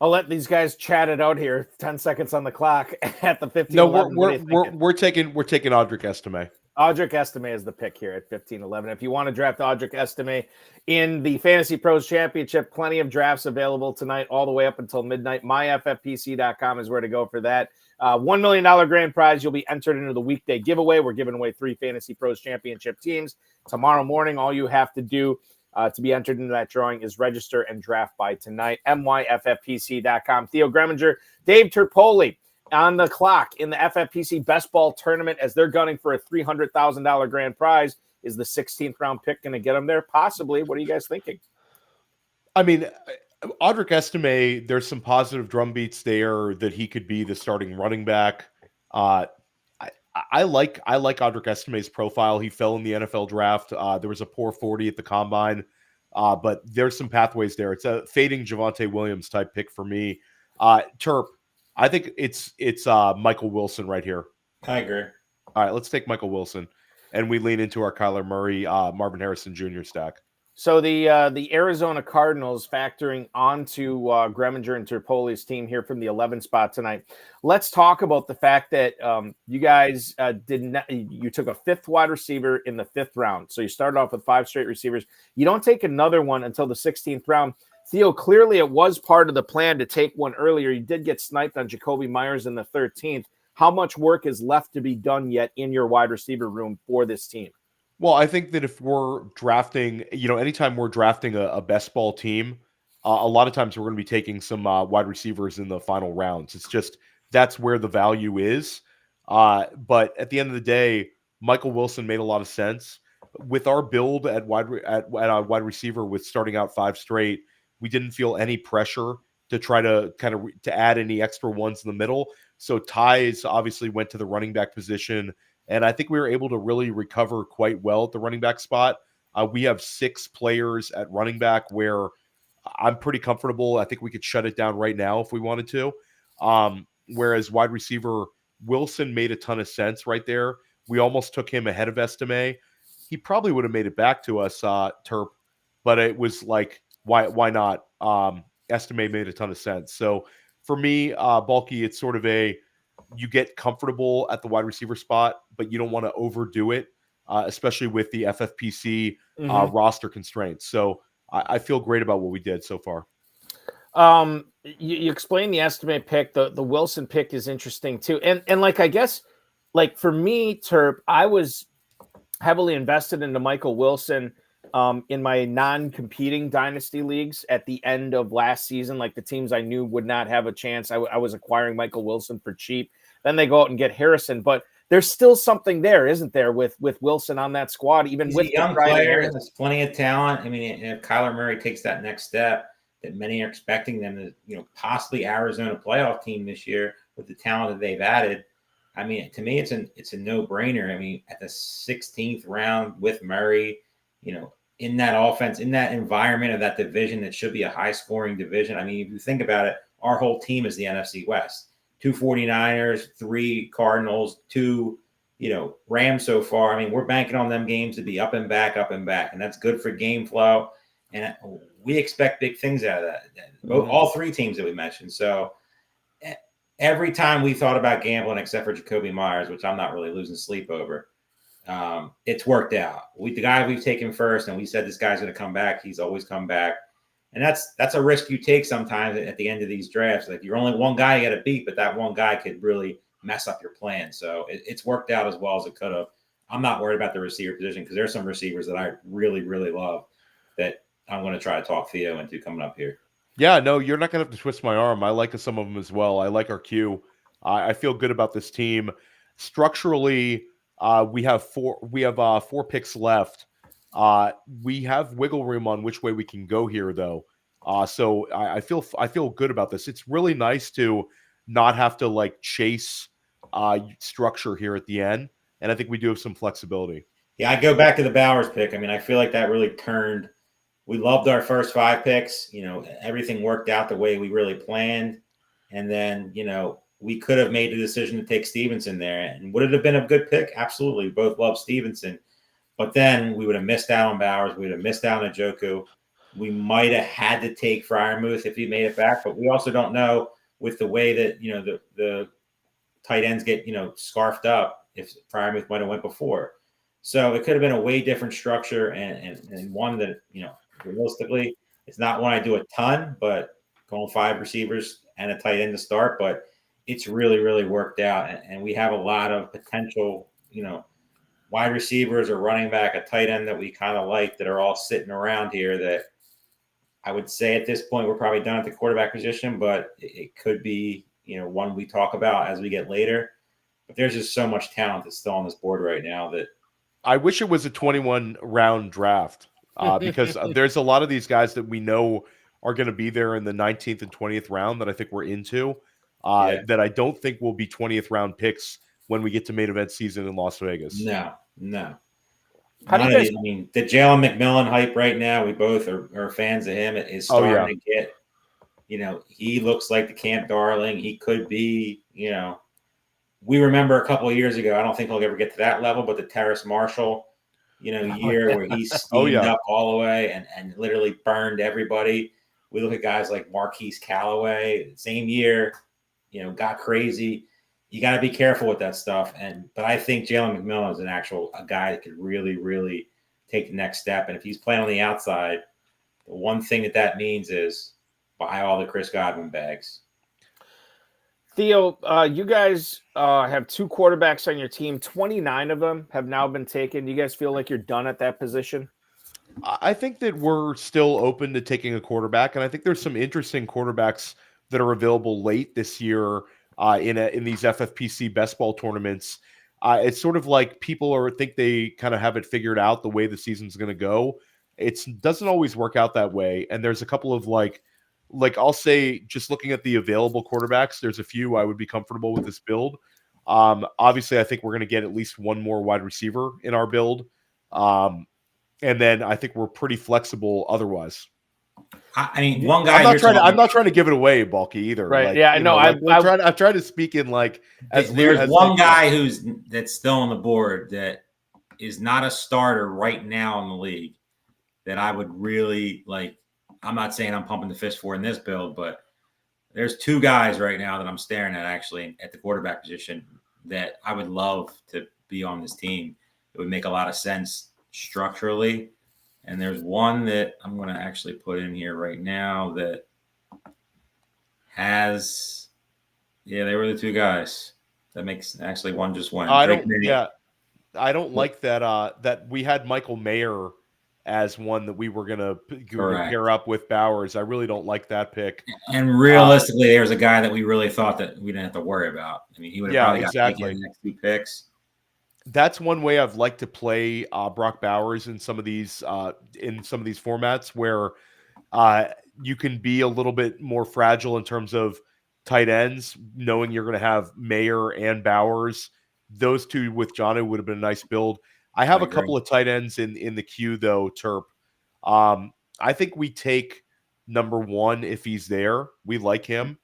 I'll let these guys chat it out here. 10 seconds on the clock at the 15. No, we're taking Audric Estime. Audric Estime is the pick here at 15-11. If you want to draft Audric Estime in the Fantasy Pros Championship, plenty of drafts available tonight all the way up until midnight. MyFFPC.com is where to go for that. $1 million grand prize. You'll be entered into the weekday giveaway. We're giving away 3 Fantasy Pros Championship teams tomorrow morning. All you have to do to be entered into that drawing is register and draft by tonight. MyFFPC.com. Theo Gremminger, Dave Terpoilli on the clock in the FFPC Best Ball Tournament as they're gunning for a $300,000 grand prize. Is the 16th round pick going to get them there? Possibly. What are you guys thinking? I mean, Audric Estime, there's some positive drum beats there that he could be the starting running back. I like Audric Estime's profile. He fell in the NFL draft. There was a poor 40 at the combine, but there's some pathways there. It's a fading Javonte Williams type pick for me. Terp, I think it's Michael Wilson right here. I agree. All right, let's take Michael Wilson, and we lean into our Kyler Murray, Marvin Harrison Jr. stack. So the Arizona Cardinals factoring onto Gremminger and Terpoilli's team here from the 11 spot tonight. Let's talk about the fact that you guys you took a 5th wide receiver in the 5th round. So you started off with 5 straight receivers. You don't take another one until the 16th round. Theo, clearly it was part of the plan to take one earlier. You did get sniped on Jacoby Myers in the 13th. How much work is left to be done yet in your wide receiver room for this team? Well, I think that if we're drafting, anytime we're drafting a best ball team, a lot of times we're going to be taking some wide receivers in the final rounds. It's just that's where the value is. But at the end of the day, Michael Wilson made a lot of sense. With our build at wide receiver with starting out 5 straight, we didn't feel any pressure to try to to add any extra ones in the middle. So Tyjae obviously went to the running back position. And I think we were able to really recover quite well at the running back spot. We have 6 players at running back where I'm pretty comfortable. I think we could shut it down right now if we wanted to. Whereas wide receiver, Wilson made a ton of sense right there. We almost took him ahead of Estime. He probably would have made it back to us, Terp, but it was like, why not? Estime made a ton of sense. So for me, Bulky, it's sort of you get comfortable at the wide receiver spot, but you don't want to overdo it, especially with the FFPC roster constraints. So I feel great about what we did so far. You explained the Estime pick. The Wilson pick is interesting too. And I guess for me, Terp, I was heavily invested into Michael Wilson in my non-competing dynasty leagues at the end of last season. The teams I knew would not have a chance. I was acquiring Michael Wilson for cheap. Then they go out and get Harrison, but there's still something there, isn't there, with Wilson on that squad, even He's with a young player. There's plenty of talent. I mean, if Kyler Murray takes that next step, that many are expecting them to, possibly Arizona playoff team this year with the talent that they've added. I mean, to me, it's a no-brainer. I mean, at the 16th round with Murray, in that offense, in that environment of that division that should be a high-scoring division. I mean, if you think about it, our whole team is the NFC West. 2 49ers, 3 Cardinals, 2, Rams so far. I mean, we're banking on them games to be up and back, and that's good for game flow. And we expect big things out of that. All 3 teams that we mentioned. So every time we thought about gambling, except for Jacoby Myers, which I'm not really losing sleep over, it's worked out. The guy we've taken first, and we said this guy's going to come back. He's always come back. And that's a risk you take sometimes at the end of these drafts. You're only one guy you got to beat, but that one guy could really mess up your plan. So it's worked out as well as it could have. I'm not worried about the receiver position because there's some receivers that I really, really love that I'm going to try to talk Theo into coming up here. Yeah, no, you're not going to have to twist my arm. I like some of them as well. I like our Q. I feel good about this team. Structurally, we have four picks left. We have wiggle room on which way we can go here, though. So I feel good about this. It's really nice to not have to like chase structure here at the end, and I think we do have some flexibility. Yeah, I go back to the Bowers pick. I mean, I feel like that really turned. We loved our first 5 picks. Everything worked out the way we really planned, and then we could have made the decision to take Stevenson there, and would it have been a good pick? Absolutely, we both love Stevenson, but then we would have missed out on Bowers. We would have missed out on Njoku. We might have had to take Freiermuth if he made it back, but we also don't know with the way that the tight ends get scarfed up if Freiermuth might have went before. So it could have been a way different structure and one that realistically it's not one I do a ton, but going 5 receivers and a tight end to start, but it's really, really worked out. And we have a lot of potential, wide receivers or running back, a tight end that we kind of like that are all sitting around here that I would say at this point we're probably done at the quarterback position, but it could be, one we talk about as we get later. But there's just so much talent that's still on this board right now that I wish it was a 21-round draft because there's a lot of these guys that we know are going to be there in the 19th and 20th round that I think we're into that I don't think will be 20th round picks when we get to main event season in Las Vegas. No. How do you guys? I mean, the Jalen McMillan hype right now, we both are fans of him. It is starting to get, he looks like the camp darling. He could be, we remember a couple of years ago, I don't think he'll ever get to that level, but the Terrace Marshall, year where he steamed up all the way and literally burned everybody. We look at guys like Marquise Callaway, same year, got crazy. You got to be careful with that stuff. But I think Jalen McMillan is a guy that could really, really take the next step. And if he's playing on the outside, the one thing that means is buy all the Chris Godwin bags. Theo, you guys have 2 quarterbacks on your team. 29 of them have now been taken. Do you guys feel like you're done at that position? I think that we're still open to taking a quarterback, and I think there's some interesting quarterbacks that are available late this year in these FFPC Best Ball tournaments. It's sort of like people think they kind of have it figured out the way the season's going to go. It doesn't always work out that way, and there's a couple of like I'll say, just looking at the available quarterbacks, there's a few I would be comfortable with this build. Obviously, I think we're going to get at least one more wide receiver in our build. And then I think we're pretty flexible otherwise. I mean, one guy. I'm not trying to give it away, Bulky, either. Right? Like, yeah, I know. I'm trying to speak in like as there's one guy that's still on the board that is not a starter right now in the league that I would really like. I'm not saying I'm pumping the fist for in this build, but there's 2 guys right now that I'm staring at actually at the quarterback position that I would love to be on this team. It would make a lot of sense structurally. And there's one that I'm going to actually put in here right now that has, they were the 2 guys. That makes actually one just went. I don't like that. That we had Michael Mayer as one that we were going to pair up with Bowers. I really don't like that pick. And realistically, there's a guy that we really thought that we didn't have to worry about. I mean, he would have probably got taken in the next 2 picks. That's one way I've liked to play Brock Bowers in some of these formats where you can be a little bit more fragile in terms of tight ends, knowing you're going to have Mayer and Bowers. Those 2 with Jonnu would have been a nice build. I have a couple of tight ends in the queue, though, Terp. I think we take number 1 if he's there. We like him.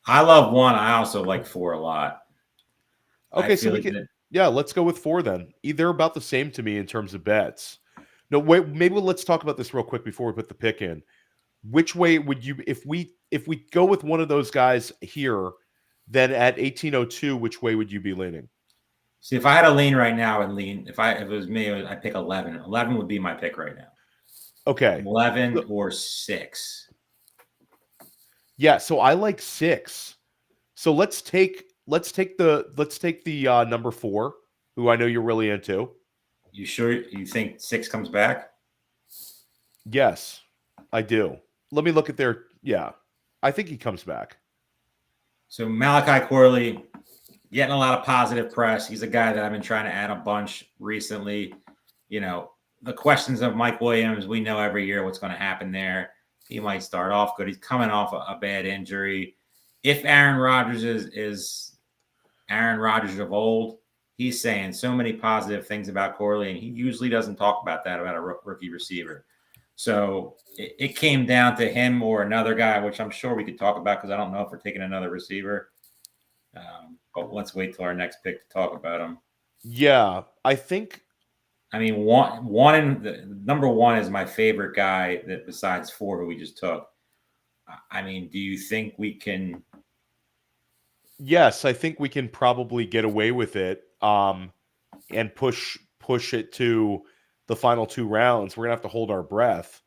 I love 1. I also like 4 a lot. Okay, so we can let's go with 4 then. They're about the same to me in terms of bets. No, wait, maybe let's talk about this real quick before we put the pick in. Which way would you, if we go with one of those guys here, then at 1802, which way would you be leaning? See, if I had to lean right now, I'd lean. If it was me, I'd pick 11. 11 would be my pick right now. Okay. 11 or 6. Yeah, so I like 6. So let's take the number 4, who I know you're really into. You sure you think 6 comes back? Yes, I do. Let me look at their. Yeah, I think he comes back. So Malachi Corley getting a lot of positive press. He's a guy that I've been trying to add a bunch recently. You know, the questions of Mike Williams, we know every year what's going to happen there. He might start off good. He's coming off a bad injury. If Aaron Rodgers is Aaron Rodgers of old, he's saying so many positive things about Corley, and he usually doesn't talk about that about a rookie receiver. So it came down to him or another guy, which I'm sure we could talk about because I don't know if we're taking another receiver. But let's wait till our next pick to talk about him. Yeah, I think. I mean, number 1 is my favorite guy that besides 4 who we just took. I mean, do you think we can? Yes, I think we can probably get away with it and push it to the final 2 rounds. We're going to have to hold our breath.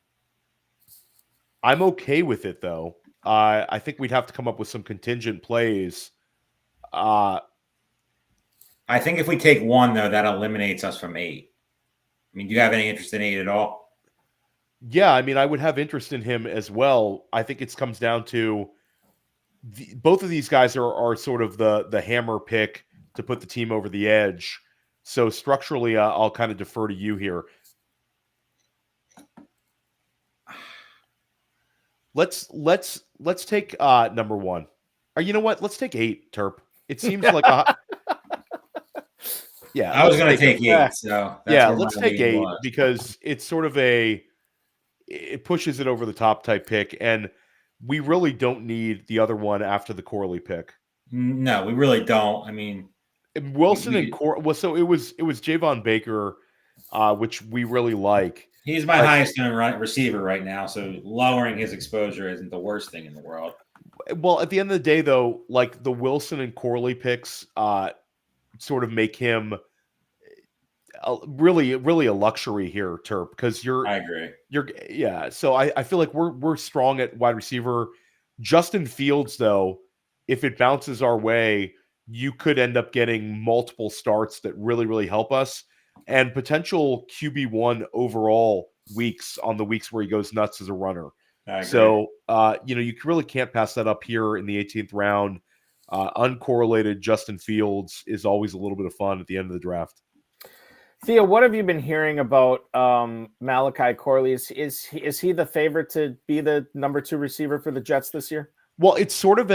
I'm okay with it, though. I think we'd have to come up with some contingent plays. I think if we take 1, though, that eliminates us from 8. I mean, do you have any interest in 8 at all? Yeah, I mean, I would have interest in him as well. I think it comes down to both of these guys are sort of the hammer pick to put the team over the edge. So structurally, I'll kind of defer to you here. Let's take number 1. Or you know what? Let's take 8, Terp. It seems like a yeah. I was going to take 8. So yeah, let's take 8 because it's sort of it pushes it over the top type pick, and we really don't need the other one after the Corley pick. No, we really don't. I mean, Wilson and Corley. So it was Javon Baker, which we really like. He's my highest receiver right now, so lowering his exposure isn't the worst thing in the world. Well, at the end of the day, though, like the Wilson and Corley picks, sort of make him really a luxury here, Terp, because I agree. Yeah. So I feel like we're strong at wide receiver. Justin Fields, though, if it bounces our way, you could end up getting multiple starts that really help us, and potential QB1 overall weeks on the weeks where he goes nuts as a runner. So you really can't pass that up here in the 18th round. Uncorrelated Justin Fields is always a little bit of fun at the end of the draft. Theo, what have you been hearing about Malachi Corley? Is he the favorite to be the number 2 receiver for the Jets this year? Well, it's sort of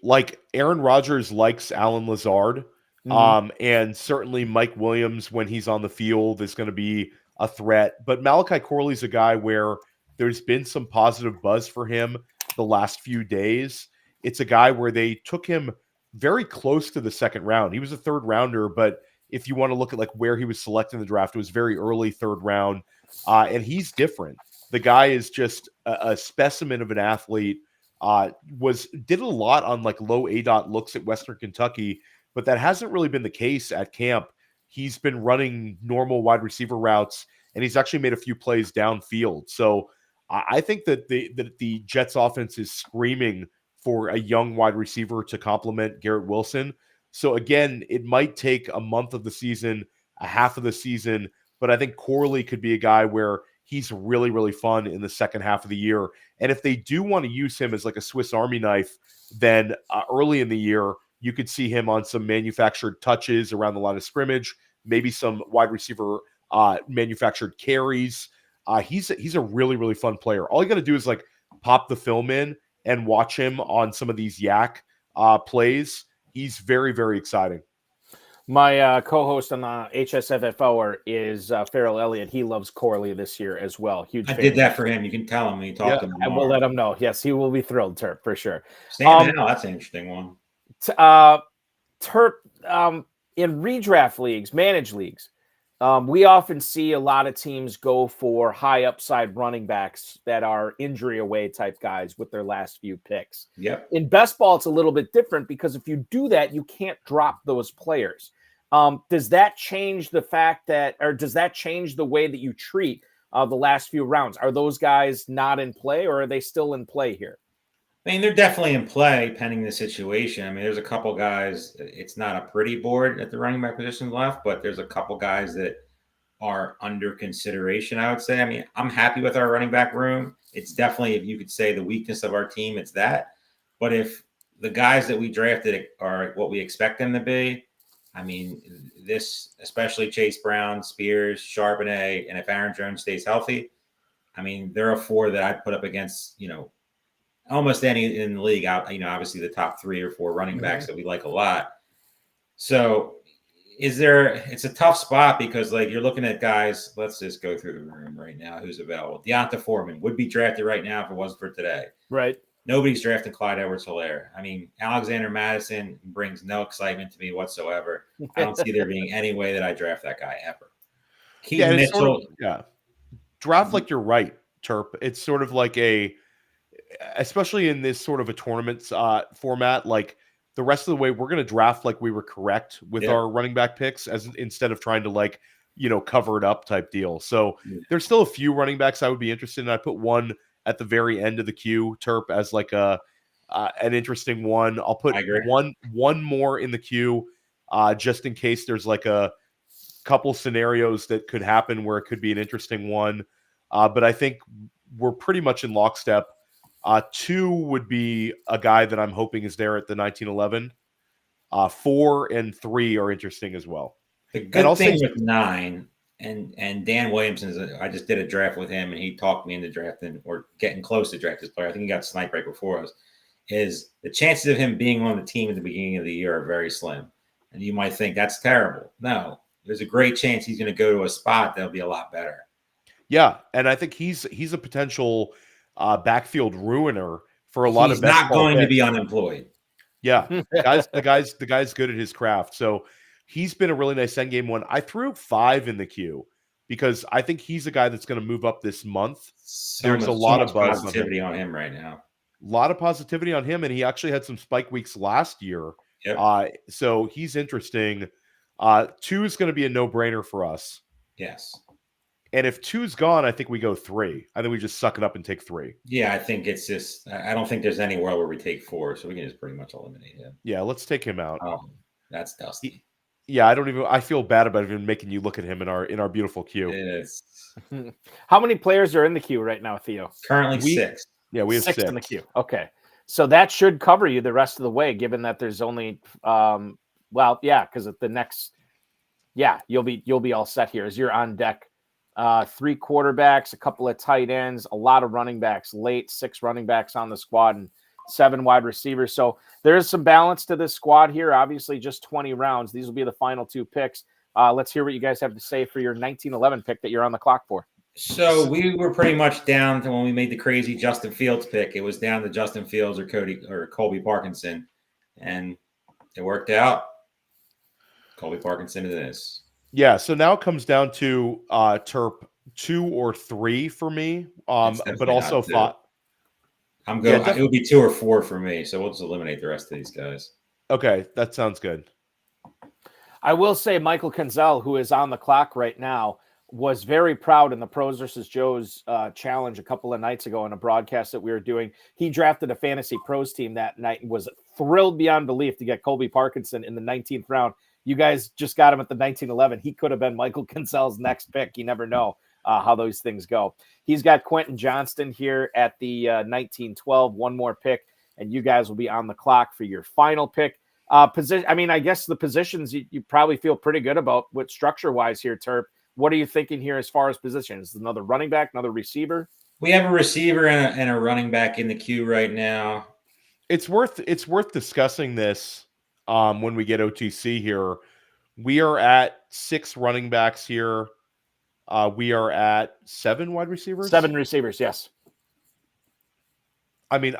like Aaron Rodgers likes Allen Lazard. And certainly Mike Williams, when he's on the field, is going to be a threat. But Malachi Corley's a guy where there's been some positive buzz for him the last few days. It's a guy where they took him very close to the 2nd round. He was a 3rd rounder, but if you want to look at like where he was selected in the draft, it was very early 3rd round. And he's different. The guy is just a specimen of an athlete. Did a lot on like low ADOT looks at Western Kentucky, but that hasn't really been the case at camp. He's been running normal wide receiver routes, and he's actually made a few plays downfield. So I think that the Jets offense is screaming for a young wide receiver to complement Garrett Wilson. So again, it might take a month of the season, a half of the season, but I think Corley could be a guy where he's really fun in the second half of the year. And if they do want to use him as like a Swiss Army knife, then early in the year, you could see him on some manufactured touches around the line of scrimmage, maybe some wide receiver manufactured carries. He's a really fun player. All you got to do is like pop the film in and watch him on some of these yak plays. He's very exciting. My co-host on the HSFFO is Farrell Elliott. He loves Corley this year as well. Huge. I did that for him. You can tell him when you talk to him. And we'll let him know. Yes, he will be thrilled, Terp, for sure. That's an interesting one. Terp, in redraft leagues, managed leagues, we often see a lot of teams go for high upside running backs that are injury away type guys with their last few picks. Yep. In best ball, it's a little bit different because if you do that, you can't drop those players. Does that change the fact that, or does that change the way that you treat the last few rounds? Are those guys not in play, or are they still in play here? I mean, they're definitely in play pending the situation. I mean, there's a couple guys. It's not a pretty board at the running back position left, but there's a couple guys that are under consideration, I would say. I mean, I'm happy with our running back room. It's definitely, if you could say the weakness of our team, it's that. But if the guys that we drafted are what we expect them to be, I mean, this, especially Chase Brown, Spears, Charbonnet, and if Aaron Jones stays healthy, I mean, there are 4 that I'd put up against, almost any in the league out, obviously the top 3 or 4 running backs that we like a lot. So it's a tough spot because you're looking at guys, let's just go through the room right now. Who's available? Deonta Foreman would be drafted right now if it wasn't for today. Right. Nobody's drafting Clyde Edwards-Helaire. I mean, Alexander Madison brings no excitement to me whatsoever. I don't see there being any way that I draft that guy ever. Keaton Mitchell. Draft like you're right, Terp. It's sort of like especially in this sort of a tournament format, like the rest of the way, we're going to draft like we were correct with our running back picks instead of trying to cover it up type deal. So there's still a few running backs I would be interested in. I put one at the very end of the queue, Terp, as like an interesting one. I'll put one more in the queue just in case there's like a couple scenarios that could happen where it could be an interesting one. But I think we're pretty much in lockstep. 2 would be a guy that I'm hoping is there at the 1911. 4 and 3 are interesting as well. The good thing with 9 and Dan Williamson I just did a draft with him and he talked me into drafting or getting close to draft this player. I think he got sniped right before us. Is the chances of him being on the team at the beginning of the year are very slim. And you might think that's terrible. No, there's a great chance he's going to go to a spot that'll be a lot better. Yeah, and I think he's a potential backfield ruiner for a lot of. He's not going to be unemployed. Yeah, the guy's good at his craft. So he's been a really nice end game one. I threw 5 in the queue because I think he's a guy that's going to move up this month. There's a lot of positivity on him right now. A lot of positivity on him, and he actually had some spike weeks last year. Yep. So he's interesting. 2 is going to be a no-brainer for us. Yes. And if 2's gone, I think we go 3. I think we just suck it up and take 3. Yeah, I think it's just – I don't think there's anywhere where we take 4, so we can just pretty much eliminate him. Yeah, let's take him out. That's dusty. Yeah, I feel bad about even making you look at him in our beautiful queue. It is. How many players are in the queue right now, Theo? Currently 6. Yeah, we have 6 in the queue. Okay. So that should cover you the rest of the way, given that there's only because at the next you'll be all set here as you're on deck. 3 quarterbacks, a couple of tight ends, a lot of running backs, 6 running backs on the squad, and 7 wide receivers. So there is some balance to this squad here. Obviously, just 20 rounds. These will be the final 2 picks. Let's hear what you guys have to say for your 1911 pick that you're on the clock for. So we were pretty much down to when we made the crazy Justin Fields pick. It was down to Justin Fields or Colby Parkinson, and it worked out. Colby Parkinson it is. Yeah, so now it comes down to Terp 2 or 3 for me, but also 5. I'm going. It would be 2 or 4 for me, so we'll just eliminate the rest of these guys. Okay, that sounds good. I will say Michael Kenzel, who is on the clock right now, was very proud in the Pros versus Joes challenge a couple of nights ago in a broadcast that we were doing. He drafted a fantasy pros team that night and was thrilled beyond belief to get Colby Parkinson in the 19th round. You guys just got him at the 1911. He could have been Michael Kenzel's next pick. You never know how those things go. He's got Quentin Johnston here at the 1912, one more pick, and you guys will be on the clock for your final pick. I guess the positions you probably feel pretty good about with structure-wise here, Terp. What are you thinking here as far as positions? Another running back, another receiver? We have a receiver and a running back in the queue right now. It's worth discussing this when we get OTC here. We are at 6 running backs here. We are at 7 wide receivers. 7 receivers, yes. I mean,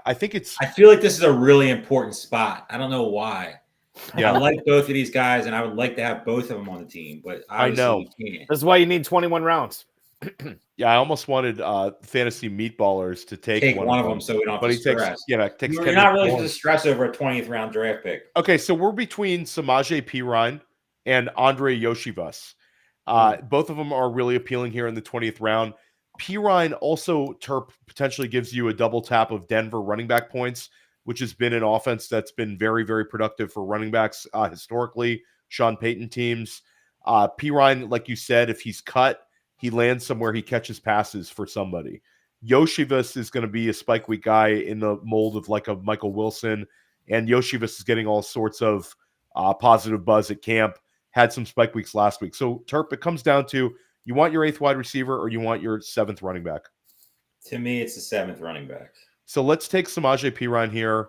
I think I feel like this is a really important spot. I don't know why. Yeah, I like both of these guys, and I would like to have both of them on the team, but I know you can't. That's why you need 21 rounds. Yeah, I almost wanted fantasy meatballers to take one of them, so we don't have to stress. Takes You're not really going to stress over a 20th round draft pick. Okay, so we're between Samaje Perine and Andre Yoshivas. Both of them are really appealing here in the 20th round. Pirine also Terp potentially gives you a double tap of Denver running back points, which has been an offense that's been very, very productive for running backs historically, Sean Payton teams. Pirine, like you said, if he's cut, he lands somewhere, he catches passes for somebody. Yoshivas is going to be a spike week guy in the mold of like a Michael Wilson, and Yoshivas is getting all sorts of positive buzz at camp, had some spike weeks last week. So, Terp, it comes down to, you want your 8th wide receiver or you want your 7th running back? To me, it's the 7th running back. So let's take Samaje Perine here.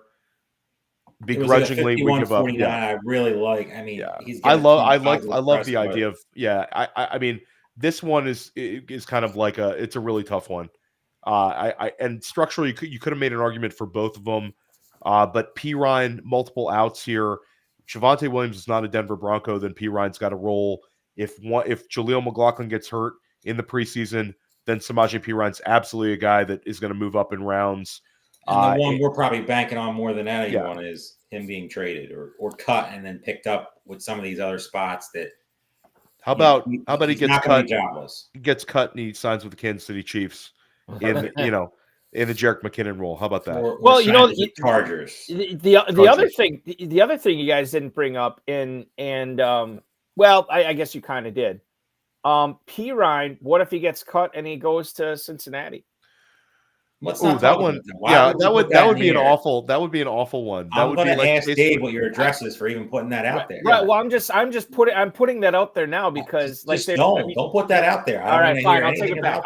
Begrudgingly, we give up. Yeah. I really like. I mean, he's. I love the idea of. Yeah, I mean, this one is kind of like it's a really tough one. And structurally, you could have made an argument for both of them, but Perine, multiple outs here. Javonte Williams is not a Denver Bronco, then Perine's got to roll. If Jaleel McLaughlin gets hurt in the preseason, then Samaje Perine's absolutely a guy that is going to move up in rounds. And the one we're probably banking on more than anyone is him being traded or cut and then picked up with some of these other spots that. How about he gets cut? He gets cut and he signs with the Kansas City Chiefs in the Jerick McKinnon role. How about that? The Chargers. The other thing you guys didn't bring up I guess you kind of did. Perine, what if he gets cut and he goes to Cincinnati? That would be an awful one. I'm going to ask Dave what your address is for even putting that out there. Right. Well, I'm putting that out there now because don't put that out there. All right, fine. I'll take it back.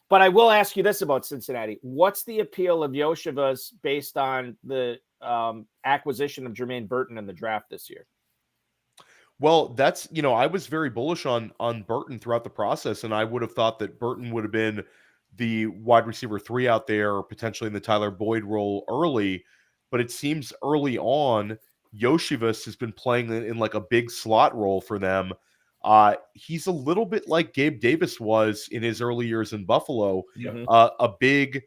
But I will ask you this about Cincinnati. What's the appeal of Yoshivas based on the acquisition of Jermaine Burton in the draft this year? Well, that's, I was very bullish on Burton throughout the process, and I would have thought that Burton would have been the wide receiver 3 out there, or potentially in the Tyler Boyd role early. But it seems early on, Yoshivas has been playing in like a big slot role for them. He's a little bit like Gabe Davis was in his early years in Buffalo, a big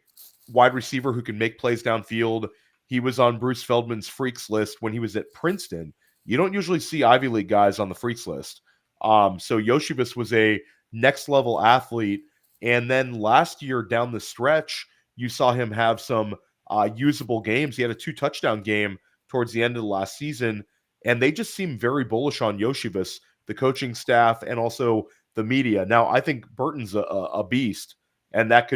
wide receiver who can make plays downfield. He was on Bruce Feldman's freaks list when he was at Princeton. You don't usually see Ivy League guys on the freaks list. So Yoshivas was a next level athlete. And then last year down the stretch, you saw him have some usable games. He had a 2-touchdown game towards the end of the last season. And they just seem very bullish on Yoshivas, the coaching staff, and also the media. Now, I think Burton's a beast, and that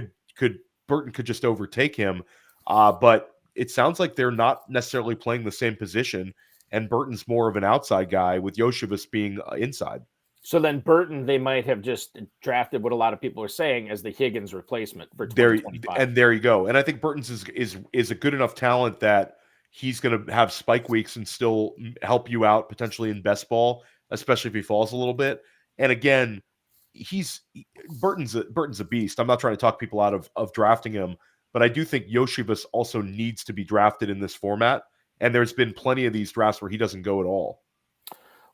Burton could just overtake him. But it sounds like they're not necessarily playing the same position, and Burton's more of an outside guy with Yoshivas being inside. So then Burton, they might have just drafted what a lot of people are saying as the Higgins replacement for 2025. And there you go. And I think Burton's is a good enough talent that he's going to have spike weeks and still help you out potentially in best ball, especially if he falls a little bit. And again, Burton's a beast. I'm not trying to talk people out of drafting him, but I do think Yoshivas also needs to be drafted in this format. And there's been plenty of these drafts where he doesn't go at all.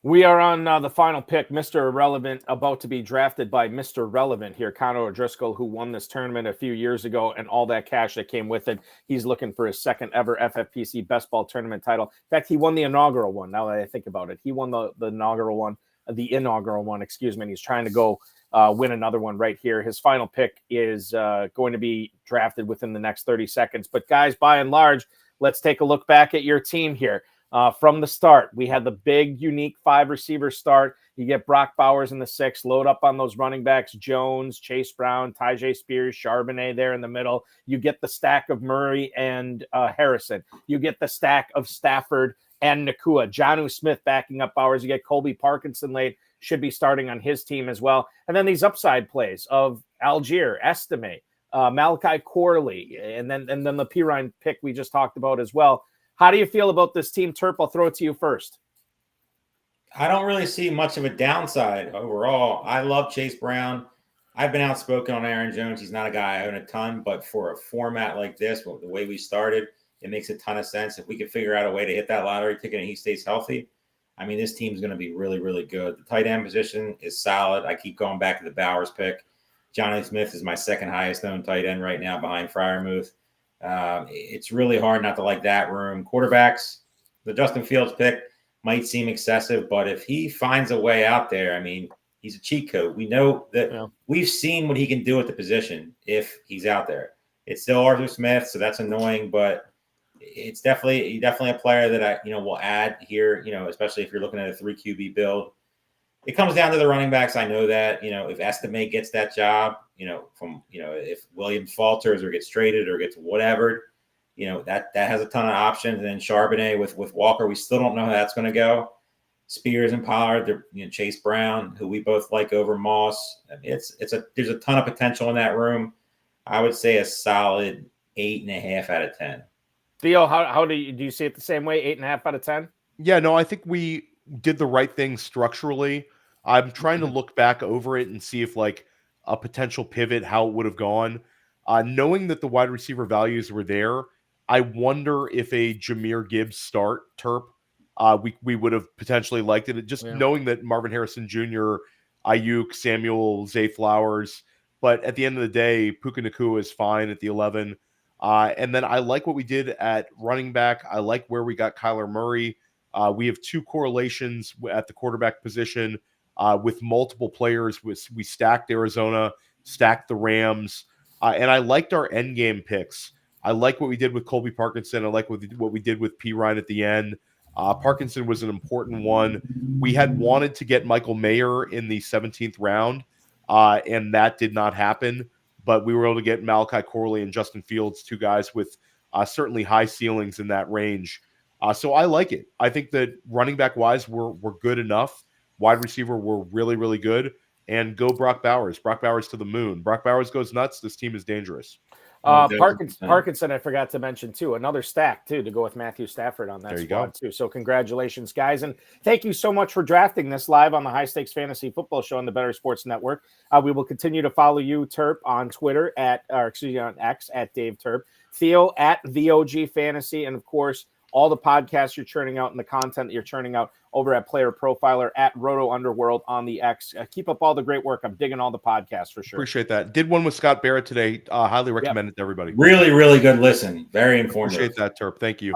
We are on the final pick, Mr. Irrelevant, about to be drafted by Mr. Relevant here, Connor O'Driscoll, who won this tournament a few years ago and all that cash that came with it. He's looking for his second ever FFPC Best Ball Tournament title. In fact, he won the inaugural one, now that I think about it. He won the inaugural one, and he's trying to go win another one right here. His final pick is going to be drafted within the next 30 seconds. But guys, by and large, let's take a look back at your team here. From the start, we had the big, unique 5-receiver start. You get Brock Bowers in the 6th, load up on those running backs, Jones, Chase Brown, Tyjae Spears, Charbonnet there in the middle. You get the stack of Murray and Harrison. You get the stack of Stafford and Nacua. Jonnu Smith backing up Bowers. You get Colby Parkinson late, should be starting on his team as well. And then these upside plays of Allgeier, Estime, Malachi Corley, and then the Perine pick we just talked about as well. How do you feel about this team, Terp? I'll throw it to you first. I don't really see much of a downside overall. I love Chase Brown. I've been outspoken on Aaron Jones. He's not a guy I own a ton, but for a format like this, the way we started, it makes a ton of sense. If we could figure out a way to hit that lottery ticket and he stays healthy, I mean, this team's going to be really, really good. The tight end position is solid. I keep going back to the Bowers pick. Jonnu Smith is my second highest owned tight end right now behind Freiermuth. It's really hard not to like that room. Quarterbacks, the Justin Fields pick might seem excessive, but if he finds a way out there, I mean, He's a cheat code. We know that Yeah. we've seen what he can do at the position if he's out there. It's still Arthur Smith, so that's annoying, but it's definitely a player that I will add here. Especially if you're looking at a 3 QB build. It comes down to the running backs. I know that if Estime gets that job, if Williams falters or gets traded or gets whatever, that has a ton of options. And then Charbonnet with Walker, we still don't know how that's going to go. Spears and Pollard, Chase Brown, who we both like over Moss. I mean, there's a ton of potential in that room. I would say a solid 8.5 out of 10. Theo, how do you see it the same way? 8.5 out of 10? Yeah, no, I think we did the right thing structurally. I'm trying to look back over it and see if like a potential pivot, how it would have gone. Knowing that the wide receiver values were there, I wonder if a Jahmyr Gibbs start Terp, we would have potentially liked it. Just knowing that Marvin Harrison Jr., Aiyuk, Samuel, Zay Flowers, but at the end of the day, Puka Nacua is fine at the 11. And then I like what we did at running back. I like where we got Kyler Murray. We have 2 correlations at the quarterback position with multiple players. We stacked Arizona, stacked the Rams, and I liked our end game picks. I like what we did with Colby Parkinson. I like what we did with P. Ryan at the end. Parkinson was an important one. We had wanted to get Michael Mayer in the 17th round, and that did not happen. But we were able to get Malachi Corley and Justin Fields, 2 guys with certainly high ceilings in that range. So I like it. I think that running back wise, we're good enough. Wide receiver, we're really, really good. And go Brock Bowers. Brock Bowers to the moon. Brock Bowers goes nuts. This team is dangerous. Parkinson, I forgot to mention too. Another stack too to go with Matthew Stafford on that squad too. So congratulations, guys, and thank you so much for drafting this live on the High Stakes Fantasy Football Show on the Better Sports Network. We will continue to follow you, Terp, on Twitter on X at Dave Terp, Theo at VOG Fantasy, and of course all the podcasts you're churning out and the content that you're churning out over at Player Profiler at Roto Underworld on the X. Keep up all the great work. I'm digging all the podcasts for sure. Appreciate that. Did one with Scott Barrett today. Highly recommend it to everybody. Really, really good listen. Very informative. Appreciate that, Terp. Thank you.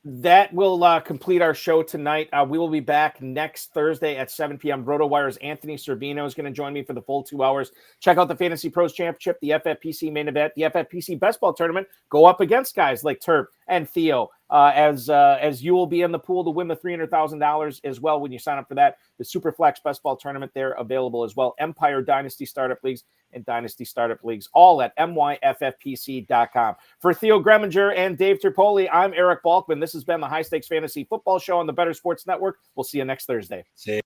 That will complete our show tonight. We will be back next Thursday at 7 p.m. RotoWire's Anthony Servino is going to join me for the full 2 hours. Check out the Fantasy Pros Championship, the FFPC main event, the FFPC Best Ball Tournament. Go up against guys like Terp and Theo, as you will be in the pool to win the $300,000 as well when you sign up for that. The Superflex Best Ball Tournament, they're available as well. Empire Dynasty Startup Leagues and Dynasty Startup Leagues, all at myffpc.com. For Theo Gremminger and Dave Terpoilli, I'm Eric Balkman. This has been the High Stakes Fantasy Football Show on the Better Sports Network. We'll see you next Thursday. See you.